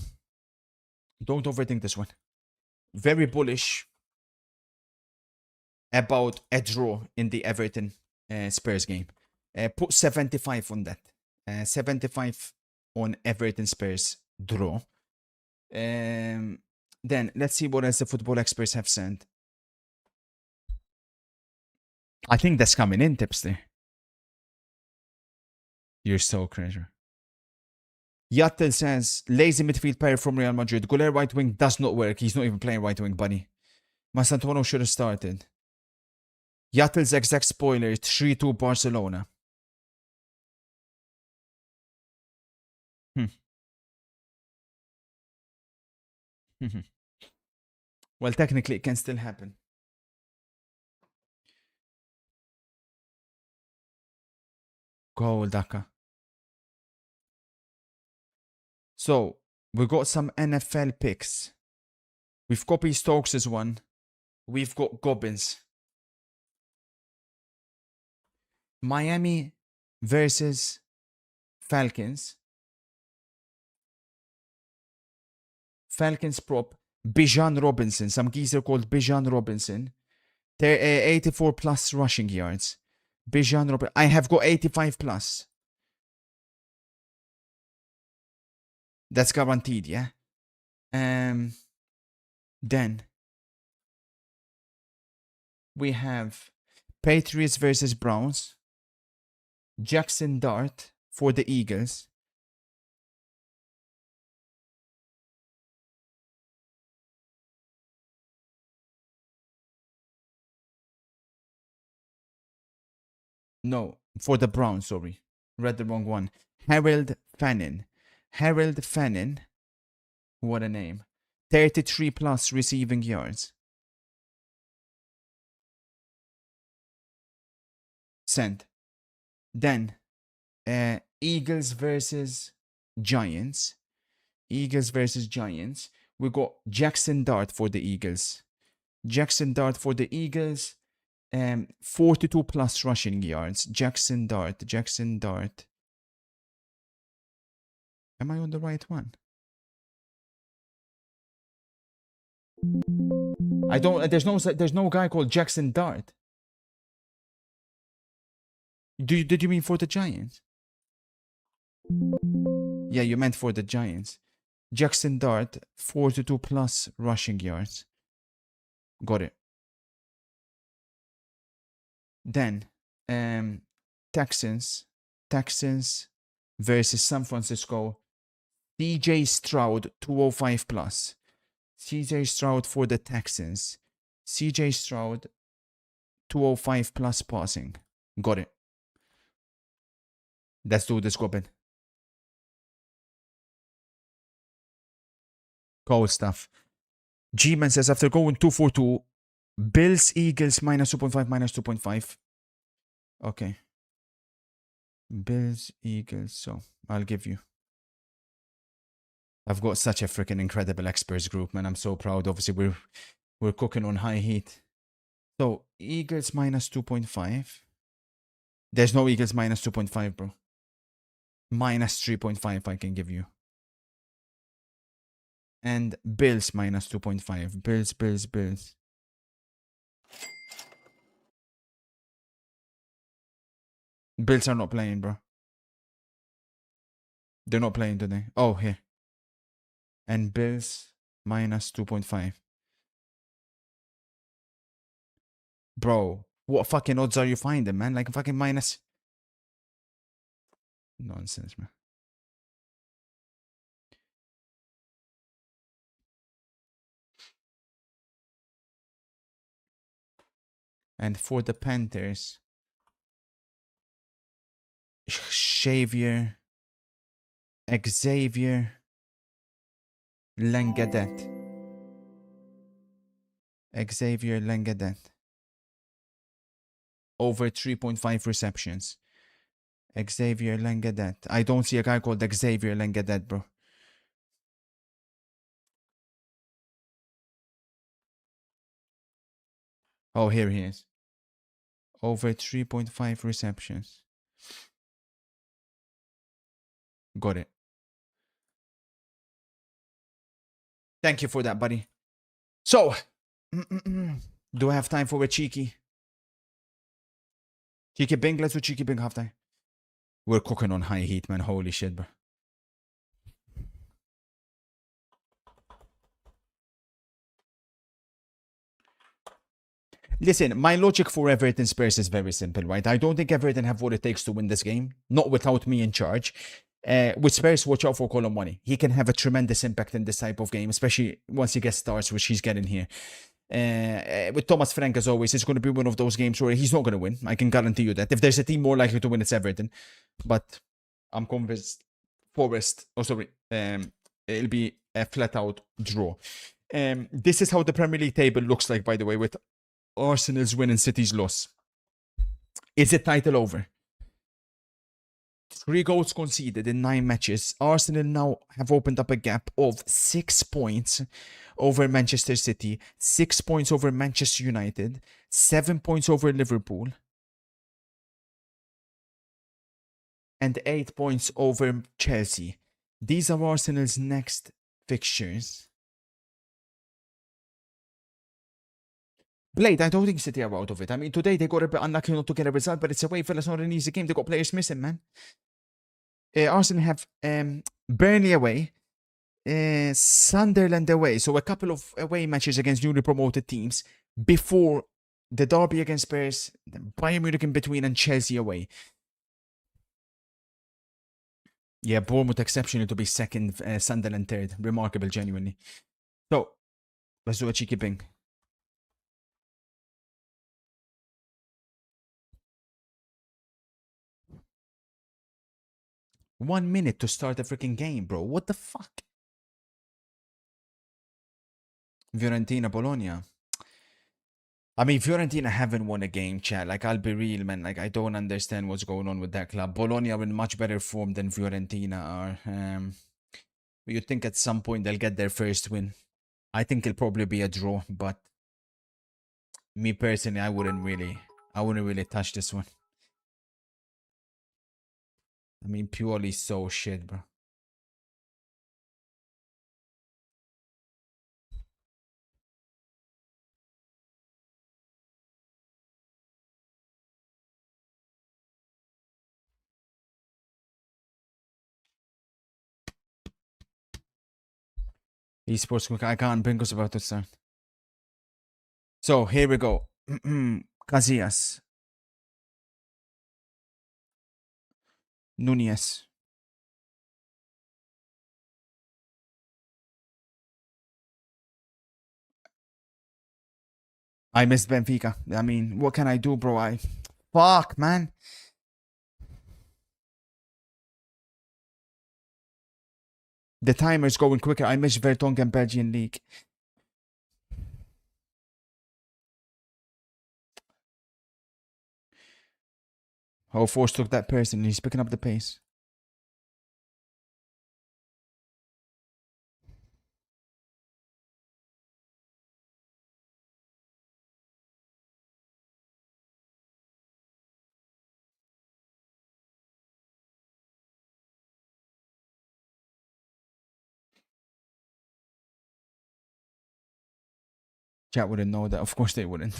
Don't overthink this one. Very bullish about a draw in the Everton Spurs game. Put 75 on that. 75 on Everton Spurs draw. Then let's see what else the football experts have said. I think that's coming in, Tipster. You're so crazy. Yattel says, lazy midfield player from Real Madrid. Guler right wing does not work. He's not even playing right wing, buddy. Masantuano should have started. Yattel's exact spoiler, 3-2 Barcelona. Well, technically, it can still happen. Goal, Daka. So, we got some NFL picks. We've copied Stokes' one. We've got Gobbins. Miami versus Falcons. Falcons prop. Bijan Robinson. Some geezer called Bijan Robinson. 84 plus rushing yards. Bijan Robinson. I have got 85 plus. That's guaranteed, yeah? Then we have Patriots versus Browns. Jackson Dart for the Eagles. No, for the Browns, sorry. Read the wrong one. Harold Fannin. Harold Fannin. What a name. 33 plus receiving yards. Send. Then, Eagles versus Giants. Eagles versus Giants. We got Jackson Dart for the Eagles. Jackson Dart for the Eagles. 42 plus rushing yards. Jackson Dart. Jackson Dart. Am I on the right one? I don't. There's no guy called Jackson Dart. Did you mean for the Giants? Yeah, you meant for the Giants. Jackson Dart, 42 plus rushing yards. Got it. Then, Texans versus San Francisco. CJ Stroud, 205 plus. CJ Stroud for the Texans. CJ Stroud, 205 plus passing. Got it. Let's do this, Goblin. Cool stuff. G-Man says, after going 2-4-2, Bills, Eagles, minus 2.5, minus 2.5. Okay. Bills, Eagles. So, I'll give you. I've got such a freaking incredible experts group, man. I'm so proud. Obviously, we're cooking on high heat. So, Eagles, minus 2.5. There's no Eagles, minus 2.5, bro. Minus 3.5 I can give you. And Bills, minus 2.5. Bills. Bills are not playing, bro. They're not playing today. Oh, here. And Bills, minus 2.5. Bro, what fucking odds are you finding, man? Like fucking minus... Nonsense, man. And for the Panthers, Xavier Langadet. Xavier Langadet. Over 3.5 receptions. Xavier Langadet. I don't see a guy called Xavier Langadet, bro. Oh, here he is. Over 3.5 receptions. Got it. Thank you for that, buddy. So, do I have time for a cheeky bing? Let's do cheeky bing halftime. We're cooking on high heat, man. Holy shit, bro. Listen, my logic for Everton Spurs is very simple, right? I don't think Everton have what it takes to win this game, not without me in charge. With Spurs, watch out for Colin Money. He can have a tremendous impact in this type of game, especially once he gets starts, which he's getting here. With Thomas Frank, as always, it's going to be one of those games where he's not going to win. I can guarantee you that. If there's a team more likely to win, it's Everton. But I'm convinced Forest, it'll be a flat out draw. This is how the Premier League table looks like, by the way, with Arsenal's win and City's loss. Is it title over? 3 goals conceded in 9 matches. Arsenal now have opened up a gap of 6 points over Manchester City, 6 points over Manchester United, 7 points over Liverpool, and 8 points over Chelsea. These are Arsenal's next fixtures. Blade, I don't think City are out of it. I mean, today they got a bit unlucky not to get a result, but it's away, fellas, not an easy game. They got players missing, man. Arsenal have Burnley away, Sunderland away, so a couple of away matches against newly promoted teams before the derby against Spurs, Bayern Munich in between, and Chelsea away. Yeah, Bournemouth exceptional to be second, Sunderland third. Remarkable, genuinely. So, let's do a cheeky ping. One minute to start a freaking game, bro. What the fuck? Fiorentina, Bologna. I mean, Fiorentina haven't won a game, chat. Like, I'll be real, man. Like, I don't understand what's going on with that club. Bologna are in much better form than Fiorentina are. You'd think at some point they'll get their first win. I think it'll probably be a draw, but me personally, I wouldn't really touch this one. I mean, purely so shit, bro. Esports quick. I can't. Bingo's about to start. So here we go. Casillas. Nunez. I missed Benfica. I mean, what can I do, bro? Fuck, man. The timer's going quicker. I missed Vertonghen Belgian League. Oh, Force took that person. He's picking up the pace. Chat wouldn't know that. Of course they wouldn't.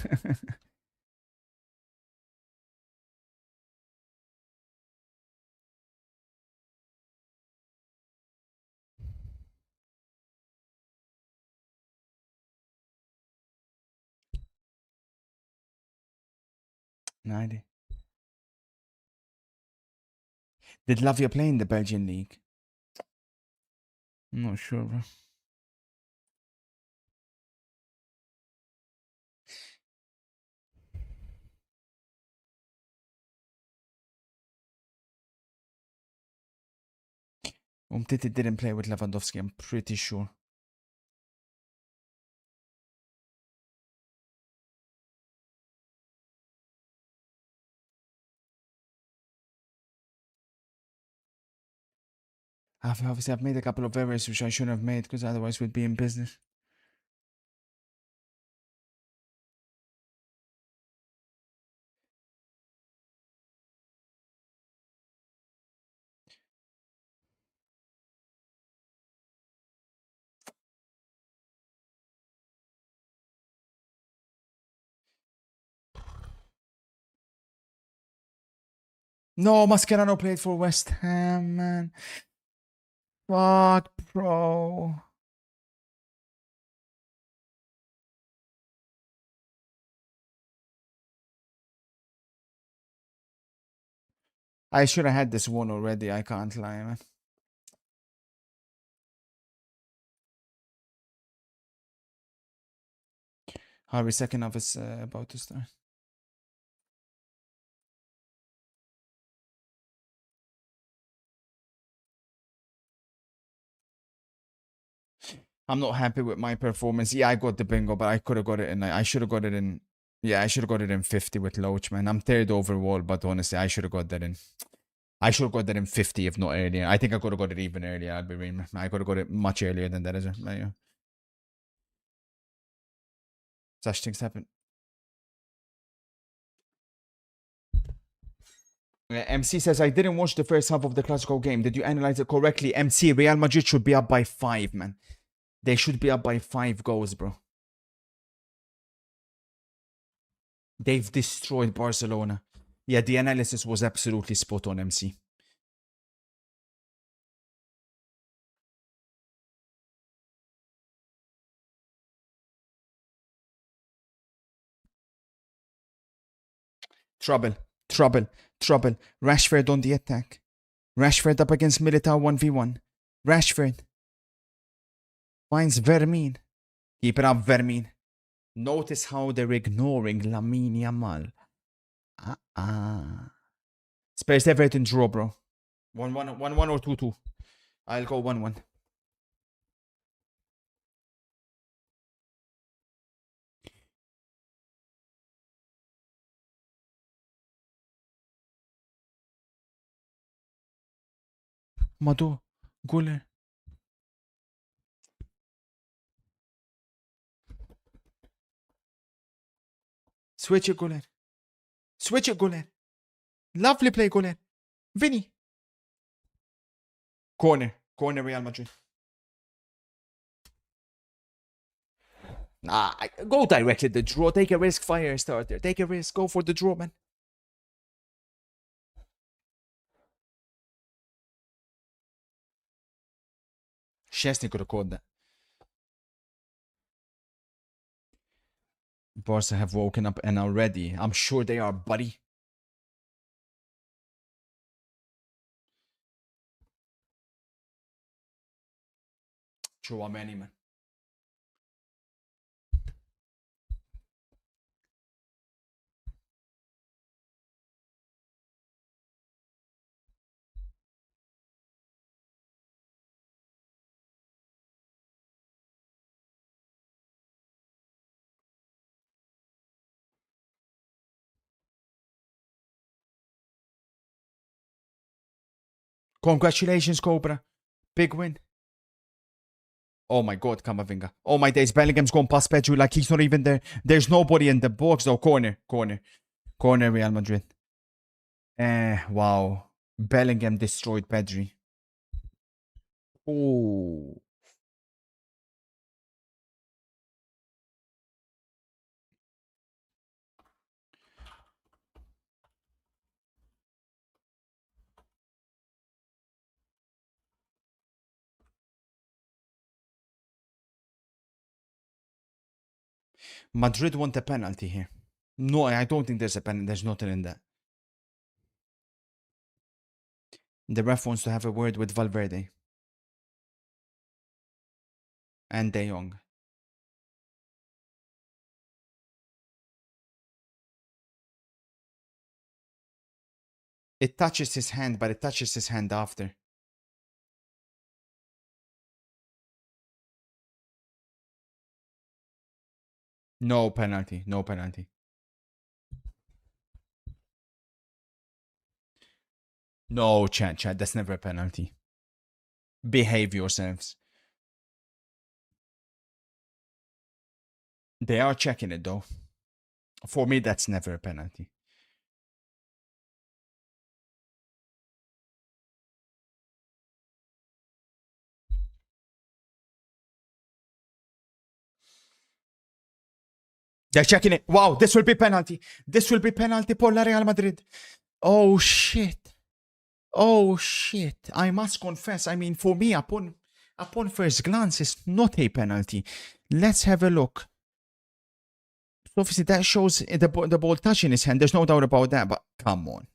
Ninety. Did Lavia play in the Belgian League? I'm not sure, bro. Umtiti didn't play with Lewandowski, I'm pretty sure. Obviously, I've made a couple of errors which I shouldn't have made because otherwise we'd be in business. No, Mascherano played for West Ham, man. Fuck, bro. I should have had this one already. I can't lie, man. Harvey, second half is about to start. I'm not happy with my performance. Yeah, I got the bingo, but I could have got it in. I should have got it in. Yeah, I should have got it in 50 with Loach, man. I'm third overall, but honestly, I should have got that in. I should have got that in 50 if not earlier. I think I could have got it even earlier. I'd be real. I could have got it much earlier than that as well. But, yeah. Such things happen. MC says, I didn't watch the first half of the Clasico game. Did you analyze it correctly? MC, Real Madrid should be up by 5, man. They should be up by 5 goals, bro. They've destroyed Barcelona. Yeah, the analysis was absolutely spot on, MC. Trouble. Rashford on the attack. Rashford up against Militao 1v1. Rashford finds Vermin. Keep it up, Vermin. Notice how they're ignoring Lamine Yamal. Spurs Everton draw, bro. 1-1 or 2-2. I'll go 1-1. Mado, Guller. Switch it, Guller. Switch it, Guller. Lovely play, Guller. Vinny. Corner, Real Madrid. Go directly to the draw. Take a risk, fire starter. Take a risk. Go for the draw, man. Szczesny could have caught that. Barca have woken up and are ready. I'm sure they are, buddy. Chouameni, man. Congratulations, Cobra. Big win. Oh my god, Camavinga. Oh my days, Bellingham's going past Pedro like he's not even there. There's nobody in the box though. Corner, Real Madrid. Wow. Bellingham destroyed Pedri. Oh. Madrid want a penalty here. No, I don't think there's a penalty. There's nothing in that. The ref wants to have a word with Valverde. And De Jong. It touches his hand, but it touches his hand after. No penalty. No penalty. No, chat. That's never a penalty. Behave yourselves. They are checking it though. For me, that's never a penalty. They're checking it. Wow, this will be penalty. This will be penalty for la Real Madrid. Oh shit. Oh shit. I must confess. I mean, for me, upon first glance, it's not a penalty. Let's have a look. Obviously, that shows the ball touching his hand. There's no doubt about that. But come on.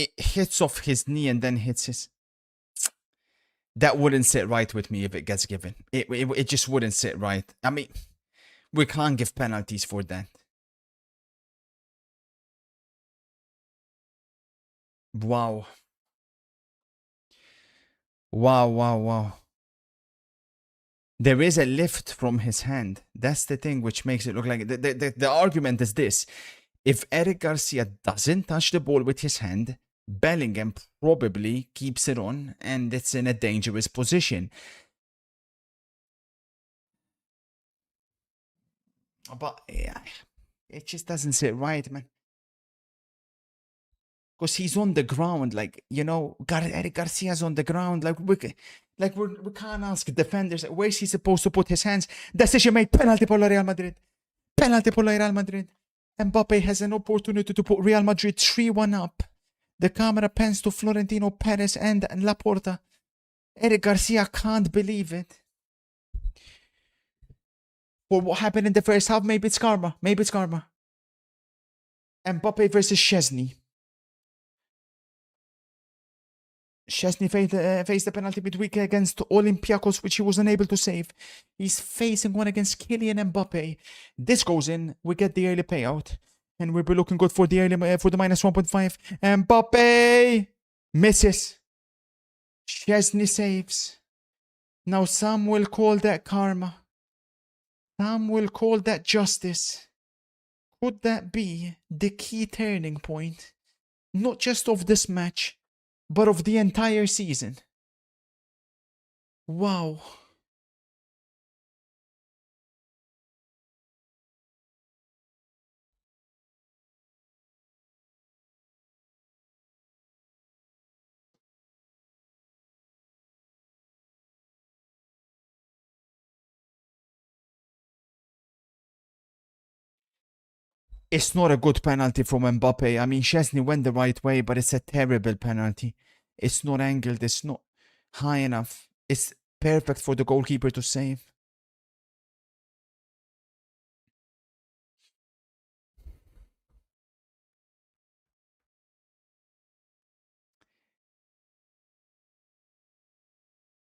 it hits off his knee and then hits his. That wouldn't sit right with me if it gets given. It just wouldn't sit right. I mean, we can't give penalties for that. Wow. Wow, wow, wow. There is a lift from his hand. That's the thing which makes it look like the argument is this. If Eric Garcia doesn't touch the ball with his hand, Bellingham probably keeps it on and it's in a dangerous position. But yeah, it just doesn't sit right, man. Because he's on the ground, like, you know, Eric Garcia's on the ground. Like, we can't ask defenders, where's he supposed to put his hands? Decision made, penalty for Real Madrid. Penalty for Real Madrid. Mbappe has an opportunity to put Real Madrid 3-1 up. The camera pans to Florentino Perez and Laporta. Eric Garcia can't believe it. For what happened in the first half, maybe it's karma. Maybe it's karma. Mbappe versus Szczesny. Szczesny faced the penalty midweek against Olympiacos, which he was unable to save. He's facing one against Kylian Mbappe. This goes in, we get the early payout. And we'll be looking good for the early for the minus 1.5. Mbappe misses. Szczesny saves. Now some will call that karma. Some will call that justice. Could that be the key turning point? Not just of this match, but of the entire season. Wow. It's not a good penalty from Mbappe. I mean, Szczesny went the right way, but it's a terrible penalty. It's not angled. It's not high enough. It's perfect for the goalkeeper to save.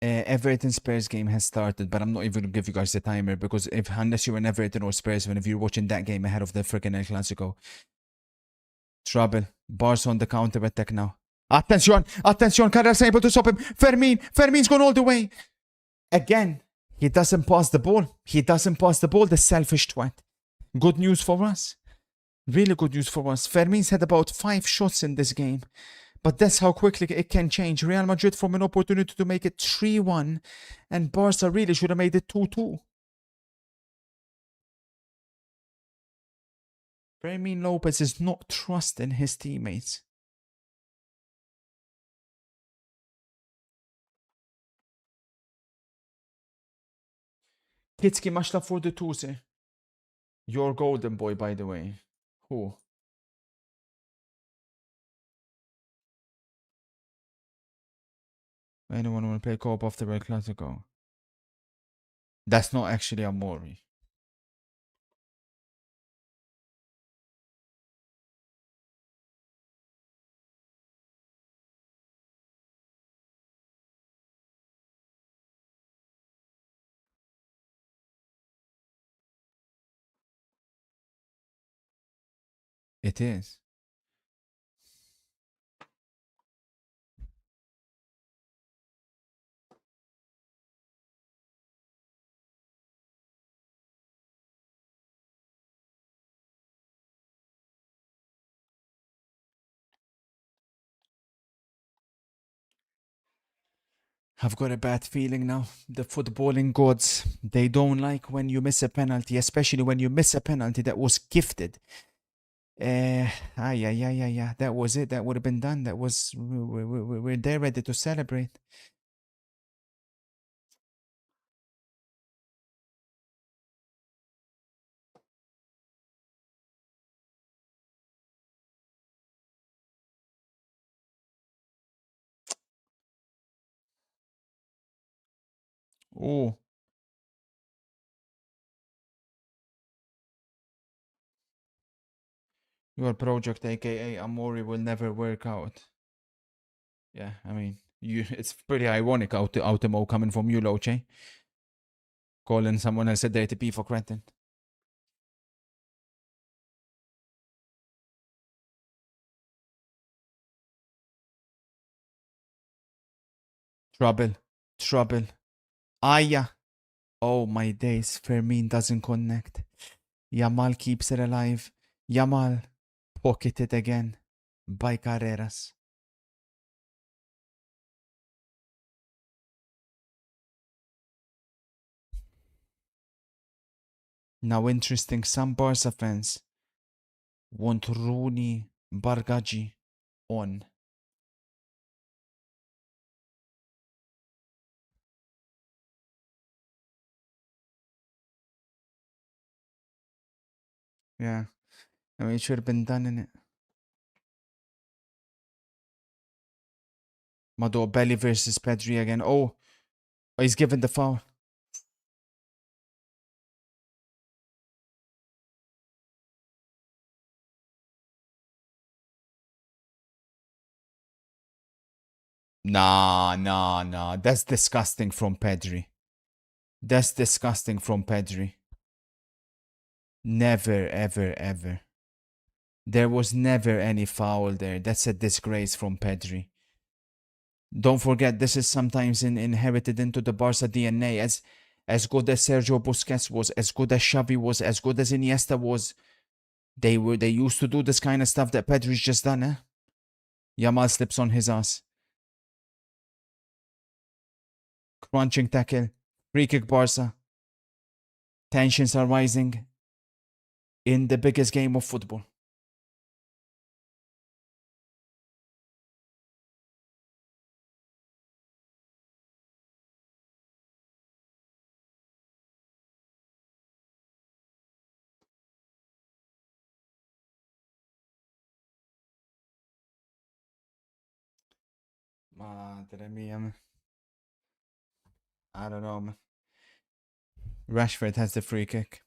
Everton Spurs game has started, but I'm not even gonna give you guys the timer because unless you're an Everton or Spurs fan, if you're watching that game ahead of the freaking El Clasico, trouble. Barca on the counter attack now. Attention, attention, Carrasco able to stop him. Fermin's gone all the way. Again, he doesn't pass the ball. He doesn't pass the ball, the selfish twat. Good news for us. Really good news for us. Fermin's had about 5 shots in this game. But that's how quickly it can change. Real Madrid from an opportunity to make it 3-1. And Barca really should have made it 2-2. Fermin Lopez is not trusting his teammates. Kitski maċla for the Tuesday. Your golden boy, by the way. Who? Anyone want to play co-op after El Clasico? That's not actually Amori. It is. I've got a bad feeling now. The footballing gods, they don't like when you miss a penalty, especially when you miss a penalty that was gifted. Yeah. That was it. That would have been done. That was, we're there ready to celebrate. Oh, your project, aka Amori, will never work out. Yeah, I mean, it's pretty ironic Outimo coming from you, Loche. Calling someone else a dirty P for Cretin. Trouble. Trouble. Aya. Oh my days. Fermin doesn't connect. Yamal keeps it alive. Yamal. Pocket it again. By Carreras. Now interesting, some Barca fans want Rooney Bargaji on. Yeah. I mean, it should have been done in it. Mado Belly versus Pedri again. Oh, he's given the foul. Nah. That's disgusting from Pedri. That's disgusting from Pedri. Never, ever, ever. There was never any foul there. That's a disgrace from Pedri. Don't forget, this is sometimes inherited into the Barca DNA. As good as Sergio Busquets was, as good as Xavi was, as good as Iniesta was, they used to do this kind of stuff that Pedri's just done, eh? Yamal slips on his ass. Crunching tackle. Free kick Barca. Tensions are rising in the biggest game of football. Madre mia, man. I don't know, man. Rashford has the free kick.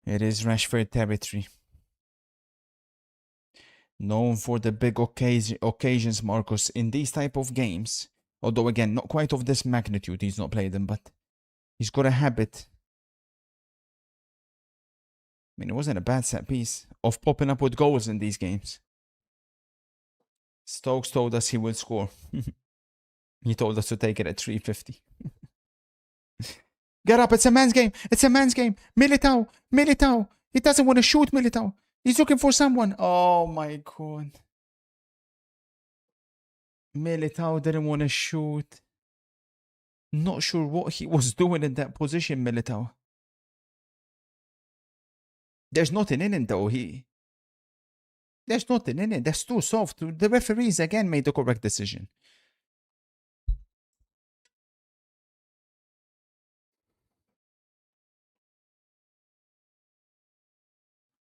It is Rashford territory. Known for the big occasions, Marcus, in these type of games. Although, again, not quite of this magnitude, he's not played them, but he's got a habit. I mean, it wasn't a bad set piece of popping up with goals in these games. Stokes told us he would score. He told us to take it at 350. Get up, it's a man's game. It's a man's game. Militao. He doesn't want to shoot Militao. He's looking for someone. Oh my god. Militao didn't want to shoot. Not sure what he was doing in that position, Militao. There's nothing in it though. There's nothing in it. That's too soft. The referees again made the correct decision.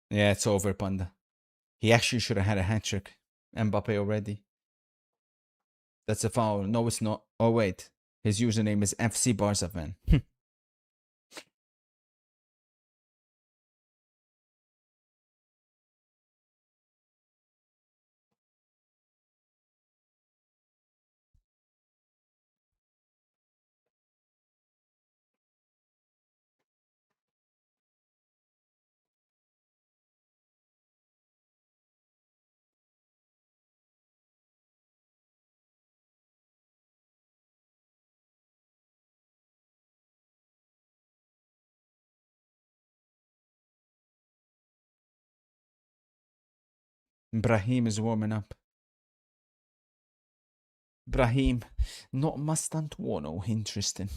Yeah, it's over, Panda. He actually should have had a hat trick. Mbappe already. That's a foul. No, it's not. Oh, wait. His username is FC Barca fan. Brahim is warming up. Brahim. Not Mastantuono. Interesting.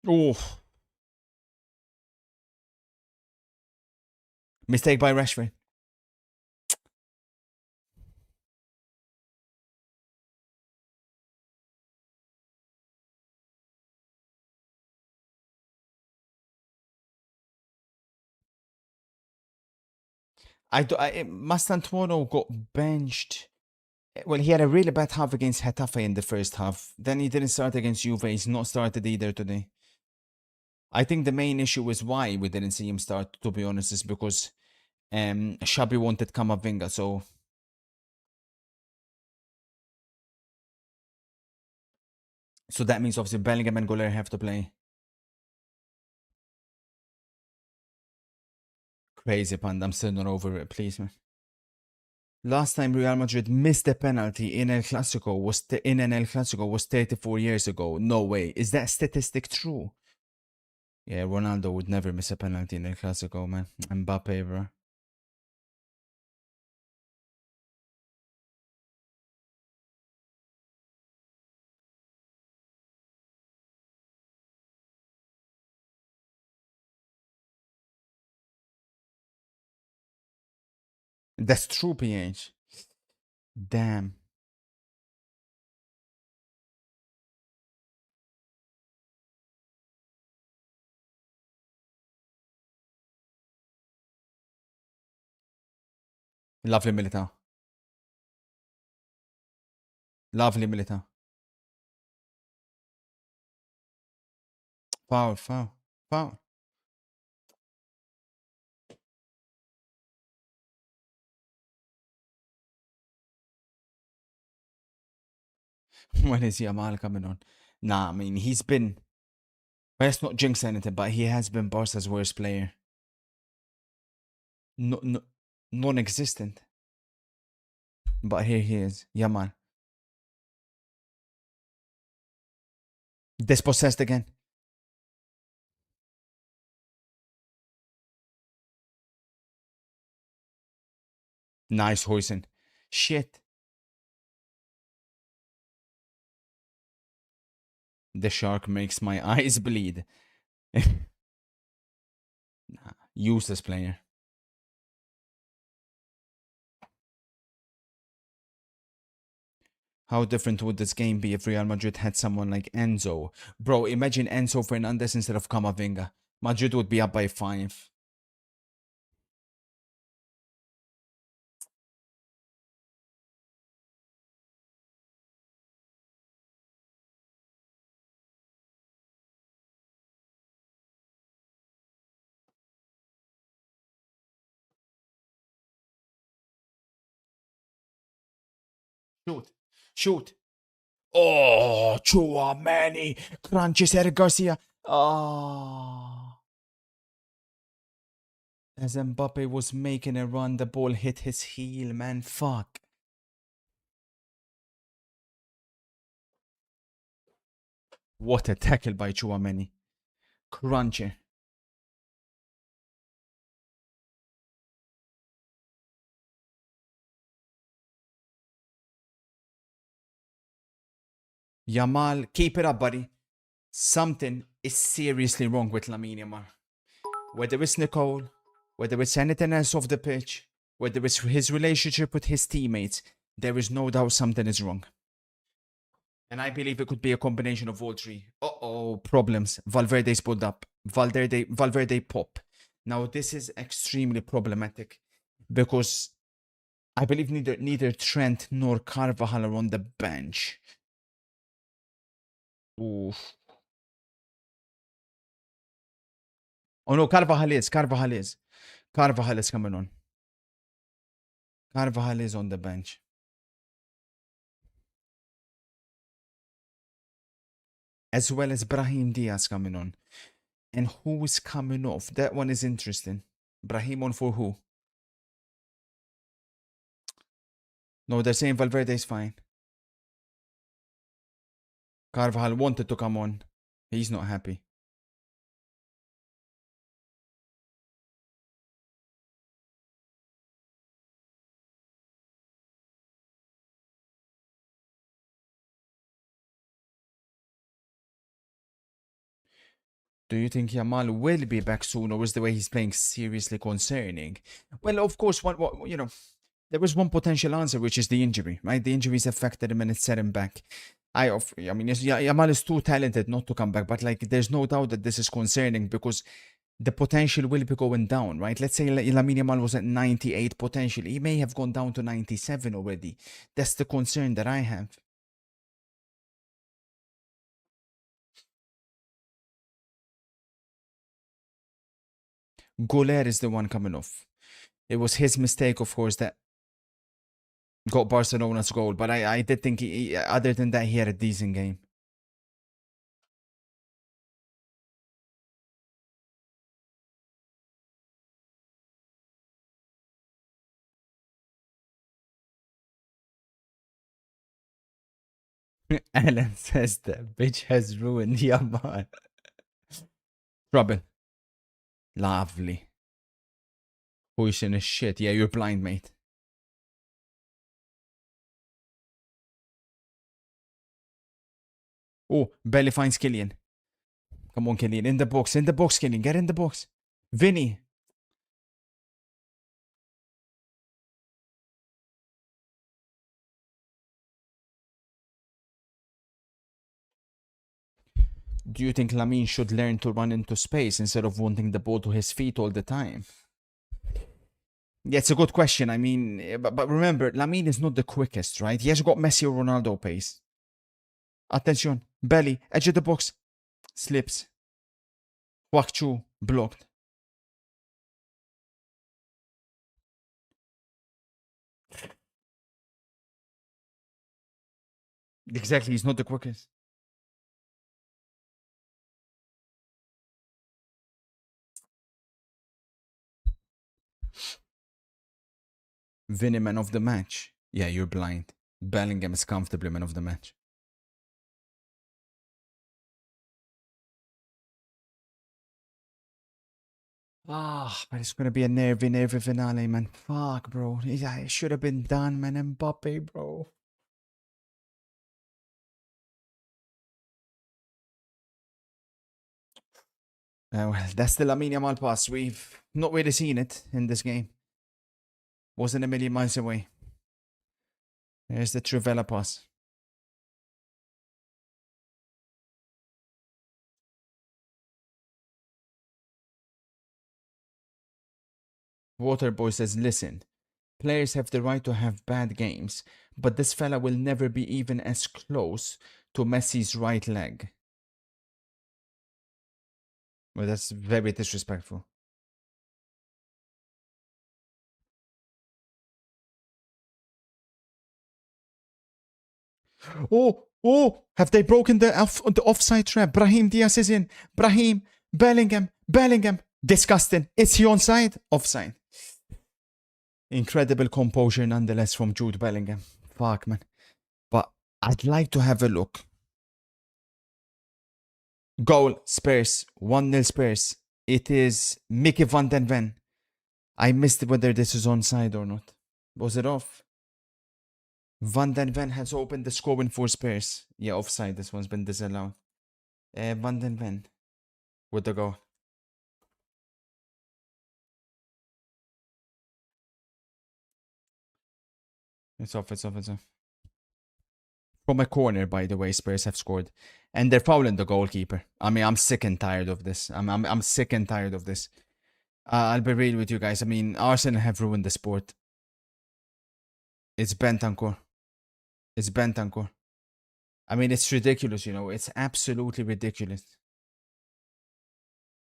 Oh. Mistake by Rashford. Mastantuono got benched. Well, he had a really bad half against Getafe in the first half. Then he didn't start against Juve. He's not started either today. I think the main issue is why we didn't see him start, to be honest, is because Xabi wanted Camavinga, so that means obviously Bellingham and Goller have to play. Crazy, Panda. I'm still not over it, please, man. Last time Real Madrid missed a penalty in El Clasico was 34 years ago. No way. Is that statistic true? Yeah, Ronaldo would never miss a penalty in El Clasico, man. Mbappe, bro. That's true, PH. Damn. Lovely Militao. Lovely Militao. Foul, foul, foul. When is Yamal coming on? Nah, I mean, he's been... Well, let's not jinx anything, but he has been Barca's worst player. No, non-existent. But here he is, Yamal. Dispossessed again. Nice, Hoysen. Shit. The shark makes my eyes bleed. Nah, useless player. How different would this game be if Real Madrid had someone like Enzo? Bro, imagine Enzo Fernandez instead of Camavinga. Madrid would be up by 5. Shoot. Shoot. Oh, Chouameni. Crunches Eric Garcia. Oh. As Mbappe was making a run, the ball hit his heel, man. Fuck. What a tackle by Chouameni. Crunchy. Yamal, keep it up, buddy. Something is seriously wrong with Lamine Yamal. Whether it's Nicole, whether it's anything else off the pitch, whether it's his relationship with his teammates, there is no doubt something is wrong. And I believe it could be a combination of all three. Uh-oh, problems. Valverde's pulled up. Valverde pop. Now, this is extremely problematic because I believe neither Trent nor Carvajal are on the bench. Oof. Oh no, Carvajal is coming on. Carvajal is on the bench. As well as Brahim Diaz coming on. And who is coming off? That one is interesting. Brahim on for who? No, they're saying Valverde is fine. Carvajal wanted to come on. He's not happy. Do you think Yamal will be back soon, or is the way he's playing seriously concerning? Well, of course, what there was one potential answer, which is the injury, right? The injuries affected him and it set him back. I mean, Yamal is too talented not to come back, but like, there's no doubt that this is concerning because the potential will be going down, right? Let's say Lamine Yamal was at 98 potential. He may have gone down to 97 already. That's the concern that I have. Goller is the one coming off. It was his mistake, of course, that got Barcelona's goal. But I did think, other than that, he had a decent game. Alan says that bitch has ruined Yamal. Trouble. Lovely. Pushing his shit. Yeah, you're blind, mate. Oh, Belly finds Killian. Come on, Killian. In the box, Killian. Get in the box. Vinny. Do you think Lamine should learn to run into space instead of wanting the ball to his feet all the time? Yeah, it's a good question. I mean, but remember, Lamine is not the quickest, right? He has got Messi or Ronaldo pace. Attention. Belly. Edge of the box. Slips. Wakchu. Blocked. Exactly, he's not the quickest. Vinny, man of the match. Yeah, you're blind. Bellingham is comfortably man of the match. But it's gonna be a nervy finale, man. Fuck, bro. It should have been done, man. Mbappe, bro. Well, that's the Lamine Yamal pass. We've not really seen it in this game. Wasn't a million miles away. There's the Trivela pass. Waterboy says, listen, players have the right to have bad games, but this fella will never be even as close to Messi's right leg. Well, that's very disrespectful. Oh, have they broken the offside trap? Brahim Diaz is in. Brahim, Bellingham. Disgusting. Is he onside? Offside. Incredible composure nonetheless from Jude Bellingham. Fuck, man. But I'd like to have a look. Goal, Spurs. 1-0 Spurs. It is Mickey van den Ven. I missed whether this is onside or not. Was it off? Van den Ven has opened the scoring for Spurs. Yeah, offside. This one's been disallowed. Van den Ven with the goal. It's off. From a corner, by the way, Spurs have scored. And they're fouling the goalkeeper. I mean, I'm sick and tired of this. I'm sick and tired of this. I'll be real with you guys. I mean, Arsenal have ruined the sport. It's Bentancur. I mean, it's ridiculous, you know. It's absolutely ridiculous.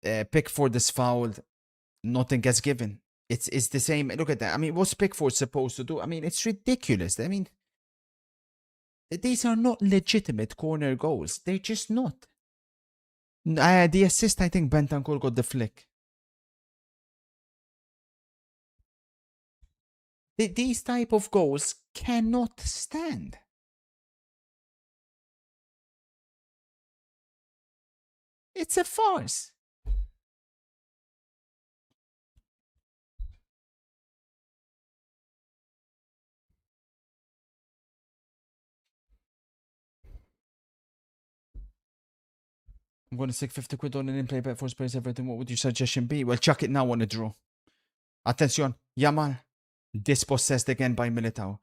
Pickford is fouled. Nothing gets given. It's the same. Look at that. I mean, what's Pickford supposed to do? I mean, it's ridiculous. I mean, these are not legitimate corner goals. They're just not. The assist, I think Bentancur got the flick. These type of goals cannot stand. It's a farce. I'm going to stick 50 quid on an in-play bet for Spurs everything. What would your suggestion be? Well, chuck it now on a draw. Attention, Yamal. Dispossessed again by Militao.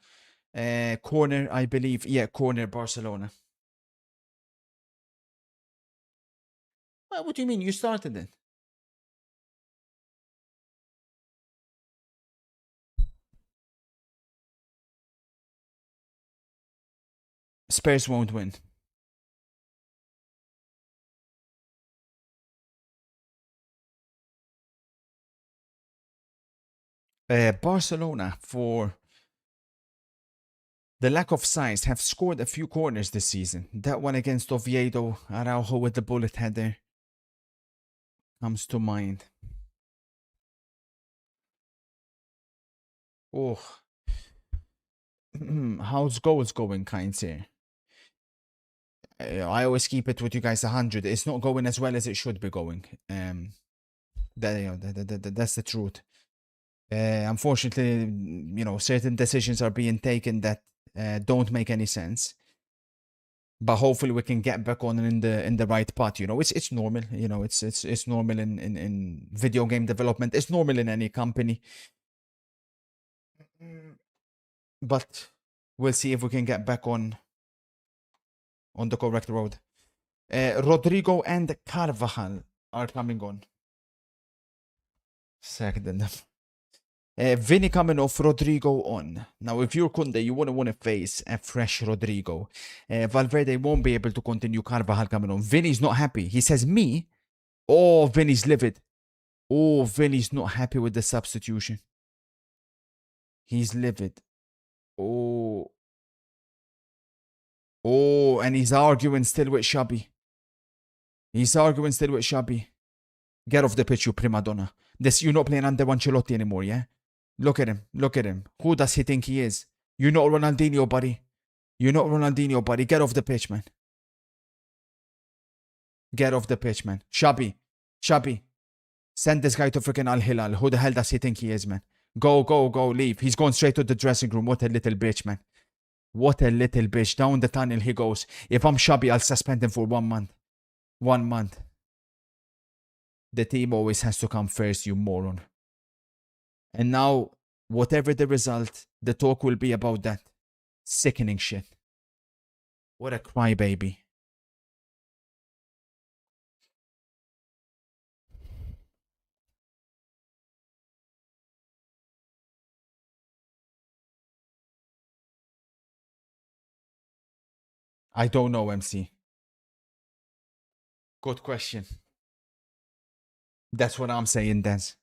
Corner, I believe. Yeah, corner, Barcelona. What do you mean? You started it. Spurs won't win. Barcelona, for the lack of size, have scored a few corners this season. That one against Oviedo, Araujo with the bullet header comes to mind. Oh, how's goals going, kinds here? I always keep it with you guys 100. It's not going as well as it should be going. That's the truth. Unfortunately, certain decisions are being taken that don't make any sense. But hopefully we can get back on in the right path. It's normal. It's normal in video game development. It's normal in any company. But we'll see if we can get back on the correct road. Rodrigo and Carvajal are coming on. Second them. Vinny coming off, Rodrigo on. Now, if you're Kunde, you wouldn't want to face a fresh Rodrigo. Valverde won't be able to continue. Carvajal coming on. Vinny's not happy. He says, me? Oh, Vinny's livid. Oh, Vinny's not happy with the substitution. He's livid. Oh. Oh, and he's arguing still with Shabby. Get off the pitch, you prima donna. You're not playing under Ancelotti anymore, yeah? Look at him. Who does he think he is? You're not Ronaldinho, buddy. Get off the pitch, man. Shabby. Send this guy to freaking Al Hilal. Who the hell does he think he is, man? Go, leave. He's going straight to the dressing room. What a little bitch, man. Down the tunnel he goes. If I'm Shabby, I'll suspend him for 1 month. 1 month. The team always has to come first, you moron. And now, whatever the result, the talk will be about that. Sickening shit. What a crybaby. I don't know, MC. Good question. That's what I'm saying, Des.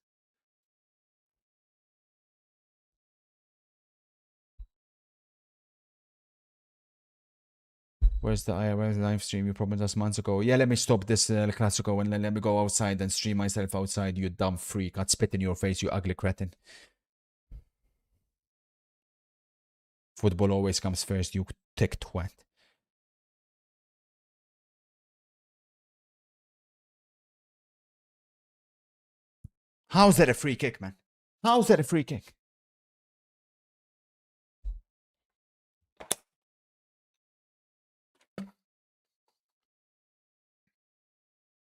Where's the IRL live stream you promised us months ago? Yeah, let me stop this Clasico and let me go outside and stream myself outside, you dumb freak. I'd spit in your face, you ugly cretin. Football always comes first, you thick twat. How's that a free kick, man? How's that a free kick?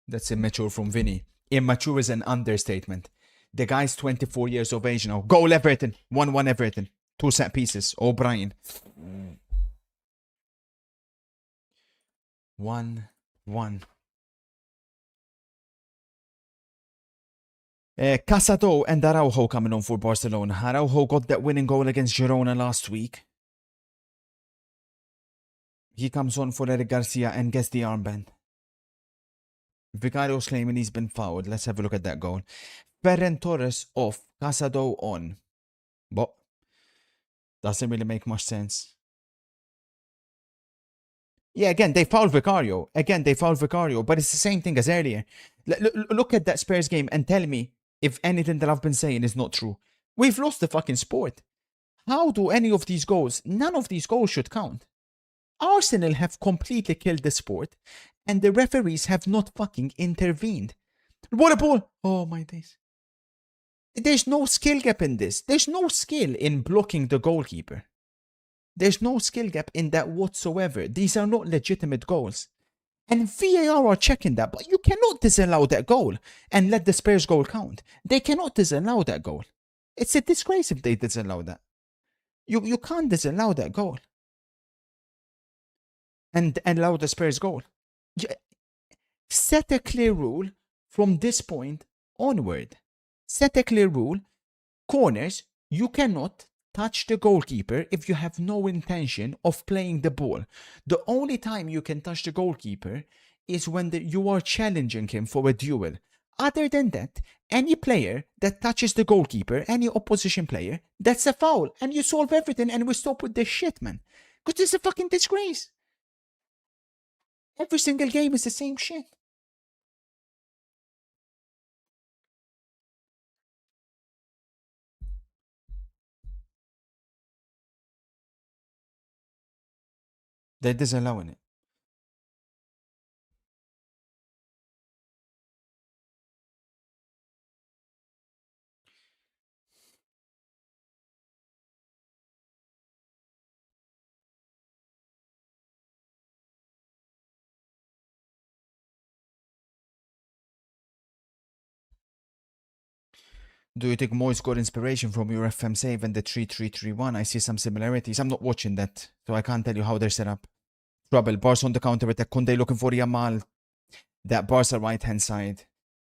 That's immature from Vinny. Immature is an understatement. The guy's 24 years of age now. Goal Everton. 1-1 Everton. 2 set pieces. O'Brien. 1-1. Casado and Araujo coming on for Barcelona. Araujo got that winning goal against Girona last week. He comes on for Eric Garcia and gets the armband. Vicario's claiming he's been fouled. Let's have a look at that goal. Ferran Torres off. Casado on. But doesn't really make much sense. Yeah, again, they fouled Vicario. But it's the same thing as earlier. Look at that Spurs game and tell me if anything that I've been saying is not true. We've lost the fucking sport. How do any of these goals, none of these goals should count. Arsenal have completely killed the sport and the referees have not fucking intervened. What a ball! Oh my days. There's no skill gap in this. There's no skill in blocking the goalkeeper. There's no skill gap in that whatsoever. These are not legitimate goals. And VAR are checking that, but you cannot disallow that goal and let the Spurs goal count. They cannot disallow that goal. It's a disgrace if they disallow that. You can't disallow that goal and allow the Spurs goal. Set a clear rule from this point onward. Set a clear rule. Corners, you cannot touch the goalkeeper if you have no intention of playing the ball. The only time you can touch the goalkeeper is when you are challenging him for a duel. Other than that, any player that touches the goalkeeper, any opposition player, that's a foul. And you solve everything and we stop with this shit, man. Because this is a fucking disgrace. Every single game is the same shit. They're disallowing it. Do you think Moyes got inspiration from your FM save and the 3-3-3-1? I see some similarities. I'm not watching that, so I can't tell you how they're set up. Trouble. Barca on the counter attack. Kunde looking for Yamal. That Barca right hand side,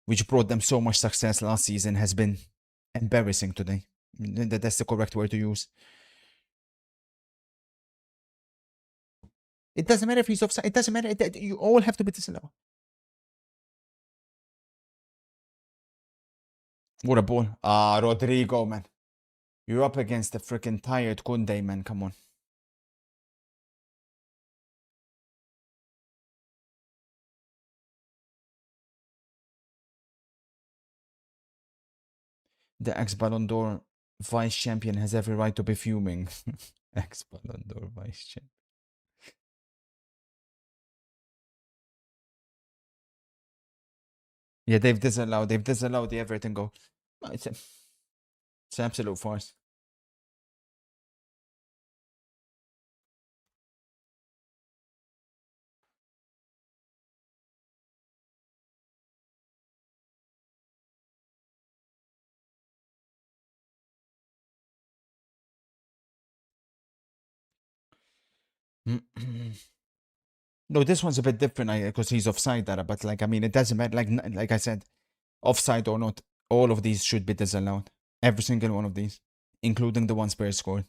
which brought them so much success last season, has been embarrassing today. That's the correct word to use. It doesn't matter if he's offside. It doesn't matter. You all have to be disallowed. What a ball. Rodrigo, man. You're up against the freaking tired Kunde, man. Come on. The ex-Ballon d'Or vice champion has every right to be fuming. Ex-Ballon d'Or vice champion. Yeah, they've disallowed the Everton goal. No, it's absolute farce. No, this one's a bit different because he's offside, but like, I mean, it doesn't matter. Like I said, offside or not, all of these should be disallowed. Every single one of these, including the ones Spurs scored.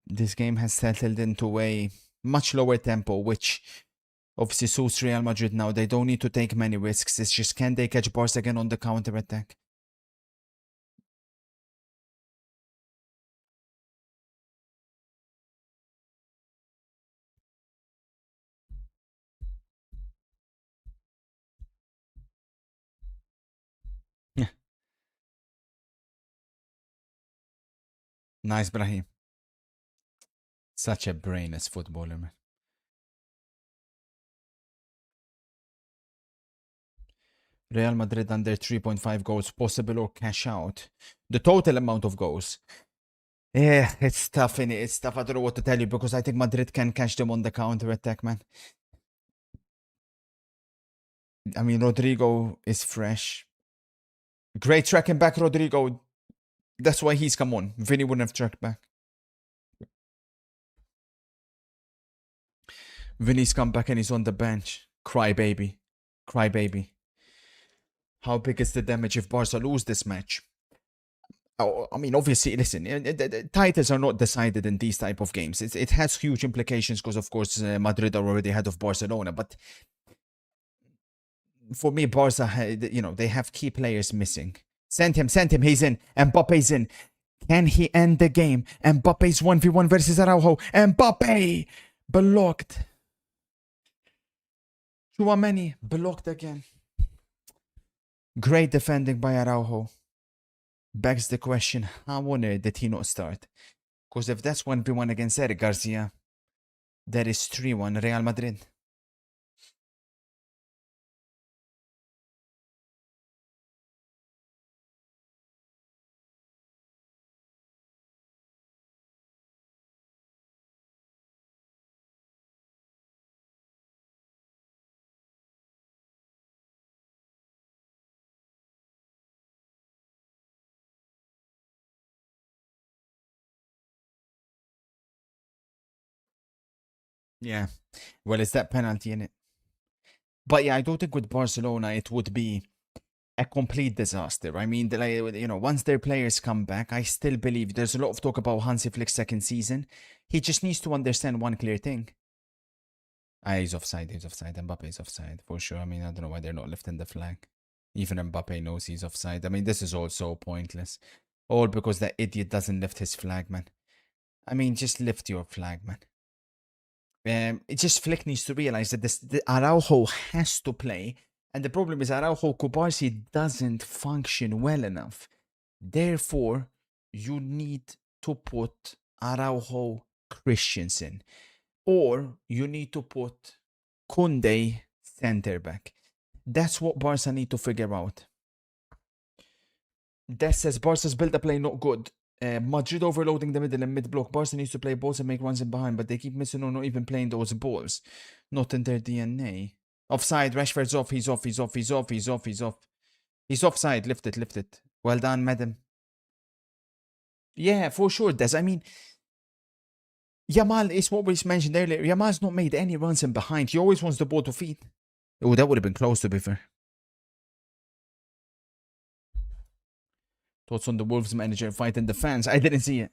This game has settled into a much lower tempo, which obviously suits Real Madrid now. They don't need to take many risks. It's just, can they catch Barca again on the counter attack? Nice, Brahim. Such a brainless footballer, man. Real Madrid under 3.5 goals possible or cash out. The total amount of goals. Yeah, it's tough, innit? It's tough. I don't know what to tell you because I think Madrid can catch them on the counter attack, man. I mean, Rodrigo is fresh. Great tracking back, Rodrigo. That's why he's come on. Vinny wouldn't have tracked back. Vinny's come back and he's on the bench. Cry baby. Cry baby. How big is the damage if Barca lose this match? Oh, I mean, obviously, listen, the titles are not decided in these type of games. It has huge implications because, of course, Madrid are already ahead of Barcelona. But for me, Barca, they have key players missing. Send him. He's in. Mbappe's in. Can he end the game? Mbappe's 1v1 versus Araujo. Mbappe! Blocked. Chouameni blocked again. Great defending by Araujo. Begs the question, how on earth did he not start? Because if that's 1v1 against Eric Garcia, that is 3-1 Real Madrid. Yeah. Well, it's that penalty in it. But yeah, I don't think with Barcelona it would be a complete disaster. I mean, once their players come back, I still believe there's a lot of talk about Hansi Flick's second season. He just needs to understand one clear thing. He's offside. He's offside. Mbappe is offside for sure. I mean, I don't know why they're not lifting the flag. Even Mbappe knows he's offside. I mean, this is all so pointless. All because that idiot doesn't lift his flag, man. I mean, just lift your flag, man. It just Flick needs to realize that the Araujo has to play, and the problem is Araujo Kubarsi doesn't function well enough. Therefore, you need to put Araujo Christensen, or you need to put Kunde center back. That's what Barca need to figure out. That says Barca's build-up play not good. Madrid overloading the middle and mid-block. Barca needs to play balls and make runs in behind, but they keep missing or not even playing those balls. Not in their DNA. Offside, Rashford's off, he's off. He's offside, lift it. Well done, madam. Yeah, for sure, Des. I mean, Yamal is what we mentioned earlier. Yamal's not made any runs in behind. He always wants the ball to feed. Oh, that would have been close, to be fair. Thoughts on the Wolves manager fighting the fans? I didn't see it.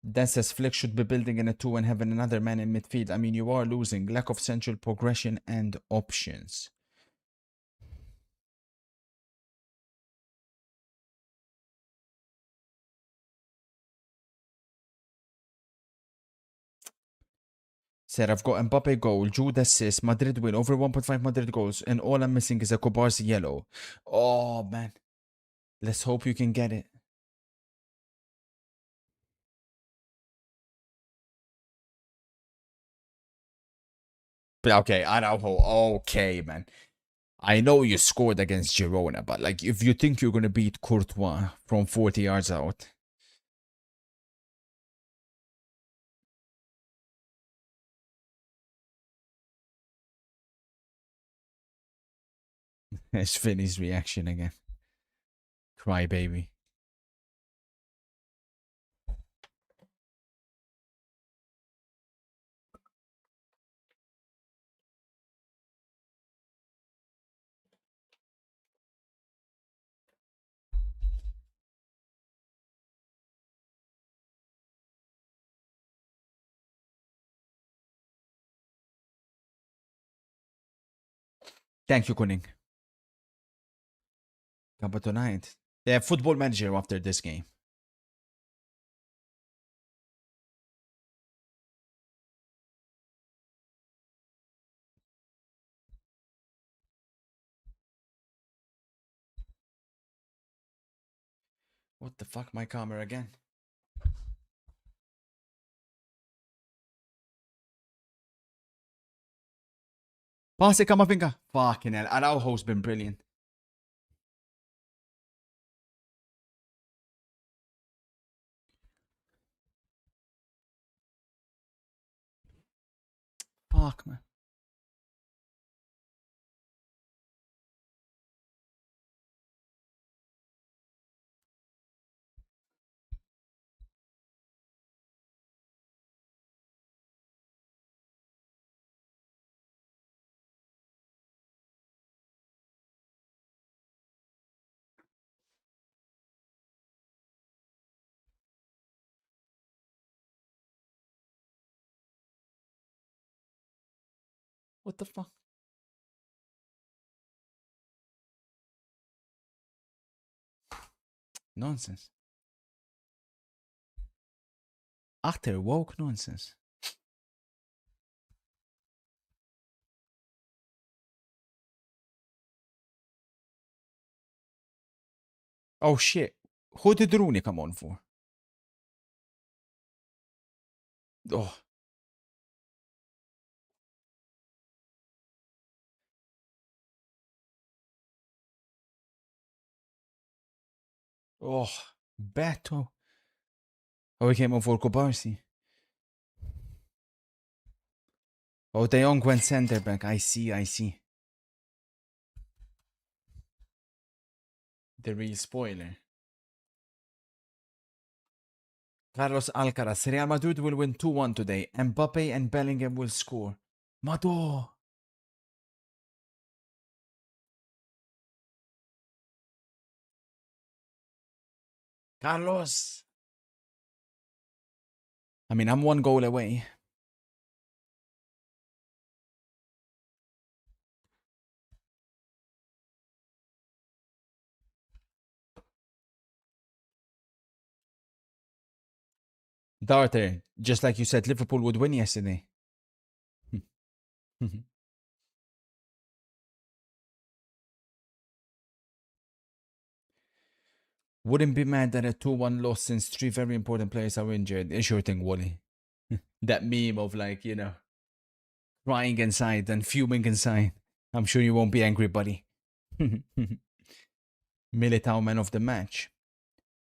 That says Flick should be building in a 2 and having another man in midfield. I mean, you are losing. Lack of central progression and options. Said I've got Mbappe goal, Jude assist, Madrid win, over 1.5 Madrid goals, and all I'm missing is a Kobarsi yellow. Oh, man. Let's hope you can get it. But okay, Araujo, okay, man. I know you scored against Girona, but like, if you think you're going to beat Courtois from 40 yards out. It's Finney's reaction again. Cry baby. Thank you, Kuning. But tonight. Yeah, football manager after this game. What the fuck, my camera again? Pase Camavinga. Fucking hell. Araujo's been brilliant. Fuck, man. What the fuck? Nonsense. Utter woke nonsense. Oh shit. Who did Rooney come on for? Oh. Oh. Beto. Oh, he came on for Kobarsi. Oh, De Jong went center back. I see. The real spoiler. Carlos Alcaraz. Real Madrid will win 2-1 today. Mbappe and Bellingham will score. Mado. Carlos. I mean, I'm one goal away. Darter, just like you said, Liverpool would win yesterday. Wouldn't be mad at a 2-1 loss since 3 very important players are injured. A sure thing, Wally. That meme of like, you know, crying inside and fuming inside. I'm sure you won't be angry, buddy. Militao man of the match.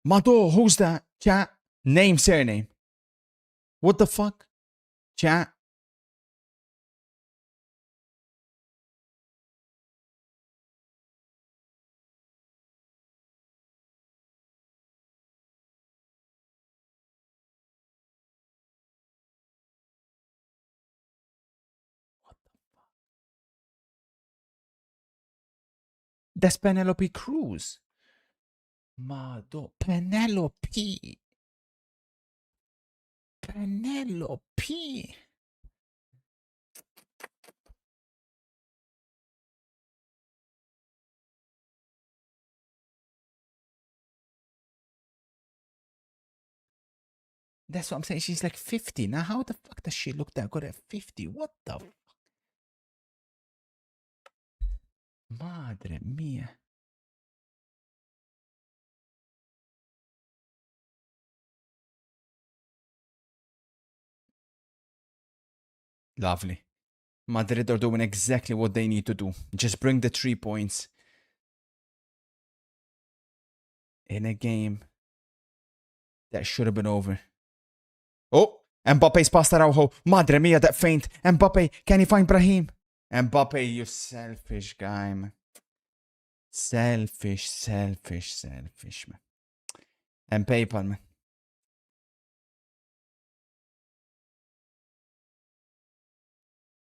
Mado, who's that? Chat. Name, surname. What the fuck? Chat. That's Penelope Cruz. Mado. Penelope. Penelope. That's what I'm saying. She's like 50. Now, how the fuck does she look that good at 50? What the fuck? Madre mia. Lovely. Madrid are doing exactly what they need to do. Just bring the 3 points in a game that should have been over. Oh, Mbappe's past Araujo. Madre mia, that feint. Mbappe, can he find Brahim? Mbappe, you selfish guy, man. Selfish, man. And PayPal, man.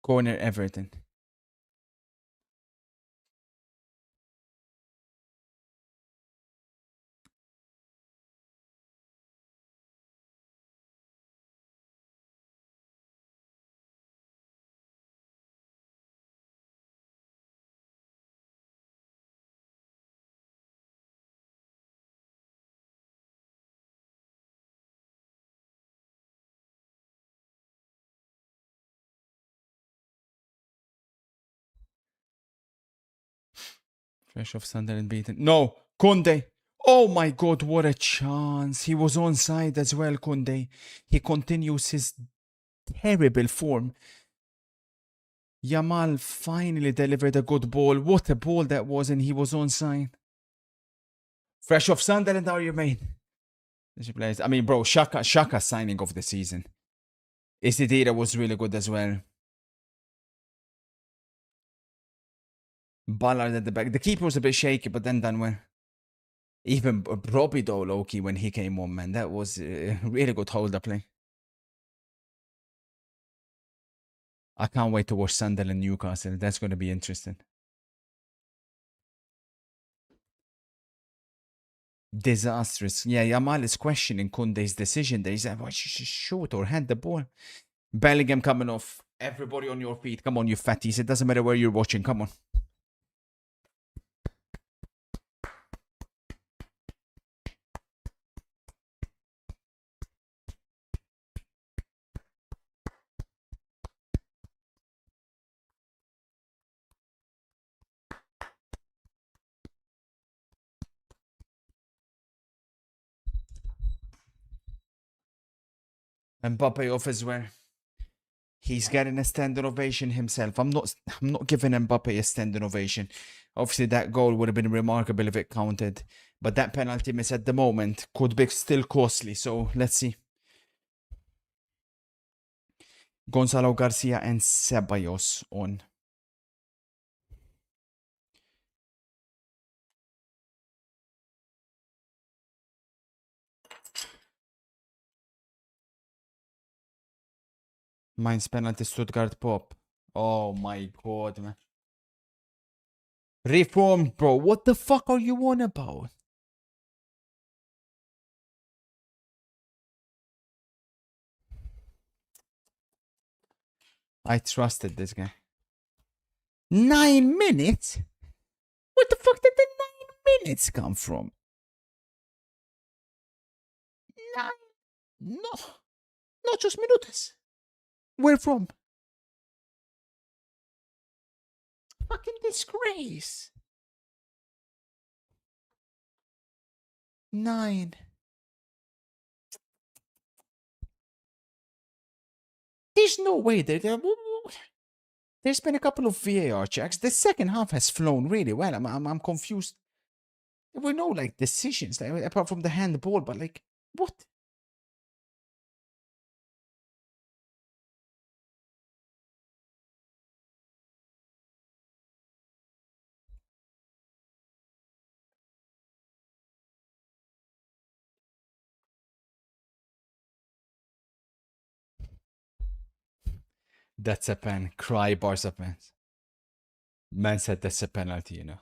Corner Everton. Fresh off Sunderland beaten. No, Kunde. Oh my god, what a chance. He was onside as well, Kunde. He continues his terrible form. Yamal finally delivered a good ball. What a ball that was, and he was onside. Fresh off Sunderland, are you, mate? I mean, bro, Shaka signing of the season. Isidira was really good as well. Ballard at the back. The keeper was a bit shaky, but then done well. Even Robbie though, Loki, when he came on, man, that was a really good holder play. I can't wait to watch Sunderland Newcastle. That's going to be interesting. Disastrous. Yeah, Yamal is questioning Kunde's decision there. He's like, why should she shoot or hand the ball? Bellingham coming off. Everybody on your feet. Come on, you fatties. It doesn't matter where you're watching. Come on. Mbappe off as well. He's getting a standing ovation himself. I'm not giving Mbappe a standing ovation. Obviously, that goal would have been remarkable if it counted. But that penalty miss at the moment could be still costly. So let's see. Gonzalo Garcia and Ceballos on. Mainz penalty, Stuttgart pop. Oh my god, man. Reformed, bro. What the fuck are you on about? I trusted this guy. 9 minutes? Where the fuck did the 9 minutes come from? 9? No. No, just minutos. Where from? Fucking disgrace. 9. There's no way there's been a couple of VAR checks. The second half has flown really well. I'm confused. There were no like decisions like, apart from the handball, but like what? That's a pen. Cry Barca fans. Man said that's a penalty, you know.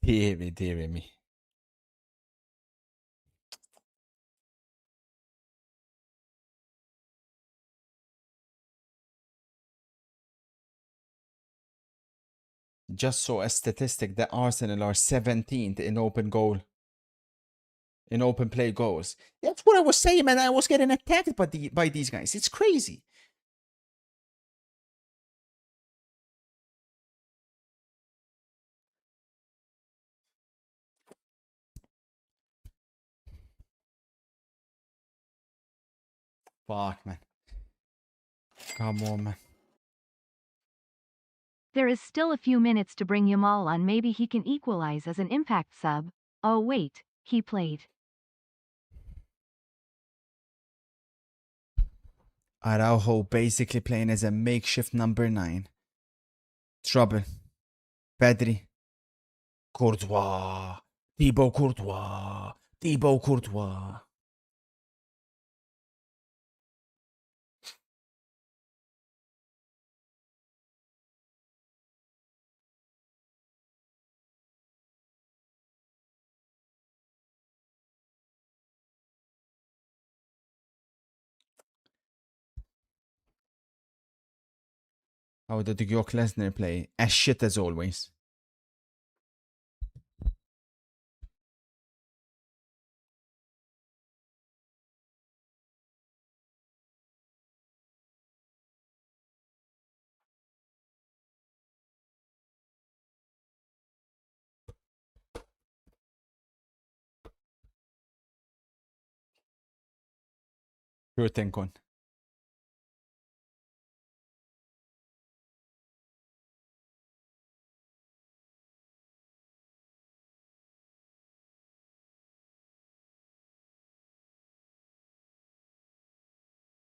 Dear me. Just saw a statistic that Arsenal are 17th in open goal. In open play goals. That's what I was saying, man. I was getting attacked by these guys. It's crazy. Fuck, man. Come on, man. There is still a few minutes to bring Yamal on. Maybe he can equalize as an impact sub. Oh wait, he played. Araujo basically playing as a makeshift number 9. Trouble. Pedri. Courtois. Thibaut Courtois. Thibaut Courtois. How did York Lesnar play? As shit as always. Pure Tenkon.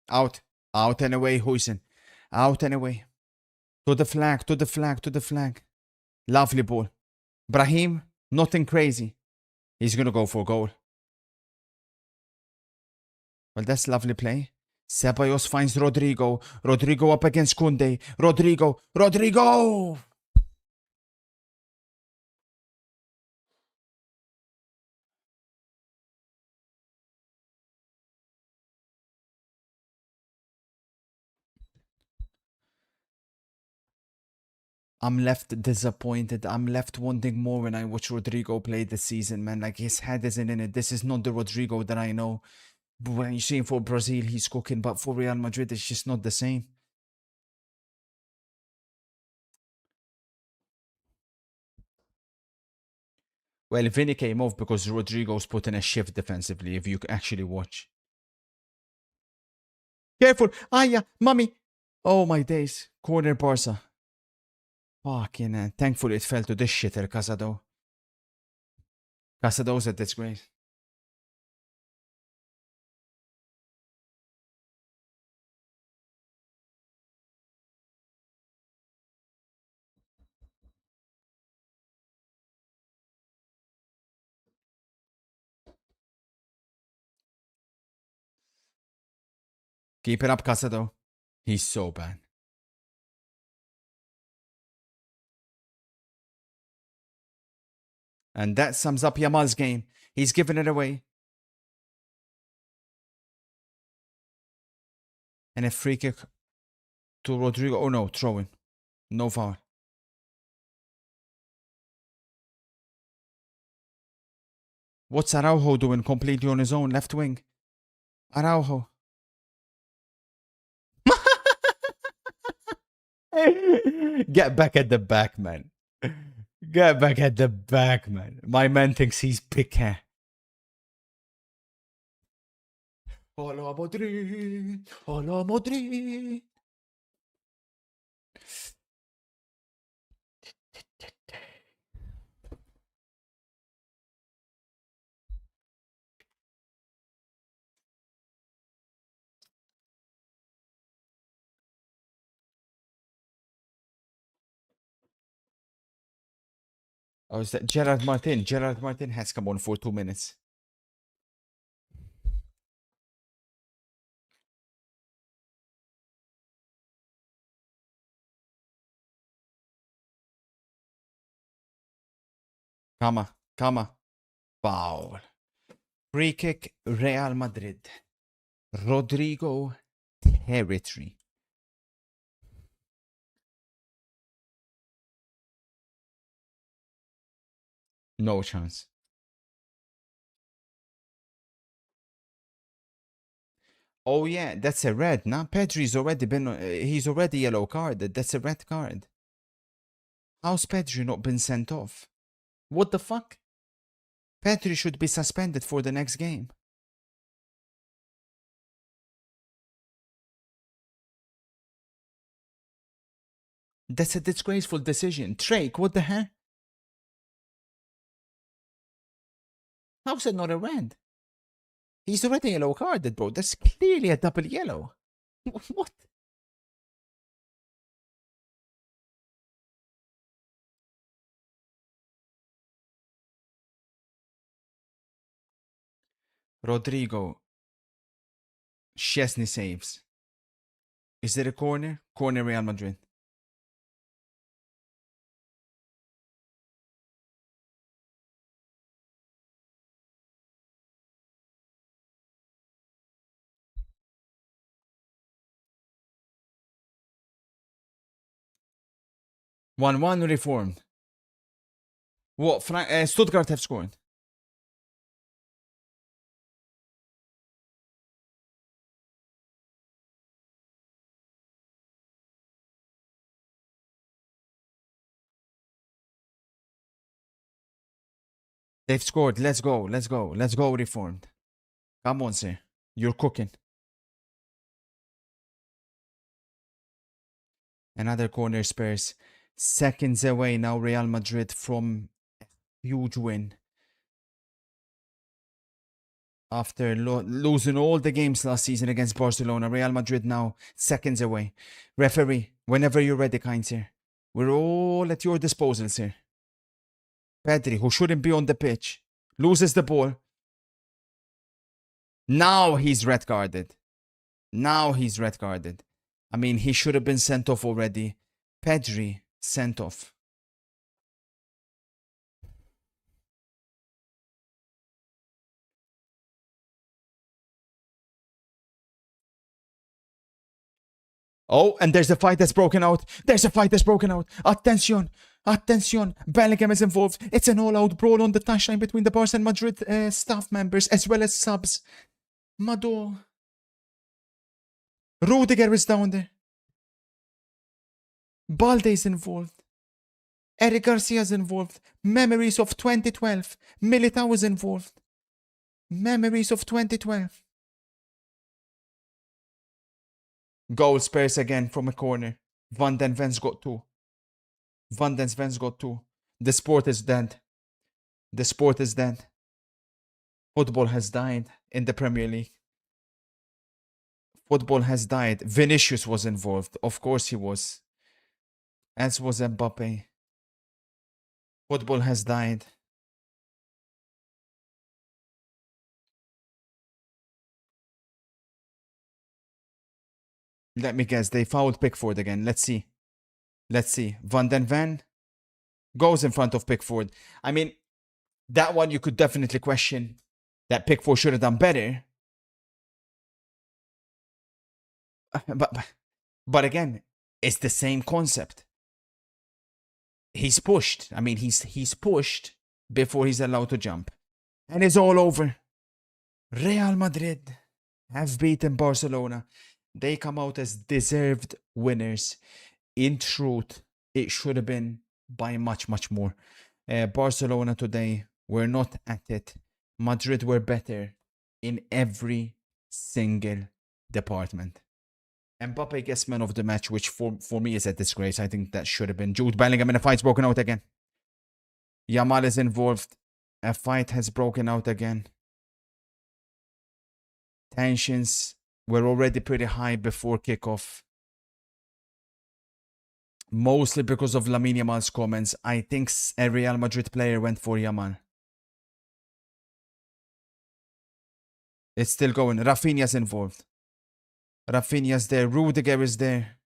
Out. Out and away, Huisen. Out and away. To the flag, to the flag, to the flag. Lovely ball. Brahim, nothing crazy. He's gonna go for goal. Well, that's lovely play. Ceballos finds Rodrigo. Rodrigo up against Kunde. Rodrigo. Rodrigo! I'm left disappointed. I'm left wanting more when I watch Rodrigo play this season, man. Like, his head isn't in it. This is not the Rodrigo that I know. But when you see him for Brazil, he's cooking. But for Real Madrid, it's just not the same. Well, Vinny came off because Rodrigo's put in a shift defensively, if you actually watch. Careful! Ah, yeah, mommy! Oh, my days. Corner Barca. Fucking thankfully it fell to this shitter, Casado. Casado's a disgrace. Keep it up, Casado. He's so bad. And that sums up Yamal's game. He's given it away. And a free kick to Rodrigo. Oh no, throw in. No foul. What's Araujo doing completely on his own? Left wing. Araujo. Get back at the back, man. Get back at the back, man. My man thinks he's Piqué. Hola Madrid. Hola Madrid. Oh, is that Gerard Martin? Gerard Martin has come on for 2 minutes. Kama. Foul. Free kick, Real Madrid. Rodrigo territory. No chance. Oh yeah, that's a red. Now Pedri's already been. He's already yellow carded. That's a red card. How's Pedri not been sent off? What the fuck? Pedri should be suspended for the next game. That's a disgraceful decision. Drake, what the hell? How's it not a red? He's already yellow carded, bro. That's clearly a double yellow. What? Rodrigo. Chesney saves. Is there a corner? Corner Real Madrid. One reformed. What? Stuttgart have scored. They've scored. Let's go. Let's go. Let's go, reformed. Come on, sir. You're cooking. Another corner Spurs. Seconds away now, Real Madrid from a huge win. After losing all the games last season against Barcelona, Real Madrid now seconds away. Referee, whenever you're ready, kind sir. We're all at your disposal, sir. Pedri, who shouldn't be on the pitch, loses the ball. Now he's red carded. Now he's red carded. I mean, he should have been sent off already. Pedri, sent off. Oh, and there's a fight that's broken out. There's a fight that's broken out. Attention. Attention. Bellingham is involved. It's an all-out brawl on the touchline between the Barca and Madrid staff members as well as subs. Mado. Rudiger is down there. Balde's involved. Eric Garcia's involved. Memories of 2012. Militao is involved. Memories of 2012. Goal Spurs again from a corner. Van den Ven's got two. Van den Ven's got two. The sport is dead. The sport is dead. Football has died in the Premier League. Football has died. Vinicius was involved. Of course he was. As was Mbappe. Football has died. Let me guess. They fouled Pickford again. Let's see. Let's see. Van den Ven goes in front of Pickford. I mean, that one you could definitely question that Pickford should have done better. But again, it's the same concept. He's pushed. I mean, he's pushed before he's allowed to jump. And it's all over. Real Madrid have beaten Barcelona. They come out as deserved winners. In truth, it should have been by much, much more. Barcelona today were not at it. Madrid were better in every single department. Mbappe gets man of the match, which for me is a disgrace. I think that should have been Jude Bellingham, and a fight's broken out again. Yamal is involved. A fight has broken out again. Tensions were already pretty high before kickoff. Mostly because of Lamine Yamal's comments. I think a Real Madrid player went for Yamal. It's still going. Rafinha's involved. Rafinha's there. Rudiger is there.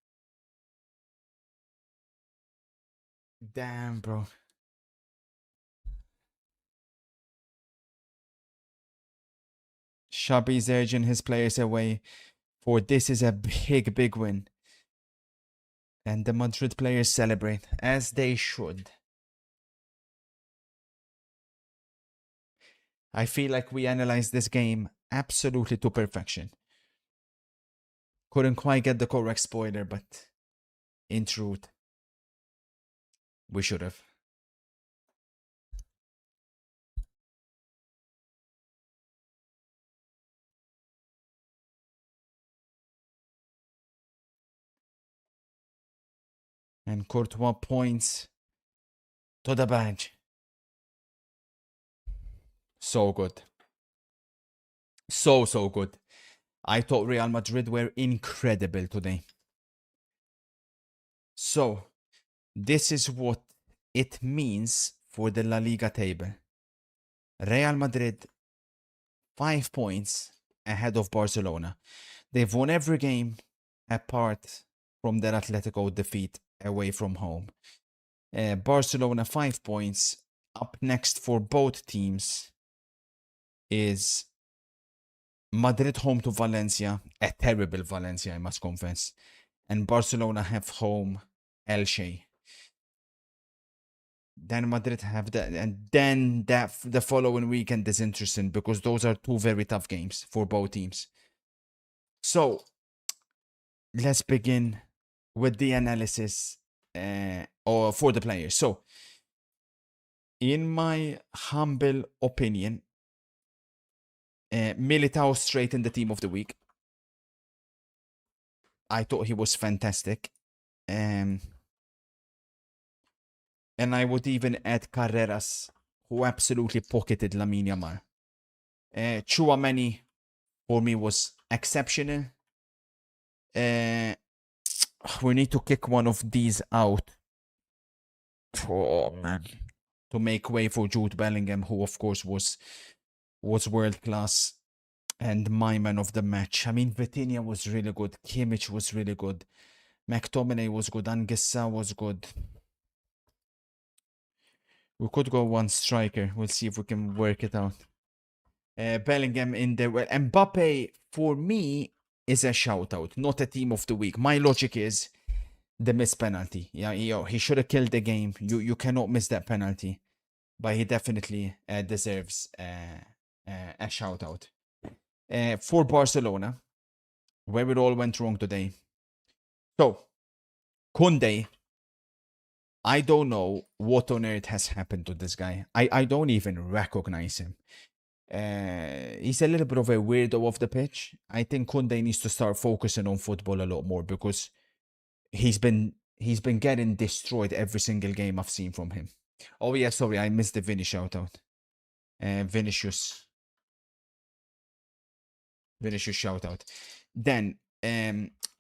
Damn, bro. Xabi's urging his players away, for this is a big, big win. And the Madrid players celebrate, as they should. I feel like we analyzed this game absolutely to perfection. Couldn't quite get the correct spoiler, but in truth, we should have. And Courtois points to the badge. So good. So good. I thought Real Madrid were incredible today. So, this is what it means for the La Liga table. Real Madrid, 5 points ahead of Barcelona. They've won every game apart from their Atletico defeat away from home. Barcelona, 5 points. Up next for both teams is Madrid home to Valencia, a terrible Valencia, I must confess. And Barcelona have home Elche. Then Madrid have that, and then the following weekend is interesting because those are two very tough games for both teams. So let's begin with the analysis or for the players. So, in my humble opinion, Militao straight in the team of the week. I thought he was fantastic. And I would even add Carreras, who absolutely pocketed Lamine Yamal. Chouameni, for me, was exceptional. We need to kick one of these out. Oh, man. To make way for Jude Bellingham, who, of course, was world class and my man of the match. I mean, Vitinha was really good. Kimmich was really good. McTominay was good. Anguissa was good. We could go one striker. We'll see if we can work it out. Bellingham in there. Well, Mbappe, for me, is a shout-out, not a team of the week. My logic is the missed penalty. Yeah, he should have killed the game. You cannot miss that penalty. But he definitely deserves a shout-out. For Barcelona, where it all went wrong today. So, Koundé, I don't know what on earth has happened to this guy. I don't even recognize him. He's a little bit of a weirdo off the pitch. I think Koundé needs to start focusing on football a lot more because he's been getting destroyed every single game I've seen from him. Oh yeah, sorry, I missed the Vinny shout-out. Vinicius shout-out. Then,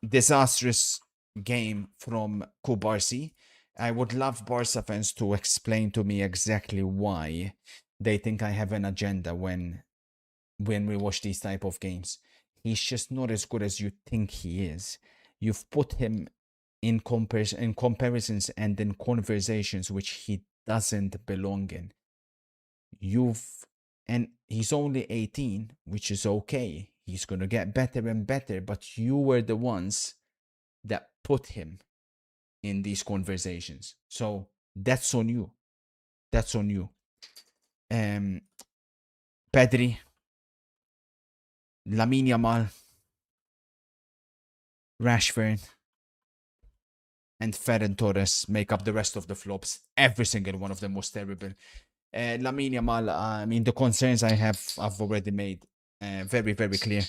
disastrous game from Kubarsi. I would love Barca fans to explain to me exactly why they think I have an agenda when we watch these type of games. He's just not as good as you think he is. you've put him in comparisons and in conversations which he doesn't belong in. And he's only 18, which is okay. He's going to get better and better, but you were the ones that put him in these conversations. So that's on you. That's on you. Pedri, Lamine Yamal, Rashford, and Ferran Torres make up the rest of the flops. Every single one of them was terrible. Lamine Yamal, I mean, the concerns I've already made very, very clear.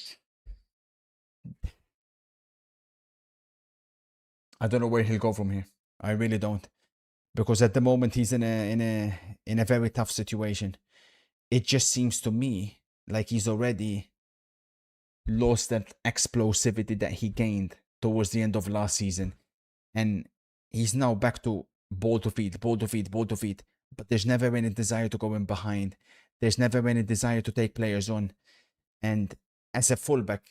I don't know where he'll go from here. I really don't, because at the moment he's in a very tough situation. It just seems to me like he's already lost that explosivity that he gained towards the end of last season, and he's now back to ball to feet, ball to feet, ball to feet. But there's never any desire to go in behind. There's never any desire to take players on. And as a fullback,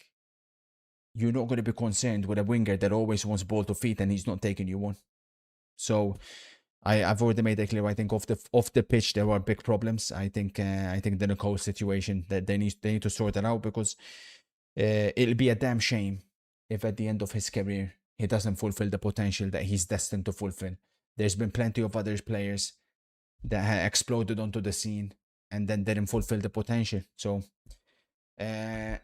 you're not going to be concerned with a winger that always wants ball to feet and he's not taking you on. So I've already made that clear. I think off the pitch there are big problems. I think the Nicole situation that they need to sort it out, because it'll be a damn shame if at the end of his career he doesn't fulfill the potential that he's destined to fulfill. There's been plenty of other players that have exploded onto the scene and then didn't fulfill the potential. So and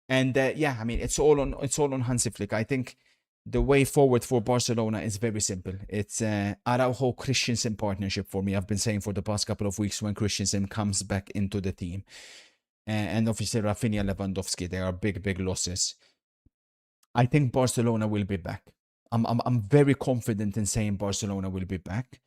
yeah, I mean, it's all on Hansi Flick. I think the way forward for Barcelona is very simple. It's Araujo Christensen partnership for me. I've been saying for the past couple of weeks, when Christensen comes back into the team, and obviously Rafinha, Lewandowski, they are big losses. I think Barcelona will be back. I'm very confident in saying Barcelona will be back.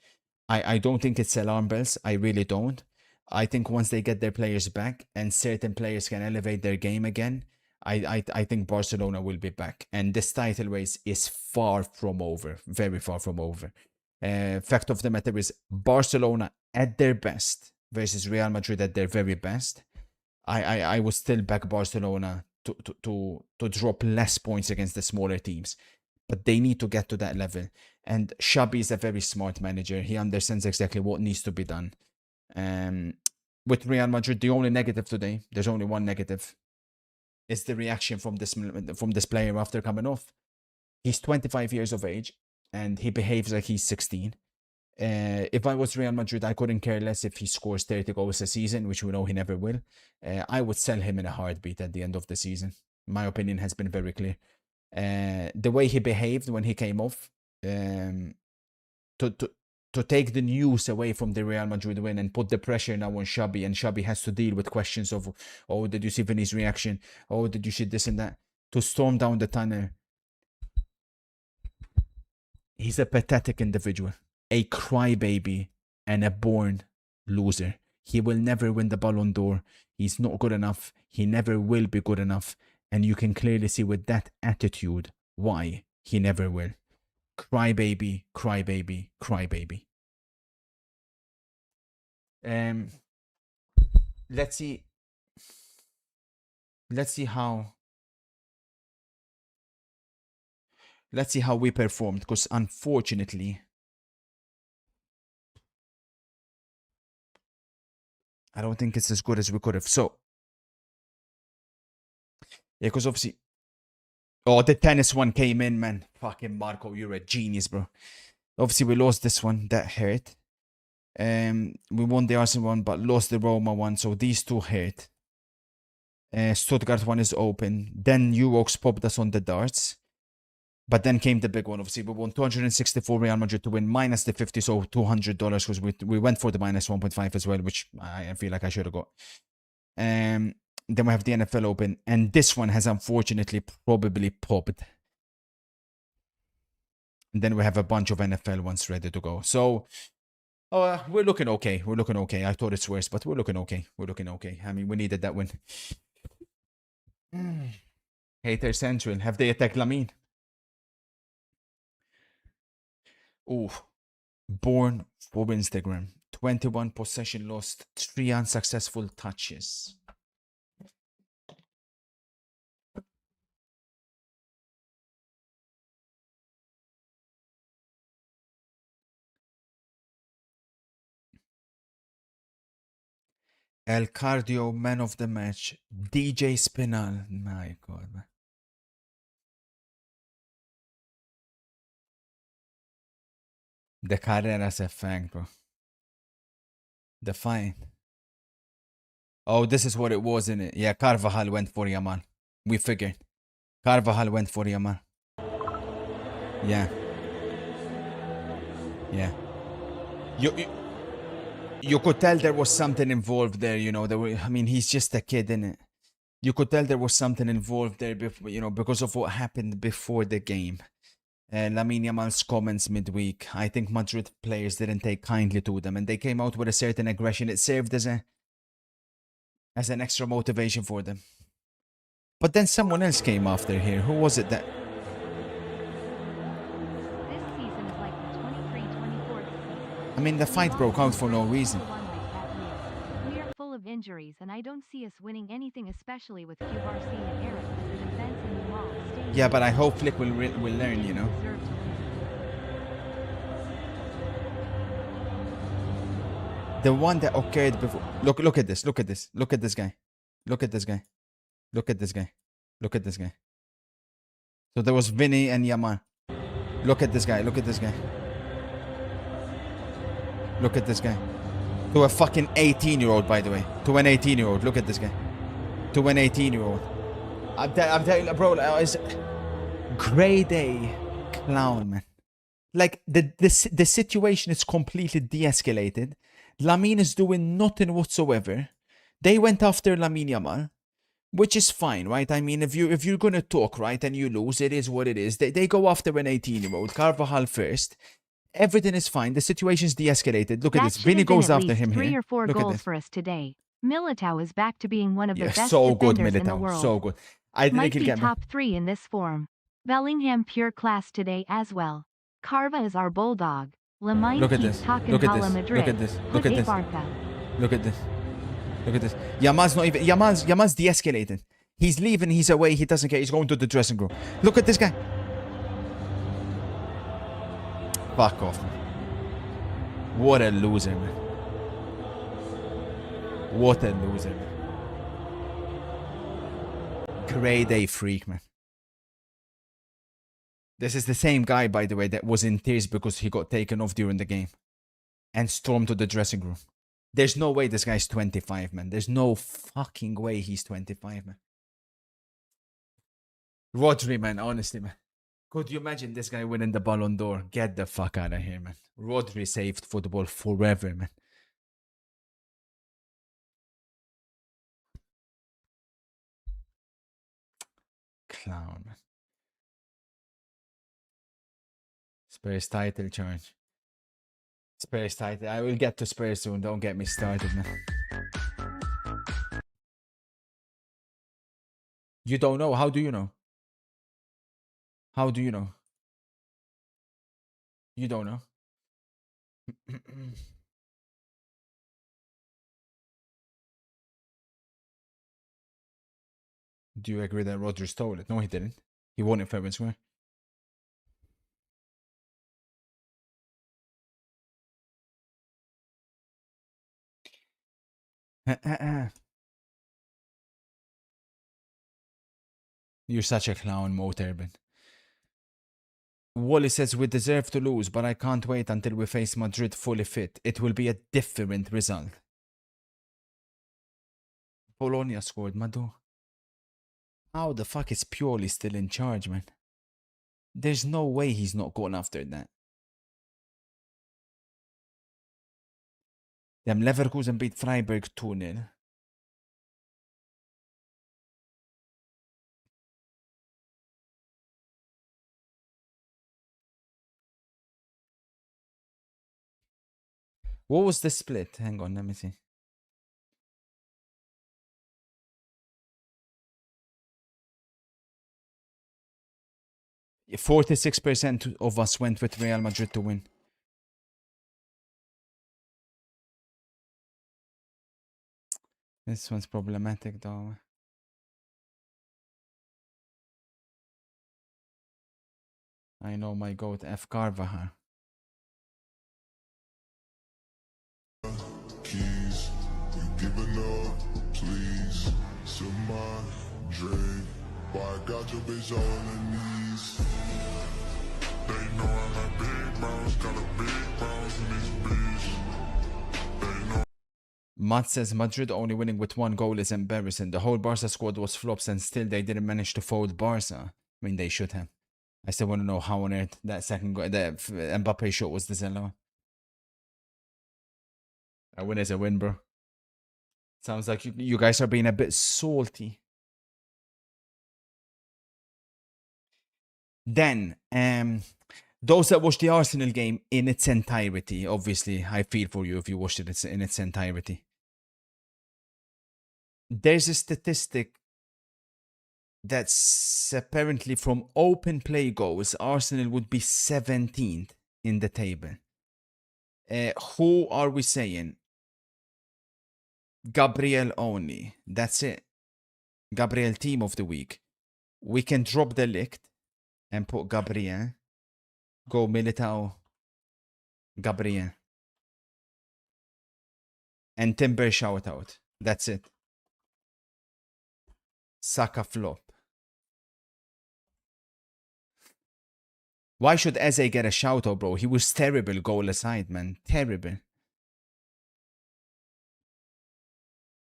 I don't think it's alarm bells. I really don't. I think once they get their players back and certain players can elevate their game again, I think Barcelona will be back. And this title race is far from over. Very far from over. Fact of the matter is, Barcelona at their best versus Real Madrid at their very best, I would still back Barcelona to drop less points against the smaller teams. But they need to get to that level. And Xabi is a very smart manager. He understands exactly what needs to be done. With Real Madrid, the only negative today, there's only one negative, is the reaction from this player after coming off. He's 25 years of age and he behaves like he's 16. If I was Real Madrid, I couldn't care less if he scores 30 goals a season, which we know he never will. I would sell him in a heartbeat at the end of the season. My opinion has been very clear. The way he behaved when he came off, to take the news away from the Real Madrid win and put the pressure now on Xabi, and Xabi has to deal with questions of, oh, did you see Vinny's reaction? Oh, did you see this and that? To storm down the tunnel. He's a pathetic individual, a crybaby, and a born loser. He will never win the Ballon d'Or. He's not good enough. He never will be good enough. And you can clearly see with that attitude why he never will. Crybaby, crybaby, crybaby. Let's see how we performed, because unfortunately I don't think it's as good as we could have. So yeah, because obviously, oh, the tennis one came in, man. Fucking Marco, you're a genius, bro. Obviously we lost this one, that hurt. We won the Arsenal one but lost the Roma one, so these two hurt. Stuttgart one is open. Then Uox popped us on the darts. But then came the big one. Obviously, we won 264 Real Madrid to win, minus the 50, so $200, because we went for the minus 1.5 as well, which I feel like I should have got. Then we have the NFL Open, and this one has unfortunately probably popped. And then we have a bunch of NFL ones ready to go. So we're looking okay. We're looking okay. I thought it's worse, but we're looking okay. We're looking okay. I mean, we needed that win. Hater Central. Have they attacked Lamine? Ooh. Born for Instagram. 21 possession lost. 3 unsuccessful touches. El Cardio Man of the Match. DJ Spinal. My God, man. The Carreras effect, bro. The fine. Oh, this is what it was, in it. Yeah, Carvajal went for Yamal. We figured. Carvajal went for Yamal. Yeah. Yeah. You could tell there was something involved there, you know. I mean, he's just a kid, innit? You could tell there was something involved there, you know, because of what happened before the game. Lamine Yamal's comments midweek. I think Madrid players didn't take kindly to them, and they came out with a certain aggression. It served as an extra motivation for them. But then someone else came after here. Who was it that? This season is like the 23-24 season. I mean, the fight broke out for no reason. We are full of injuries, and I don't see us winning anything, especially with Cubarsí and Eric as the defense and Yamal staying. Yeah, but I hope Flick will learn, you know. The one that occurred before. Look at this. Look at this. Look at this guy. Look at this guy. Look at this guy. Look at this guy. So there was Vinny and Yamal. Look at this guy. Look at this guy. Look at this guy. To a fucking 18-year-old, by the way. To an 18-year-old. Look at this guy. To an 18-year-old. I'm telling you, bro, it's grade A clown, man. Like, the situation is completely de-escalated. Lamine is doing nothing whatsoever. They went after Lamine Yamal, which is fine, right? I mean, if you're gonna talk, right, and you lose, it is what it is. They go after an 18-year-old, Carvajal first. Everything is fine. The situation's de-escalated. Look at this. Vinny goes after him here. 3 or 4 Look at goals this. for us today. Militao is back to being one of the best So good, defenders in the Militao. world. So good. I Might think be he'll get top 3 in this form. Bellingham pure class today as well. Carva is our bulldog. Lamine Look at keeps this. talking Look at Hala this. Madrid. Look at this. Look at Put this. Barca. Look at this. Look at this. Yamal's not even. Yamal's de-escalating. He's leaving. He's away. He doesn't care. He's going to the dressing room. Look at this guy. Fuck off, man. What a loser, man. What a loser, man. Grade A freak, man. This is the same guy, by the way, that was in tears because he got taken off during the game and stormed to the dressing room. There's no way this guy's 25, man. There's no fucking way he's 25, man. Rodri, man, honestly, man. Could you imagine this guy winning the Ballon d'Or? Get the fuck out of here, man. Rodri saved football forever, man. Clown, man. Spurs title charge. Spurs title. I will get to Spurs soon. Don't get me started, man. You don't know? How do you know? How do you know? You don't know. Do you agree that Rodri stole it? No, he didn't. He won it fair and square. You're such a clown, Mo Turbin. Wally says we deserve to lose, but I can't wait until we face Madrid fully fit. It will be a different result. Bologna scored, Madu. How the fuck is Pioli still in charge, man? There's no way he's not going after that. Damn, Leverkusen beat Freiburg 2-0. What was the split? Hang on, let me see. Yeah, 46% of us went with Real Madrid to win. This one's problematic though. I know my goat F. Carvajal. Keys, you giving all your bitch all in these. They know I'm a big bounce, got a big bounce in this bitch. They know. Matt says Madrid only winning with 1 goal is embarrassing. The whole Barca squad was flops and still they didn't manage to fold Barca. I mean, they should have. I still want to know how on earth that second goal, the Mbappe shot was the Zella. A win is a win, bro. Sounds like you guys are being a bit salty. Then, those that watched the Arsenal game in its entirety, obviously, I feel for you if you watched it in its entirety. There's a statistic that's apparently from open play goals, Arsenal would be 17th in the table. Who are we saying? Gabriel only. That's it. Gabriel team of the week. We can drop the licht and put Gabriel. Go Militao. Gabriel. And Timber shout out. That's it. Saka flop. Why should Eze get a shout out, bro? He was terrible goal aside, man. Terrible.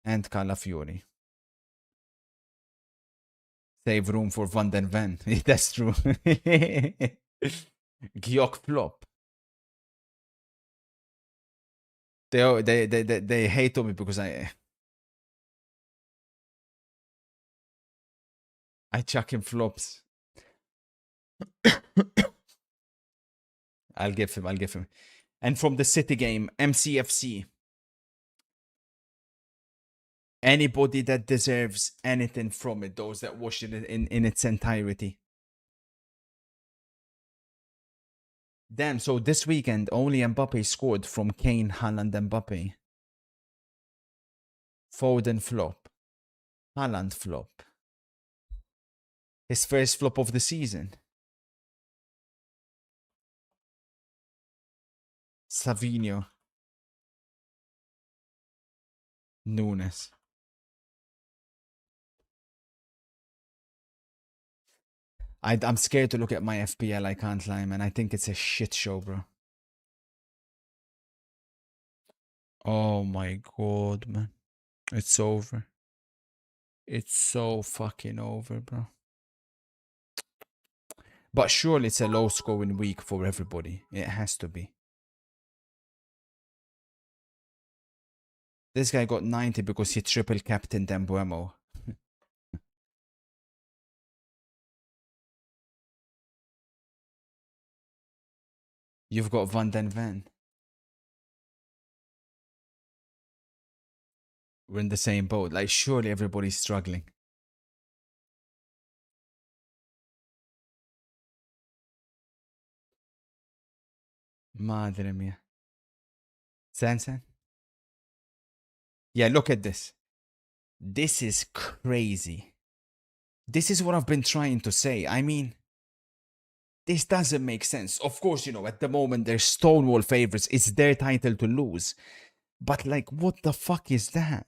And Calafiori. Save room for Van den Ven. That's true. Gyok flop. They hate on me because I chuck him flops. I'll give him. And from the City game, MCFC. Anybody that deserves anything from it, those that watched it in its entirety. Damn, so this weekend only Mbappe scored from Kane, Haaland, Mbappe. Foden flop. Haaland flop. His first flop of the season. Savinho. Nunes. I'm scared to look at my FPL, I can't lie, man. I think it's a shit show, bro. Oh my god, man. It's over. It's so fucking over, bro. But surely it's a low scoring week for everybody. It has to be. This guy got 90 because he triple captained Mbuemo. You've got Van den Ven. We're in the same boat. Like, surely everybody's struggling. Madre mia. San? Yeah, look at this. This is crazy. This is what I've been trying to say. I mean, this doesn't make sense. Of course, at the moment, they're stonewall favorites. It's their title to lose. But, like, what the fuck is that?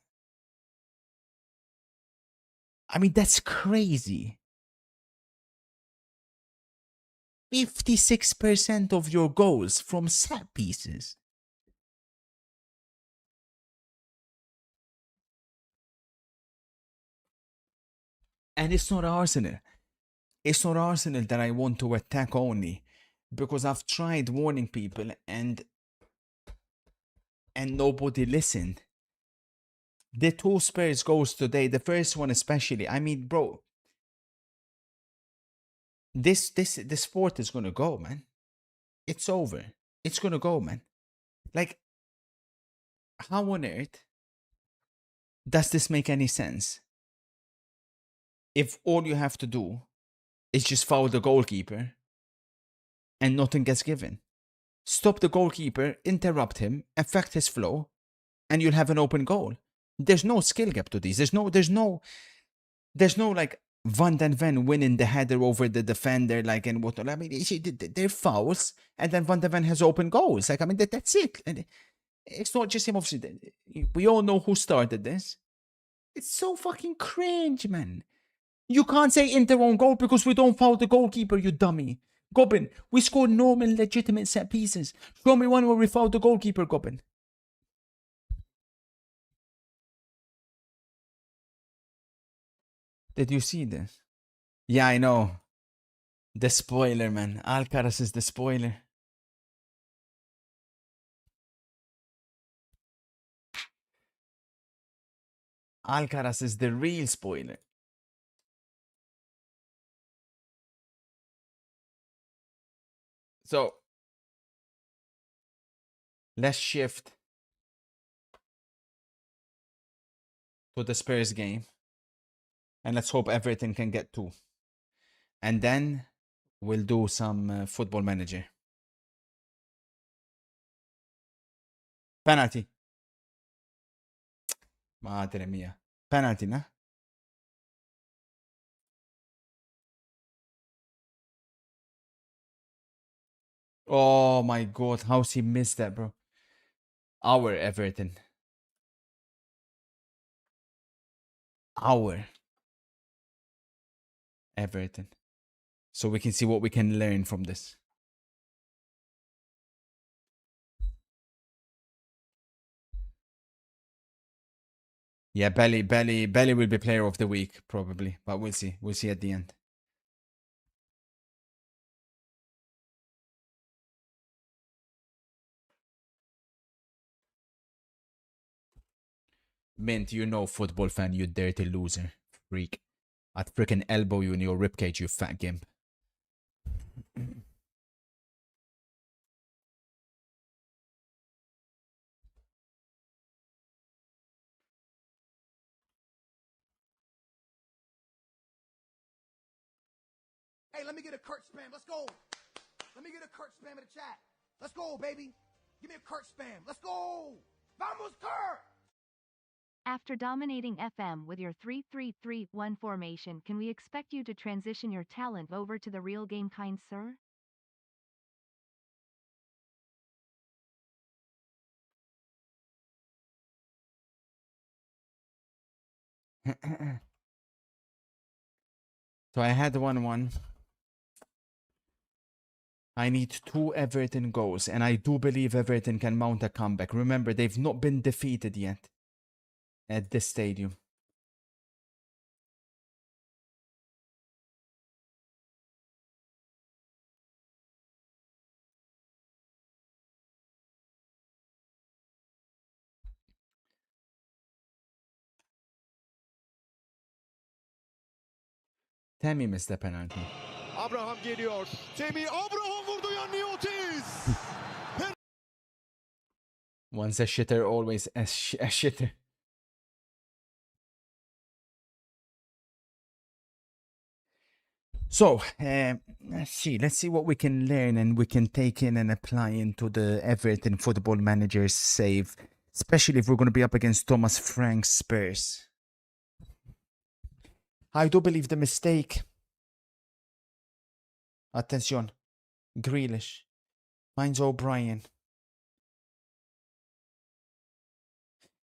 I mean, that's crazy. 56% of your goals from set pieces. And it's not Arsenal. It's not Arsenal that I want to attack only. Because I've tried warning people and nobody listened. The 2 Spurs goals today, the first one especially. I mean, bro, this sport is gonna go, man. It's over. It's gonna go, man. Like, how on earth does this make any sense? If all you have to do is just foul the goalkeeper and nothing gets given. Stop the goalkeeper, interrupt him, affect his flow, and you'll have an open goal. There's no skill gap to these. There's no like Van den Ven winning the header over the defender, like, and whatnot. I mean, they're fouls, and then Van den Ven has open goals. Like, I mean, that's it. And it's not just him. Obviously, we all know who started this. It's so fucking cringe, man. You can't say Inter own goal because we don't foul the goalkeeper, you dummy. Goblin, we scored normal, legitimate set pieces. Show me one where we fouled the goalkeeper, Goblin. Did you see this? Yeah, I know. The spoiler, man. Alcaraz is the spoiler. Alcaraz is the real spoiler. So, let's shift to the Spurs game. And let's hope everything can get two. And then we'll do some football manager. Penalty. Madre mia. Penalty, nah? Oh my god, how's he missed that, bro? Our Everton. Our Everton. So we can see what we can learn from this. Yeah, Belly will be player of the week, probably. But we'll see. We'll see at the end. Mint, you know football fan, you dirty loser. Freak. I'd freaking elbow you in your ribcage, you fat gimp. Hey, let me get a Kurt spam. Let's go. Let me get a Kurt spam in the chat. Let's go, baby. Give me a Kurt spam. Let's go. Vamos, Kurt. After dominating FM with your 3-3-3-1 formation, can we expect you to transition your talent over to the real game, kind sir? So I had 1-1. I need 2 Everton goals, and I do believe Everton can mount a comeback. Remember, they've not been defeated yet at this stadium. Tammy missed the penalty. Abraham geliyor. Semih Abraham vurdu yanına Otis. Once a shitter, always a shitter. So, let's see what we can learn and we can take in and apply into the Everton football manager's save, especially if we're going to be up against Thomas Frank's Spurs. I do believe the mistake. Attention, Grealish finds O'Brien.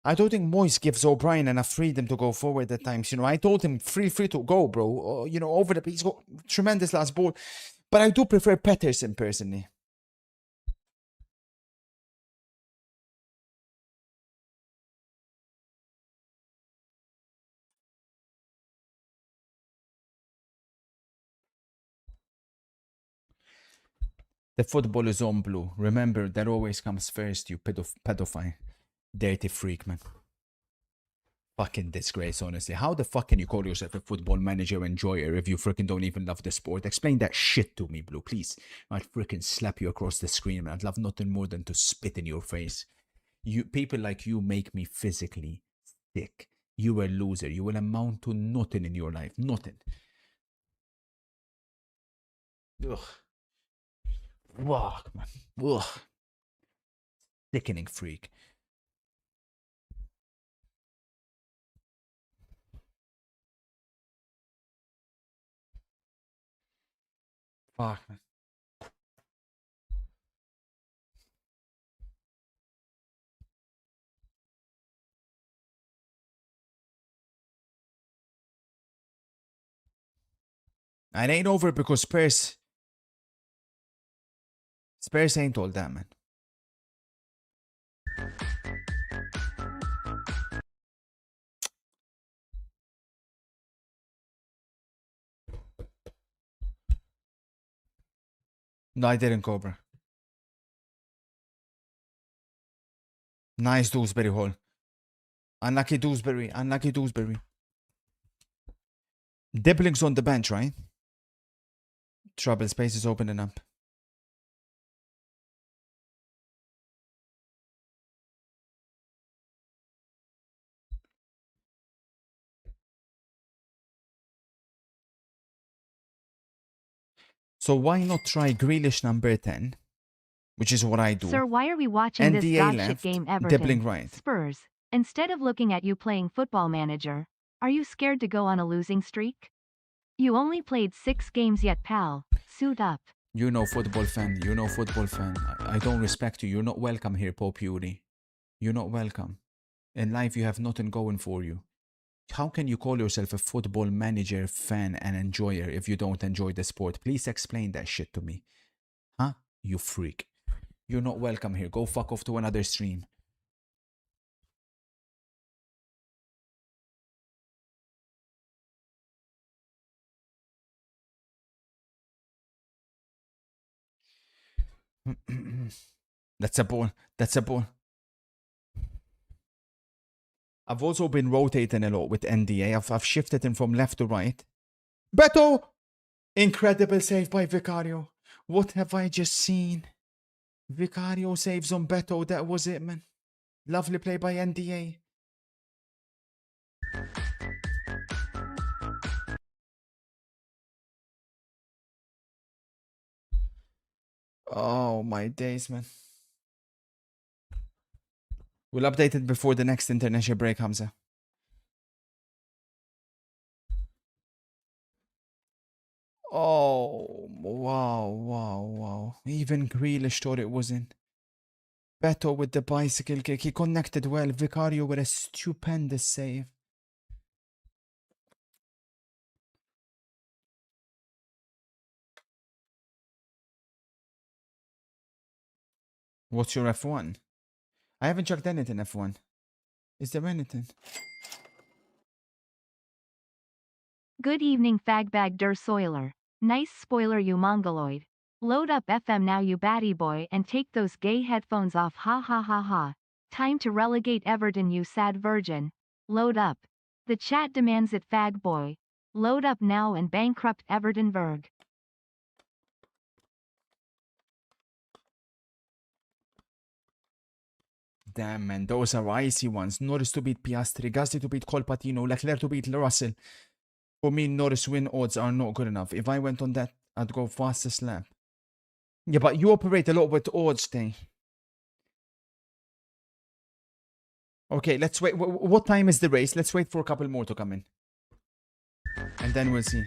I don't think Moyes gives O'Brien enough freedom to go forward at times. You know, I told him free to go, bro. You know, over the he's got tremendous last ball, but I do prefer Pettersson personally. The football is on blue. Remember, that always comes first, you pedophile. Dirty freak, man. Fucking disgrace, honestly. How the fuck can you call yourself a football manager enjoyer if you freaking don't even love the sport? Explain that shit to me, Blue, please. I'd freaking slap you across the screen, man. I'd love nothing more than to spit in your face. People like you make me physically sick. You a loser. You will amount to nothing in your life. Nothing. Ugh. Fuck, man. Ugh. Sickening freak. Fuck, man. It ain't over because Spurs ain't all that, man. No, I didn't, Cobra. Nice Dewsbury Hall. Unlucky Dewsbury. Unlucky Dewsbury. Dibbling's on the bench, right? Trouble space is opening up. So why not try Grealish number 10? Which is what I do. Sir, why are we watching this NDA dogshit left, game Everton? Dibbling right. Spurs. Instead of looking at you playing Football Manager, are you scared to go on a losing streak? You only played 6 games yet, pal. Suit up. You know football fan. You know football fan. I don't respect you. You're not welcome here, Pope Yuri. You're not welcome. In life, you have nothing going for you. How can you call yourself a football manager fan and enjoyer if you don't enjoy the sport? Please explain that shit to me. Huh? You freak. You're not welcome here. Go fuck off to another stream. That's a ball. That's a ball. I've also been rotating a lot with NDA. I've shifted him from left to right. Beto! Incredible save by Vicario. What have I just seen? Vicario saves on Beto. That was it, man. Lovely play by NDA. Oh, my days, man. We'll update it before the next international break, Hamza. Oh, wow. Even Grealish thought it wasn't. Beto with the bicycle kick. He connected well. Vicario with a stupendous save. What's your F1? I haven't checked anything F1. Is there anything? Good evening, fagbag der Soiler. Nice spoiler, you mongoloid. Load up FM now, you batty boy, and take those gay headphones off. Ha ha ha ha. Time to relegate Everton, you sad virgin. Load up. The chat demands it, fag boy. Load up now and bankrupt Everton Berg. Damn, man, those are icy ones. Norris to beat Piastri, Gasly to beat Colpatino, Leclerc to beat Russell. For me, Norris win odds are not good enough. If I went on that, I'd go fastest lap. Yeah, but you operate a lot with odds thing. Okay, let's wait. What time is the race? Let's wait for a couple more to come in. And then we'll see.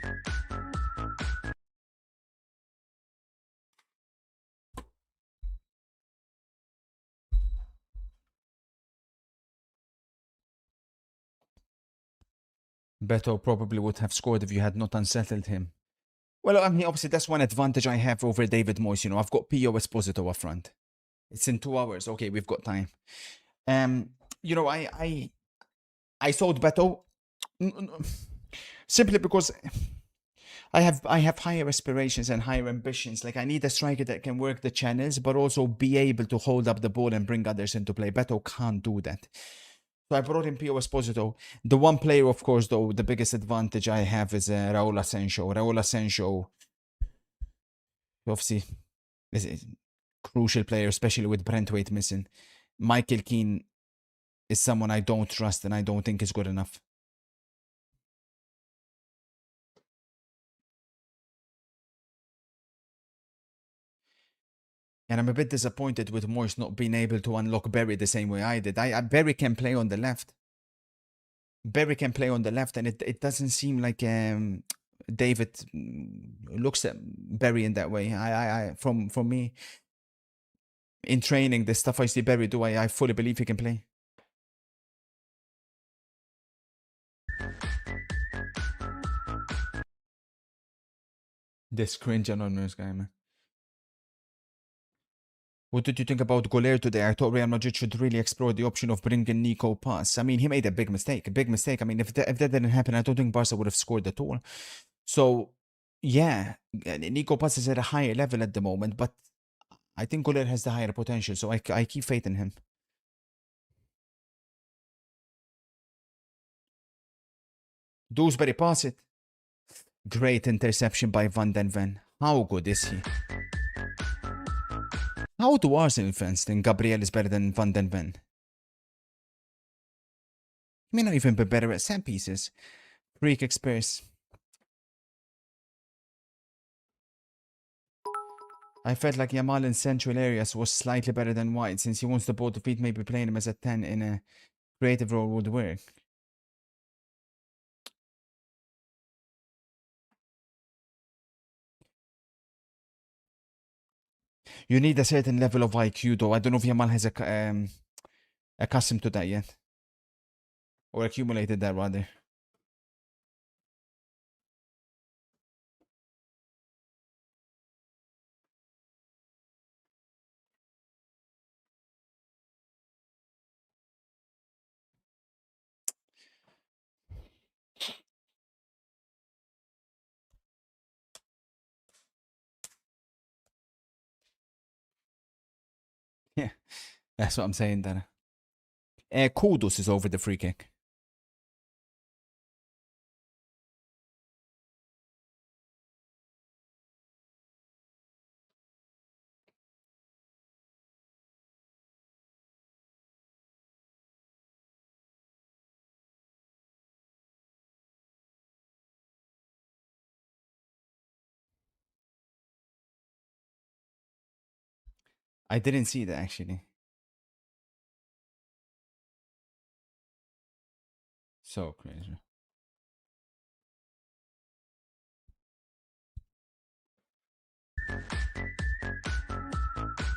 Beto probably would have scored if you had not unsettled him. Well, I mean, obviously, that's one advantage I have over David Moyes. You know, I've got Pio Esposito up front. It's in 2 hours. Okay, we've got time. You know, I thought Beto simply because I have higher aspirations and higher ambitions. Like, I need a striker that can work the channels, but also be able to hold up the ball and bring others into play. Beto can't do that. So I brought in Pio Esposito. The one player, of course, though, the biggest advantage I have is Raul Asensio. Raul Asensio, obviously, is a crucial player, especially with Brentwaite missing. Michael Keane is someone I don't trust and I don't think is good enough. And I'm a bit disappointed with Moyes not being able to unlock Berry the same way I did. Berry can play on the left. Berry can play on the left, and it doesn't seem like David looks at Berry in that way. From me, in training, the stuff I see Berry do, I fully believe he can play. This cringe anonymous guy, man. What did you think about Goler today? I thought Real Madrid should really explore the option of bringing Nico Paz. I mean, he made a big mistake. A big mistake. I mean, if that didn't happen, I don't think Barca would have scored at all. So, yeah, Nico Paz is at a higher level at the moment, but I think Goler has the higher potential, so I keep faith in him. Dewsbury, pass it. Great interception by Van den Ven. How good is he? How do Arsenal fans think Gabriel is better than Van den Ven? He may not even be better at set pieces. Free kick spares. I felt like Yamal in central areas was slightly better than White since he wants the ball to feet, maybe playing him as a 10 in a creative role would work. You need a certain level of IQ though. I don't know if Yamal has accustomed to that yet. Or accumulated that rather. Yeah, that's what I'm saying there. Kudos is over the free kick. I didn't see that actually. So crazy.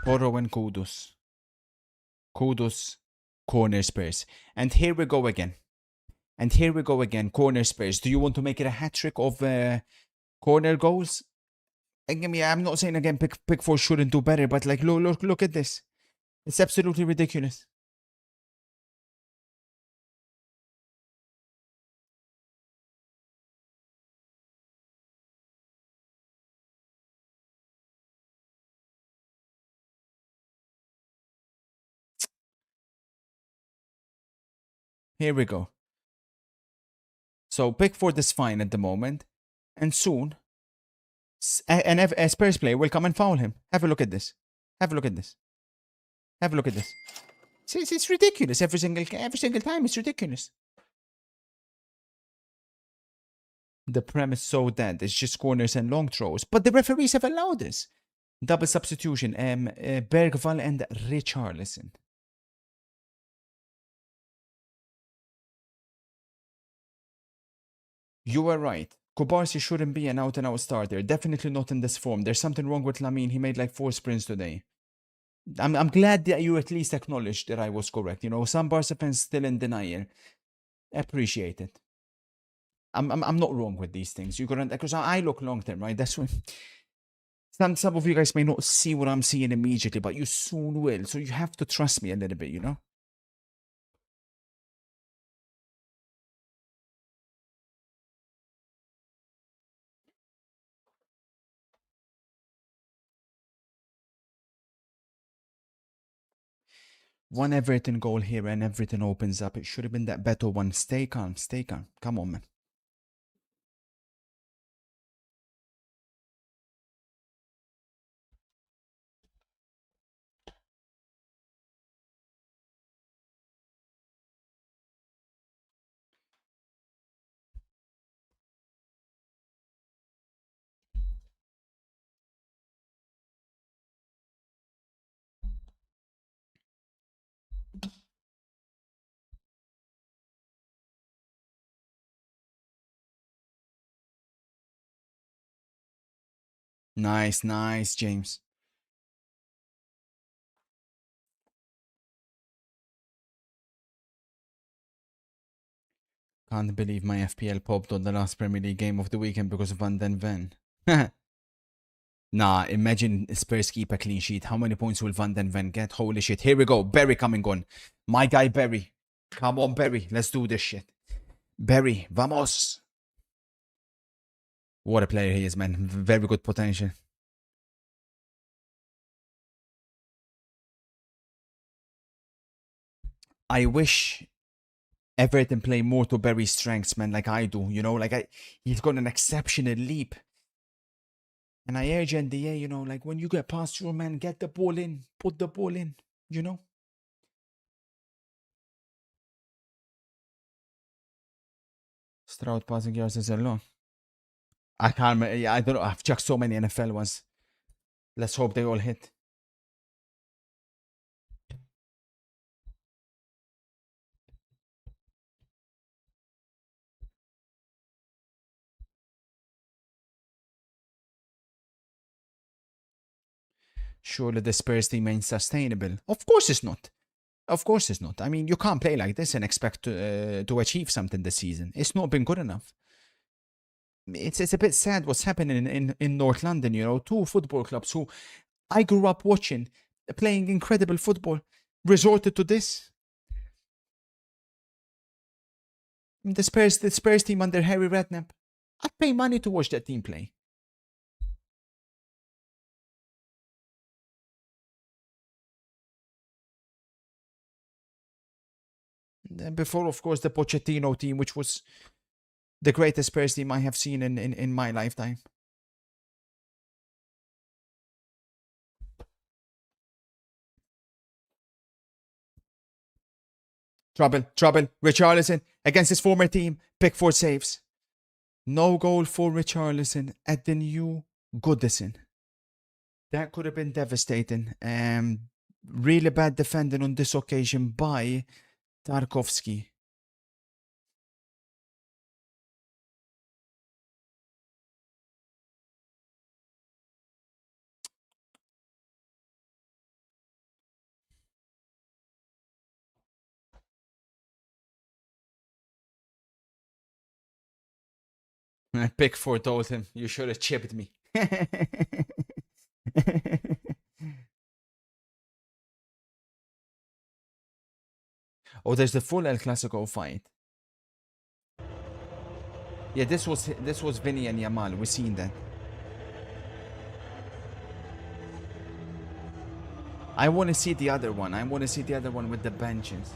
Porro and Kudos. Kudos, corner spares. And here we go again. And here we go again, corner spares. Do you want to make it a hat trick of corner goals? Again, yeah, I'm not saying again Pickford shouldn't do better, but like look at this. It's absolutely ridiculous. Here we go. So Pickford is fine at the moment, and soon a Spurs player will come and foul him. Have a look at this. Have a look at this. Have a look at this. See, it's ridiculous every single time. It's ridiculous. The Prem is so dead. It's just corners and long throws, but the referees have allowed this. Double substitution. Bergvall and Richarlison. You were right. Kubarsi shouldn't be an out-and-out starter. Definitely not in this form. There's something wrong with Lamine. He made like 4 sprints today. I'm glad that you at least acknowledged that I was correct. You know, some Barca fans still in denial. Appreciate it. I'm not wrong with these things. You couldn't, because I look long term, right? That's when some of you guys may not see what I'm seeing immediately, but you soon will. So you have to trust me a little bit, you know? One Everton goal here and everything opens up. It should have been that better one. Stay calm. Stay calm. Come on, man. Nice, nice, James. Can't believe my FPL popped on the last Premier League game of the weekend because of Van den Ven. Nah, imagine Spurs keep a clean sheet. How many points will Van den Ven get? Holy shit. Here we go. Berry coming on. My guy Berry. Come on, Berry. Let's do this shit. Berry, vamos. What a player he is, man. Very good potential. I wish Everton play more to Berry's strengths, man, like I do. You know, he's got an exceptional leap. And I urge NDA, you know, like when you get past your man, get the ball in, put the ball in, you know. Stroud passing yards is a lot. I can't, I don't know. I've chucked so many NFL ones. Let's hope they all hit. Surely the Spurs team ain't sustainable. Of course it's not. Of course it's not. I mean, you can't play like this and expect to achieve something this season. It's not been good enough. It's a bit sad what's happening in North London, you know. Two football clubs who I grew up watching, playing incredible football, resorted to this. The Spurs team under Harry Redknapp. I'd pay money to watch that team play. And before, of course, the Pochettino team, which was the greatest Spurs team I have seen in my lifetime. Trouble. Richarlison against his former team. Pickford saves. No goal for Richarlison at the new Goodison. That could have been devastating. Really bad defending on this occasion by Tarkowski. Pickford told him, you should have chipped me. Oh, there's the full El Clasico fight. Yeah, this was Vinny and Yamal. We've seen that. I want to see the other one. I want to see the other one with the benches.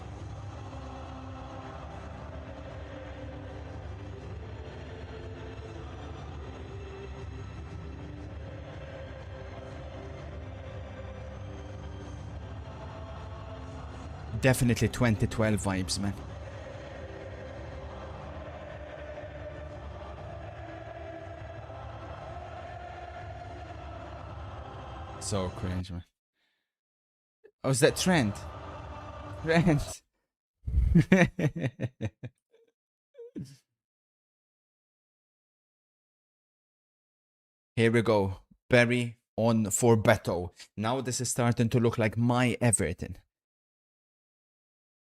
Definitely 2012 vibes, man. So cringe, man. Oh, is that Trent? Trent. Here we go. Berry on for Beto. Now this is starting to look like my Everton.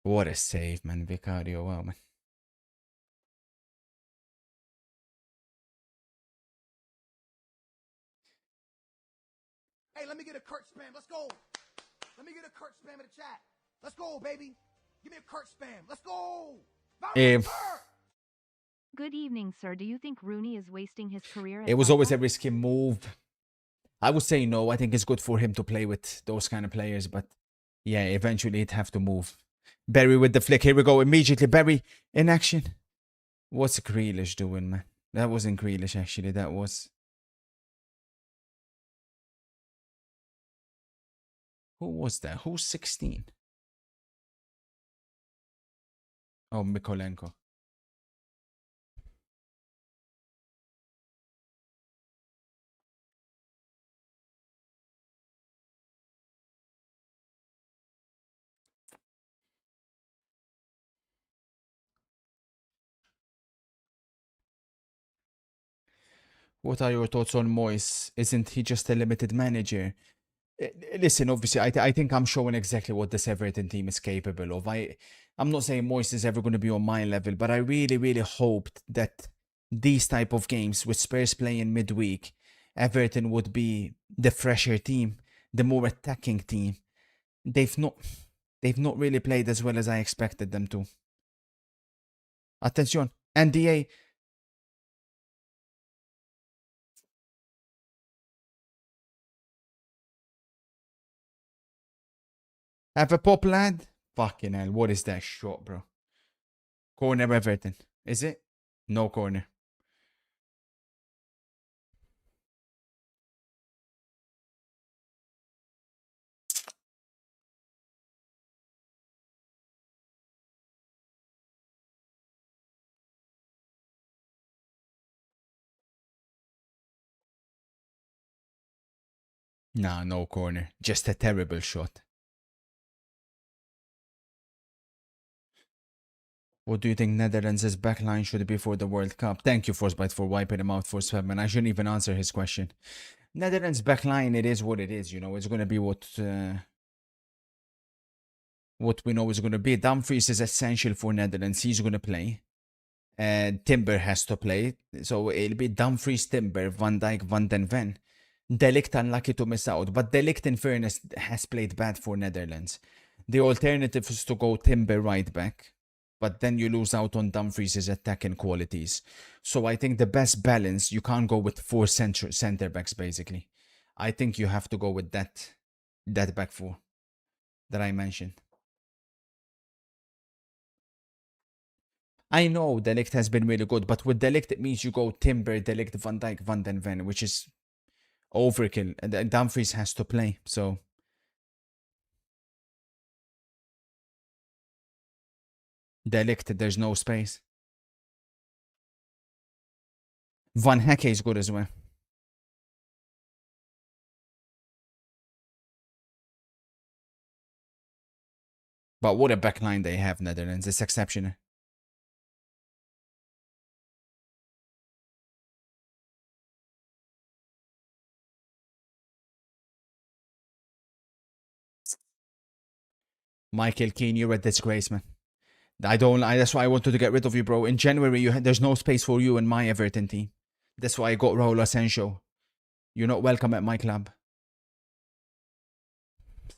What a save, man. Vicario, wow, man. Hey, let me get a Kurt spam. Let's go. Let me get a Kurt spam in the chat. Let's go, baby. Give me a Kurt spam. Let's go. Good evening, sir. Do you think Rooney is wasting his career? It was always a risky move. I would say no. I think it's good for him to play with those kind of players, but yeah, eventually he'd have to move. Berry with the flick. Here we go. Immediately, Berry in action. What's Grealish doing, man? That wasn't Grealish, actually. That was... Who was that? Who's 16? Oh, Mikolenko. What are your thoughts on Moyes? Isn't he just a limited manager? Listen, obviously, I think I'm showing exactly what this Everton team is capable of. I'm not saying Moyes is ever going to be on my level, but I really, really hoped that these type of games with Spurs playing midweek Everton would be the fresher team, the more attacking team. They've not really played as well as I expected them to. Attention, NDA. Have a pop, lad. Fucking hell, what is that shot, bro? Corner Everton. Is it? No corner. Nah, no corner. Just a terrible shot. What do you think Netherlands' backline should be for the World Cup? Thank you, Frostbite, for wiping him out for Swedman. I shouldn't even answer his question. Netherlands' backline, it is what it is, you know. It's going to be what we know is going to be. Dumfries is essential for Netherlands. He's going to play. Timber has to play. So it'll be Dumfries, Timber, Van Dijk, Van den Ven. De Ligt unlucky to miss out. But De Ligt, in fairness, has played bad for Netherlands. The alternative is to go Timber right back. But then you lose out on Dumfries' attacking qualities. So I think the best balance, you can't go with 4 center backs, basically. I think you have to go with that back 4 that I mentioned. I know De Ligt has been really good, but with De Ligt, it means you go Timber, De Ligt, Van Dijk, Van den Ven, which is overkill. And Dumfries has to play, so... De Ligt, there's no space. Van Hecke is good as well. But what a backline they have, Netherlands. It's exceptional. Michael Keane, you're a disgrace, man. That's why I wanted to get rid of you, bro. In January, there's no space for you in my Everton team. That's why I got Raul Asensio. You're not welcome at my club.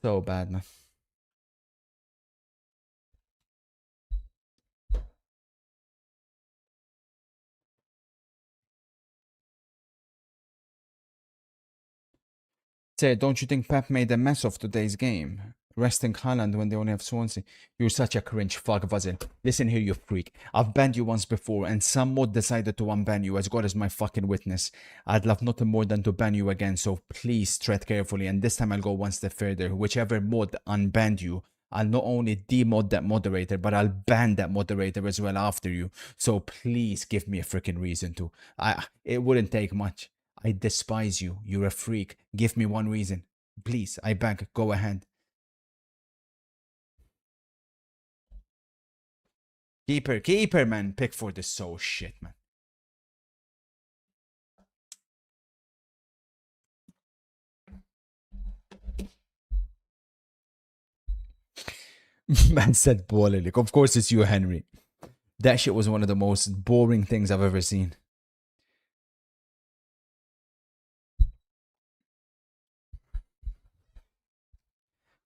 So bad, man. Say, don't you think Pep made a mess of today's game? Resting Haaland when they only have Swansea. You're such a cringe fuck, Vasil. Listen here, you freak. I've banned you once before, and some mod decided to unban you, as God is my fucking witness. I'd love nothing more than to ban you again, so please tread carefully, and this time I'll go one step further. Whichever mod unbanned you, I'll not only demod that moderator, but I'll ban that moderator as well after you. So please give me a freaking reason to. It wouldn't take much. I despise you. You're a freak. Give me one reason. Please, I beg. Go ahead. Keeper, man. Pickford is so shit, man. Man said Bolilic. Of course it's you, Henry. That shit was one of the most boring things I've ever seen.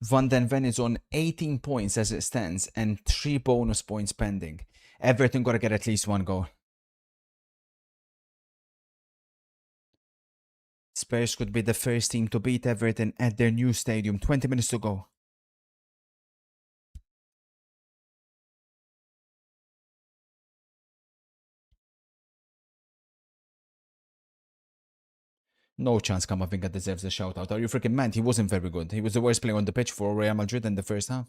Van den Ven is on 18 points as it stands and 3 bonus points pending. Everton gotta get at least 1 goal. Spurs could be the first team to beat Everton at their new stadium. 20 minutes to go. No chance Camavinga deserves a shout out. Are you freaking mad? He wasn't very good. He was the worst player on the pitch for Real Madrid in the first half.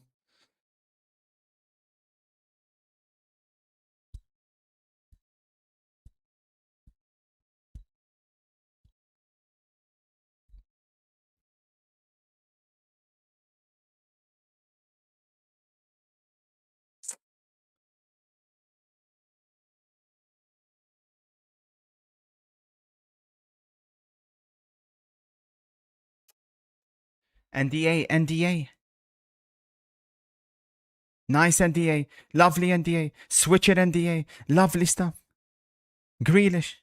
NDA. Nice NDA. Lovely NDA. Switch it NDA. Lovely stuff. Grealish.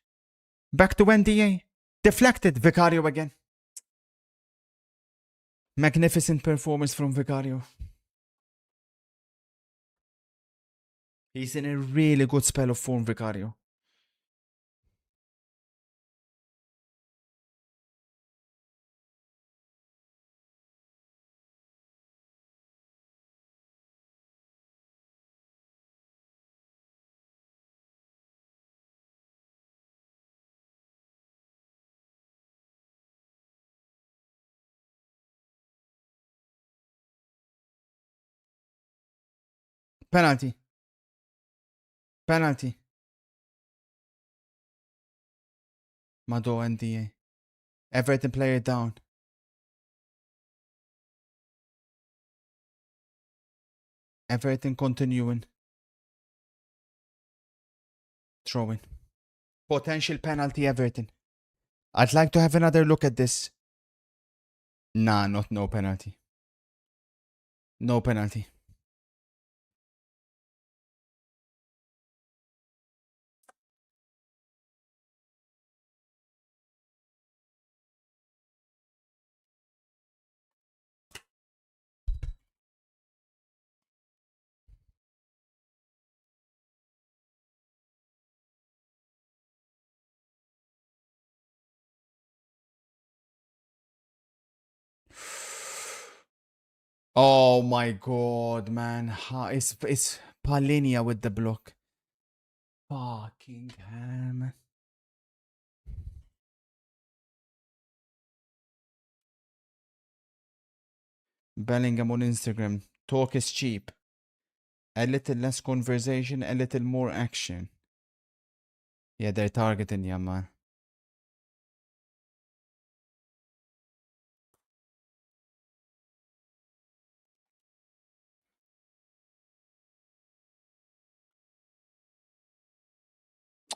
Back to NDA. Deflected. Vicario again. Magnificent performance from Vicario. He's in a really good spell of form, Vicario. Penalty. Penalty. Mado NDA. Everton player down. Everton continuing. Throwing. Potential penalty Everton. I'd like to have another look at this. Nah, no penalty. No penalty. Oh my god, man. It's Palinia with the block. Fucking hell, man. Bellingham on Instagram. Talk is cheap. A little less conversation, a little more action. Yeah, they're targeting you, man.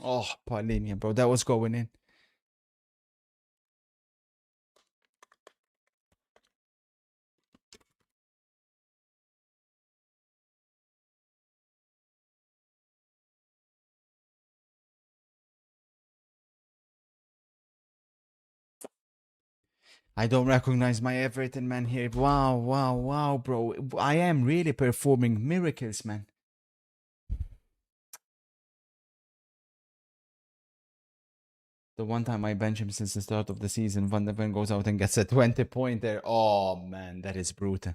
Oh, Paulinia, bro. That was going in. I don't recognize my Everton man here. Wow, bro. I am really performing miracles, man. The one time I bench him since the start of the season, Van de Ven goes out and gets a 20-pointer. Oh, man, that is brutal.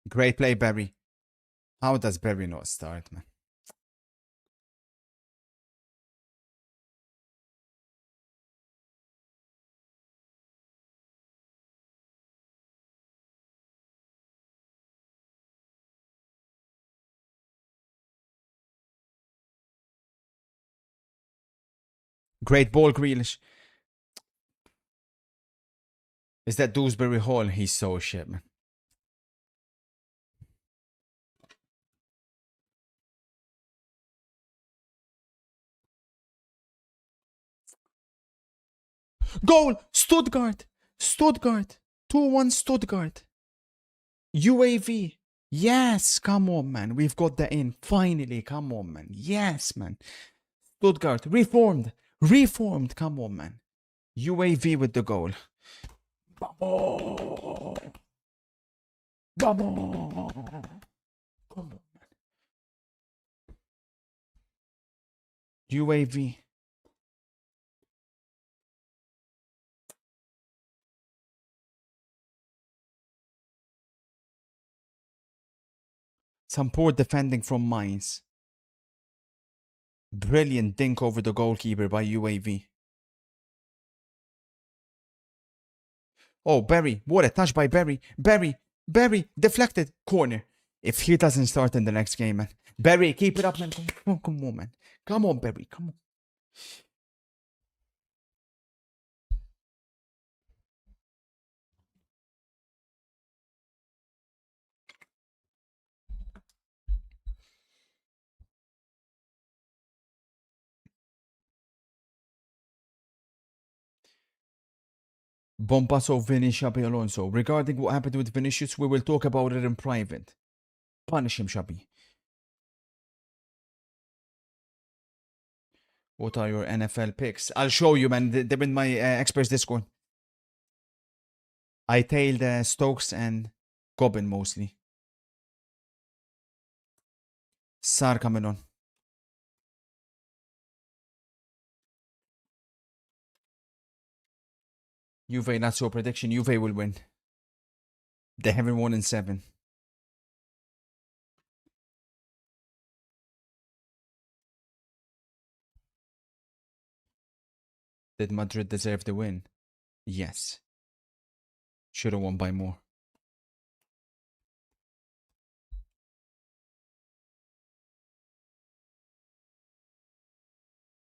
Great play, Barry. How does Barry not start, man? Great ball, Grealish. Is that Dewsbury Hall? He's so shit, man. Goal! Stuttgart! 2-1 Stuttgart. UAV. Yes, come on, man. We've got that in. Finally, come on, man. Yes, man. Stuttgart. Reformed. Come on, man. UAV with the goal. Vamos! Vamos! Come on, man. UAV. Some poor defending from Mainz. Brilliant dink over the goalkeeper by UAV. Oh, Barry. What a touch by Barry. Barry. Deflected. Corner. If he doesn't start in the next game, man. Barry, keep it up, man. Come on, man. Come on, Barry. Come on. Bompasso, Vinny, Xabi Alonso. Regarding what happened with Vinicius, we will talk about it in private. Punish him, Xabi. What are your NFL picks? I'll show you, man. They're in my experts Discord. I tailed Stokes and Gobbin mostly. Sar coming on. Juve, Lazio prediction. Juve will win. They haven't won in 7. Did Madrid deserve the win? Yes. Should have won by more.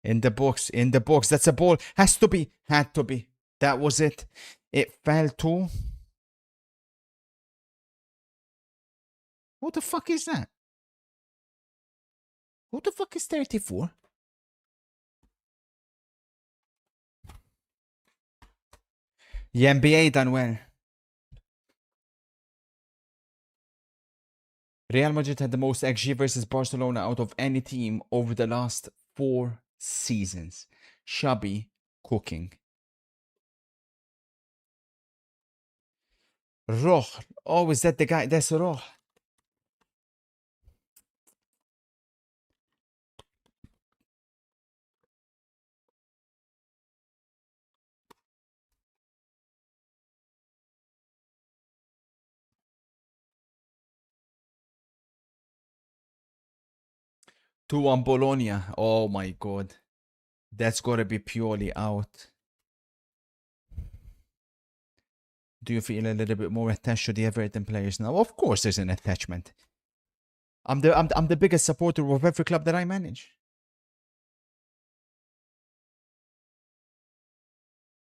In the box, in the box. That's a ball. Has to be. Had to be. That was it. It fell to. What the fuck is that? What the fuck is 34? The NBA done well. Real Madrid had the most XG versus Barcelona out of any team over the last 4 seasons. Shabby cooking. Roh. Oh, is that the guy? That's Roh. Two on Bologna. Oh my god. That's gotta be purely out. Do you feel a little bit more attached to the Everton players now? Of course there's an attachment. I'm the biggest supporter of every club that I manage.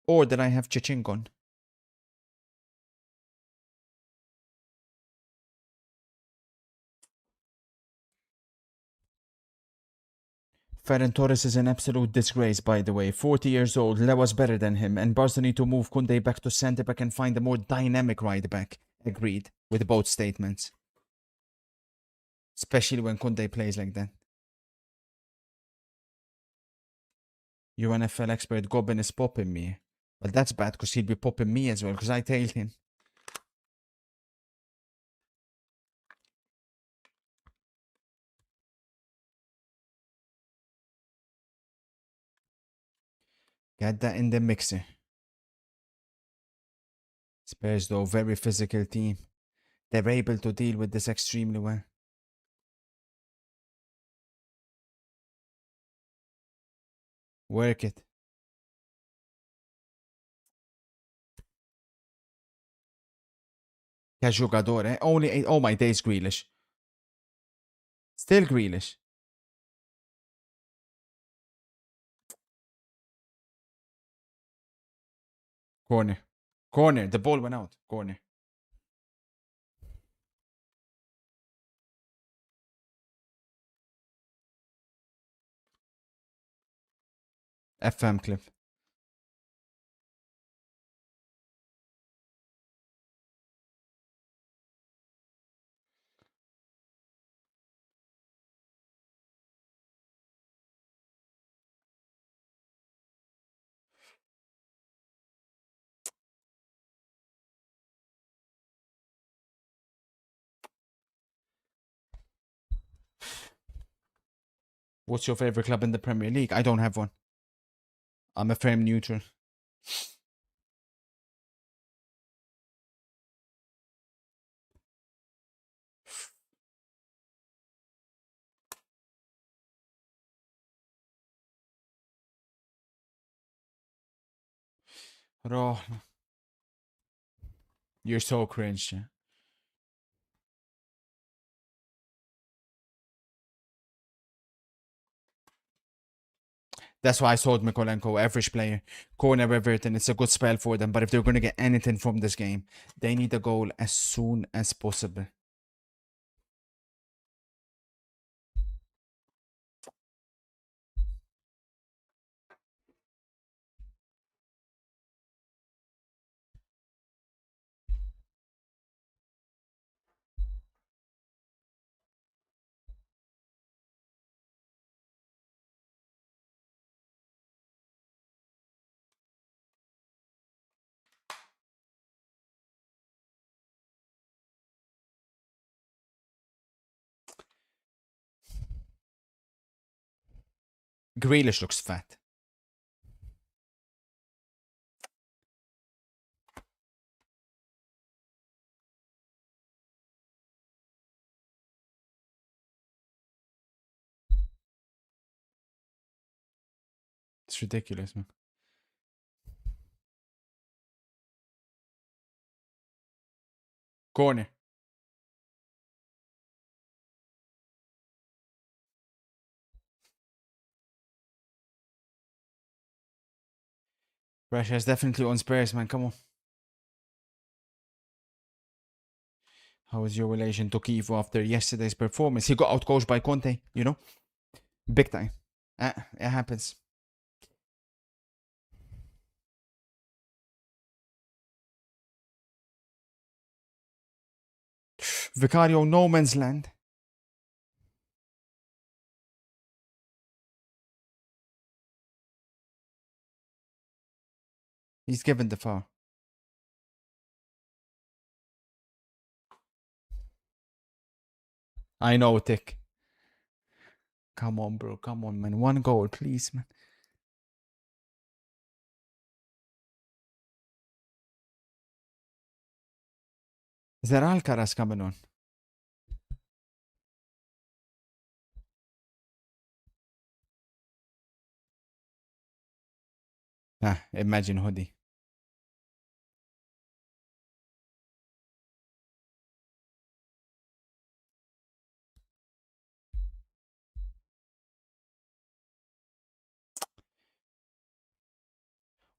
Or that I have Chichingon on. Ferran Torres is an absolute disgrace, by the way. 40 years old, Lewa's better than him, and Barca need to move Koundé back to centre back and find a more dynamic right back. Agreed with both statements. Especially when Koundé plays like that. Your NFL expert Gobbin is popping me. Well, that's bad because he'll be popping me as well because I tailed him. Get that in the mixer. Spurs, though, very physical team. They're able to deal with this extremely well. Work it. Que jogador, eh? Only 8. Oh my days, Grealish. Still Grealish. Corner. Corner. The ball went out. Corner. FM clip. What's your favorite club in the Premier League? I don't have one. I'm a firm neutral. Oh, you're so cringe. Yeah. That's why I sold Mikolenko, average player. Corner Everton, it's a good spell for them. But if they're going to get anything from this game, they need a goal as soon as possible. Grealish looks fat. It's ridiculous, man. Corner. Pressure is definitely on Spurs, man. Come on. How is your relation to Kivo after yesterday's performance? He got outcoached by Conte, you know? Big time. It happens. Vicario, no man's land. He's given the foul. I know, Tick. Come on, bro. Come on, man. One goal, please, man. Is there Alcaraz coming on? Imagine hoodie.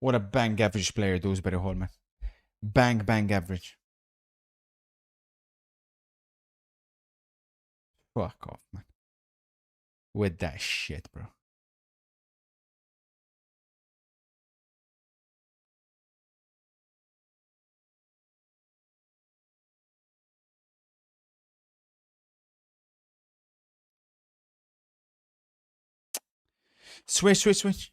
What a bang average player Dewsbury Hall, man. Bang average. Fuck off, man. With that shit, bro. Switch.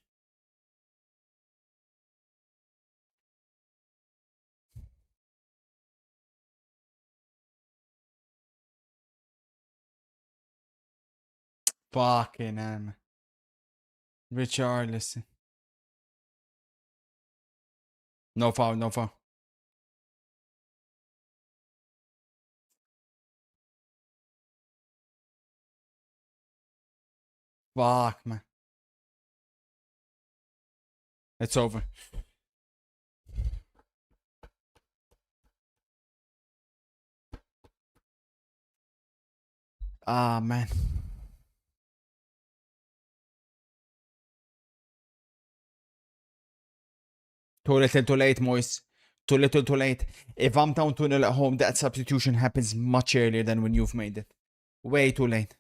Fucking hell, man. Richarlison. No foul. Fuck, man. It's over. Ah, man. Too little, too late, Moise. Too little, too late. If I'm down 2-0 at home, that substitution happens much earlier than when you've made it. Way too late.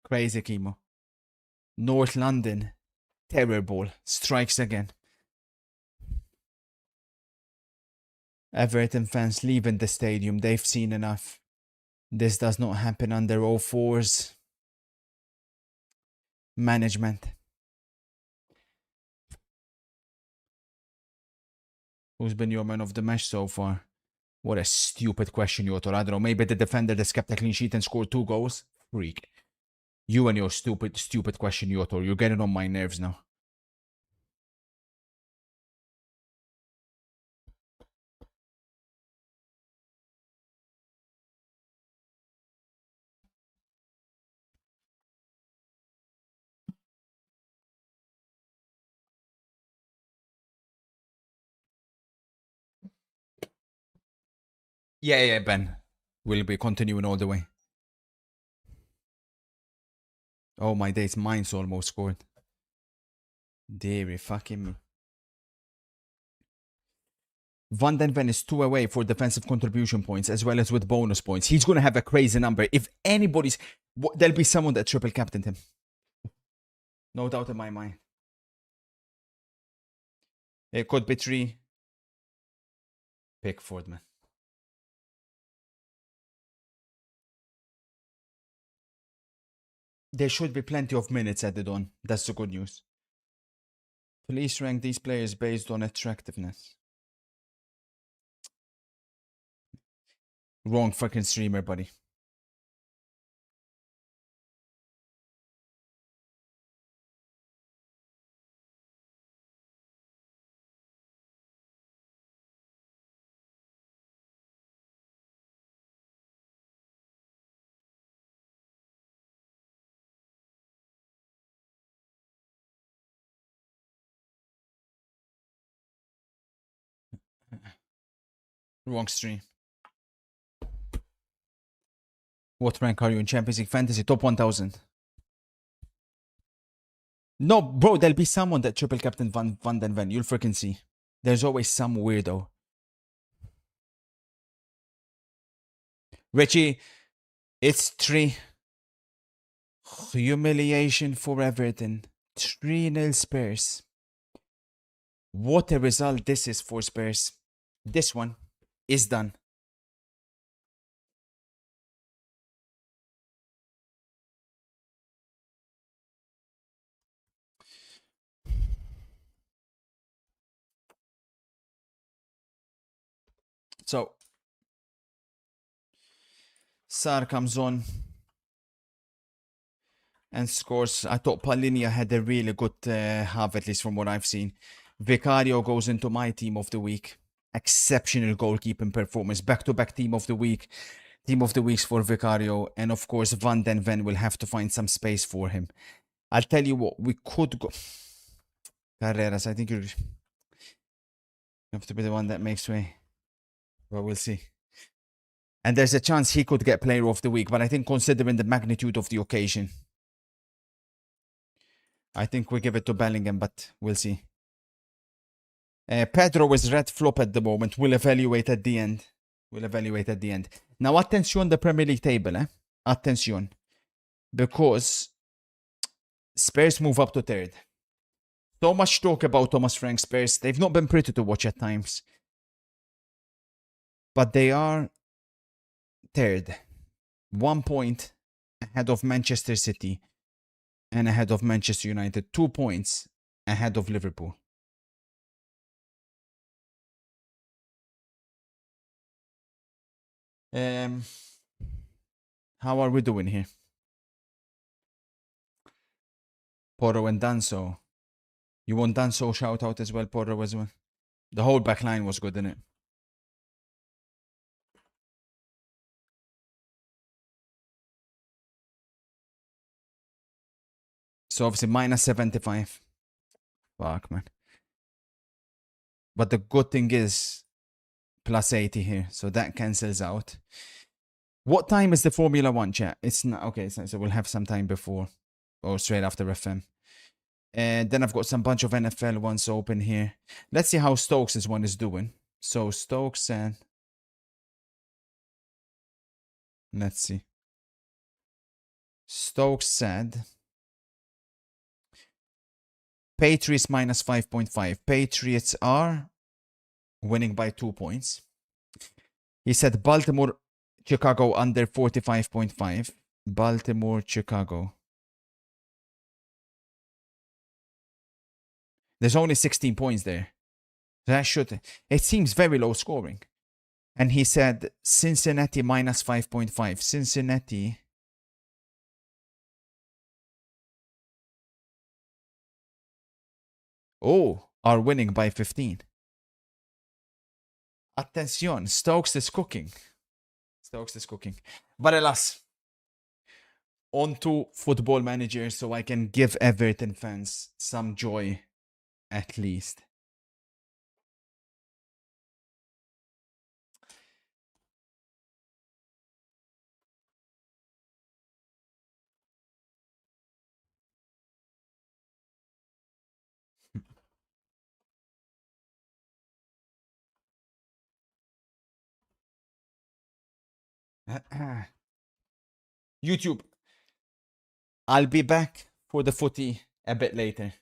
Crazy, Chemo. North London. Terrible. Strikes again. Everton fans leaving the stadium. They've seen enough. This does not happen under 04's management. Who's been your man of the match so far? What a stupid question, Yotor. I don't know. Maybe the defender that's kept a clean sheet and scored 2 goals? Freak. You and your stupid question, Yotor. You're getting on my nerves now. Yeah, Ben. We'll be continuing all the way. Oh my days, mine's almost scored. Deary fucking me. Van den Ven is 2 away for defensive contribution points as well as with bonus points. He's going to have a crazy number. If anybody's... There'll be someone that triple captained him. No doubt in my mind. It could be 3. Pickford, man. There should be plenty of minutes added on. That's the good news. Please rank these players based on attractiveness. Wrong fucking streamer, buddy. Wrong stream. What rank are you in Champions League Fantasy? Top 1000. No, bro, there'll be someone that triple captain Van den Ven. You'll freaking see. There's always some weirdo. Richie, it's 3. Humiliation for Everton. 3-0 Spurs. What a result this is for Spurs. This one is done. So, Sar comes on and scores. I thought Palinia had a really good half, at least from what I've seen. Vicario goes into my team of the week. Exceptional goalkeeping performance. Back-to-back team of the week. Team of the weeks for Vicario. And of course, Van den Ven will have to find some space for him. I'll tell you what, we could go... Carreras, I think you have to be the one that makes way. Well, we'll see. And there's a chance he could get player of the week, but I think considering the magnitude of the occasion, I think we give it to Bellingham, but we'll see. Pedro is red flop at the moment. We'll evaluate at the end. Now, attention the Premier League table, Attention. Because Spurs move up to 3rd. So much talk about Thomas Frank Spurs. They've not been pretty to watch at times. But they are 3rd. 1 point ahead of Manchester City and ahead of Manchester United. 2 points ahead of Liverpool. How are we doing here? Porro and Danso. You want Danso shout out as well, Porro as well? The whole back line was good, innit? So obviously minus 75. Fuck, man. But the good thing is plus 80 here. So that cancels out. What time is the Formula 1, chat? It's not... Okay, so we'll have some time before. Or straight after FM. And then I've got some bunch of NFL ones open here. Let's see how Stokes' one is doing. So Stokes and... Let's see. Stokes said... Patriots minus 5.5. Patriots are winning by 2 points. He said Baltimore, Chicago under 45.5. Baltimore, Chicago. There's only 16 points there. That should... It seems very low scoring. And he said Cincinnati minus 5.5. Cincinnati... Oh, are winning by 15. Attention, Stokes is cooking. But alas, on to Football Manager so I can give Everton fans some joy at least. YouTube. I'll be back for the footy a bit later.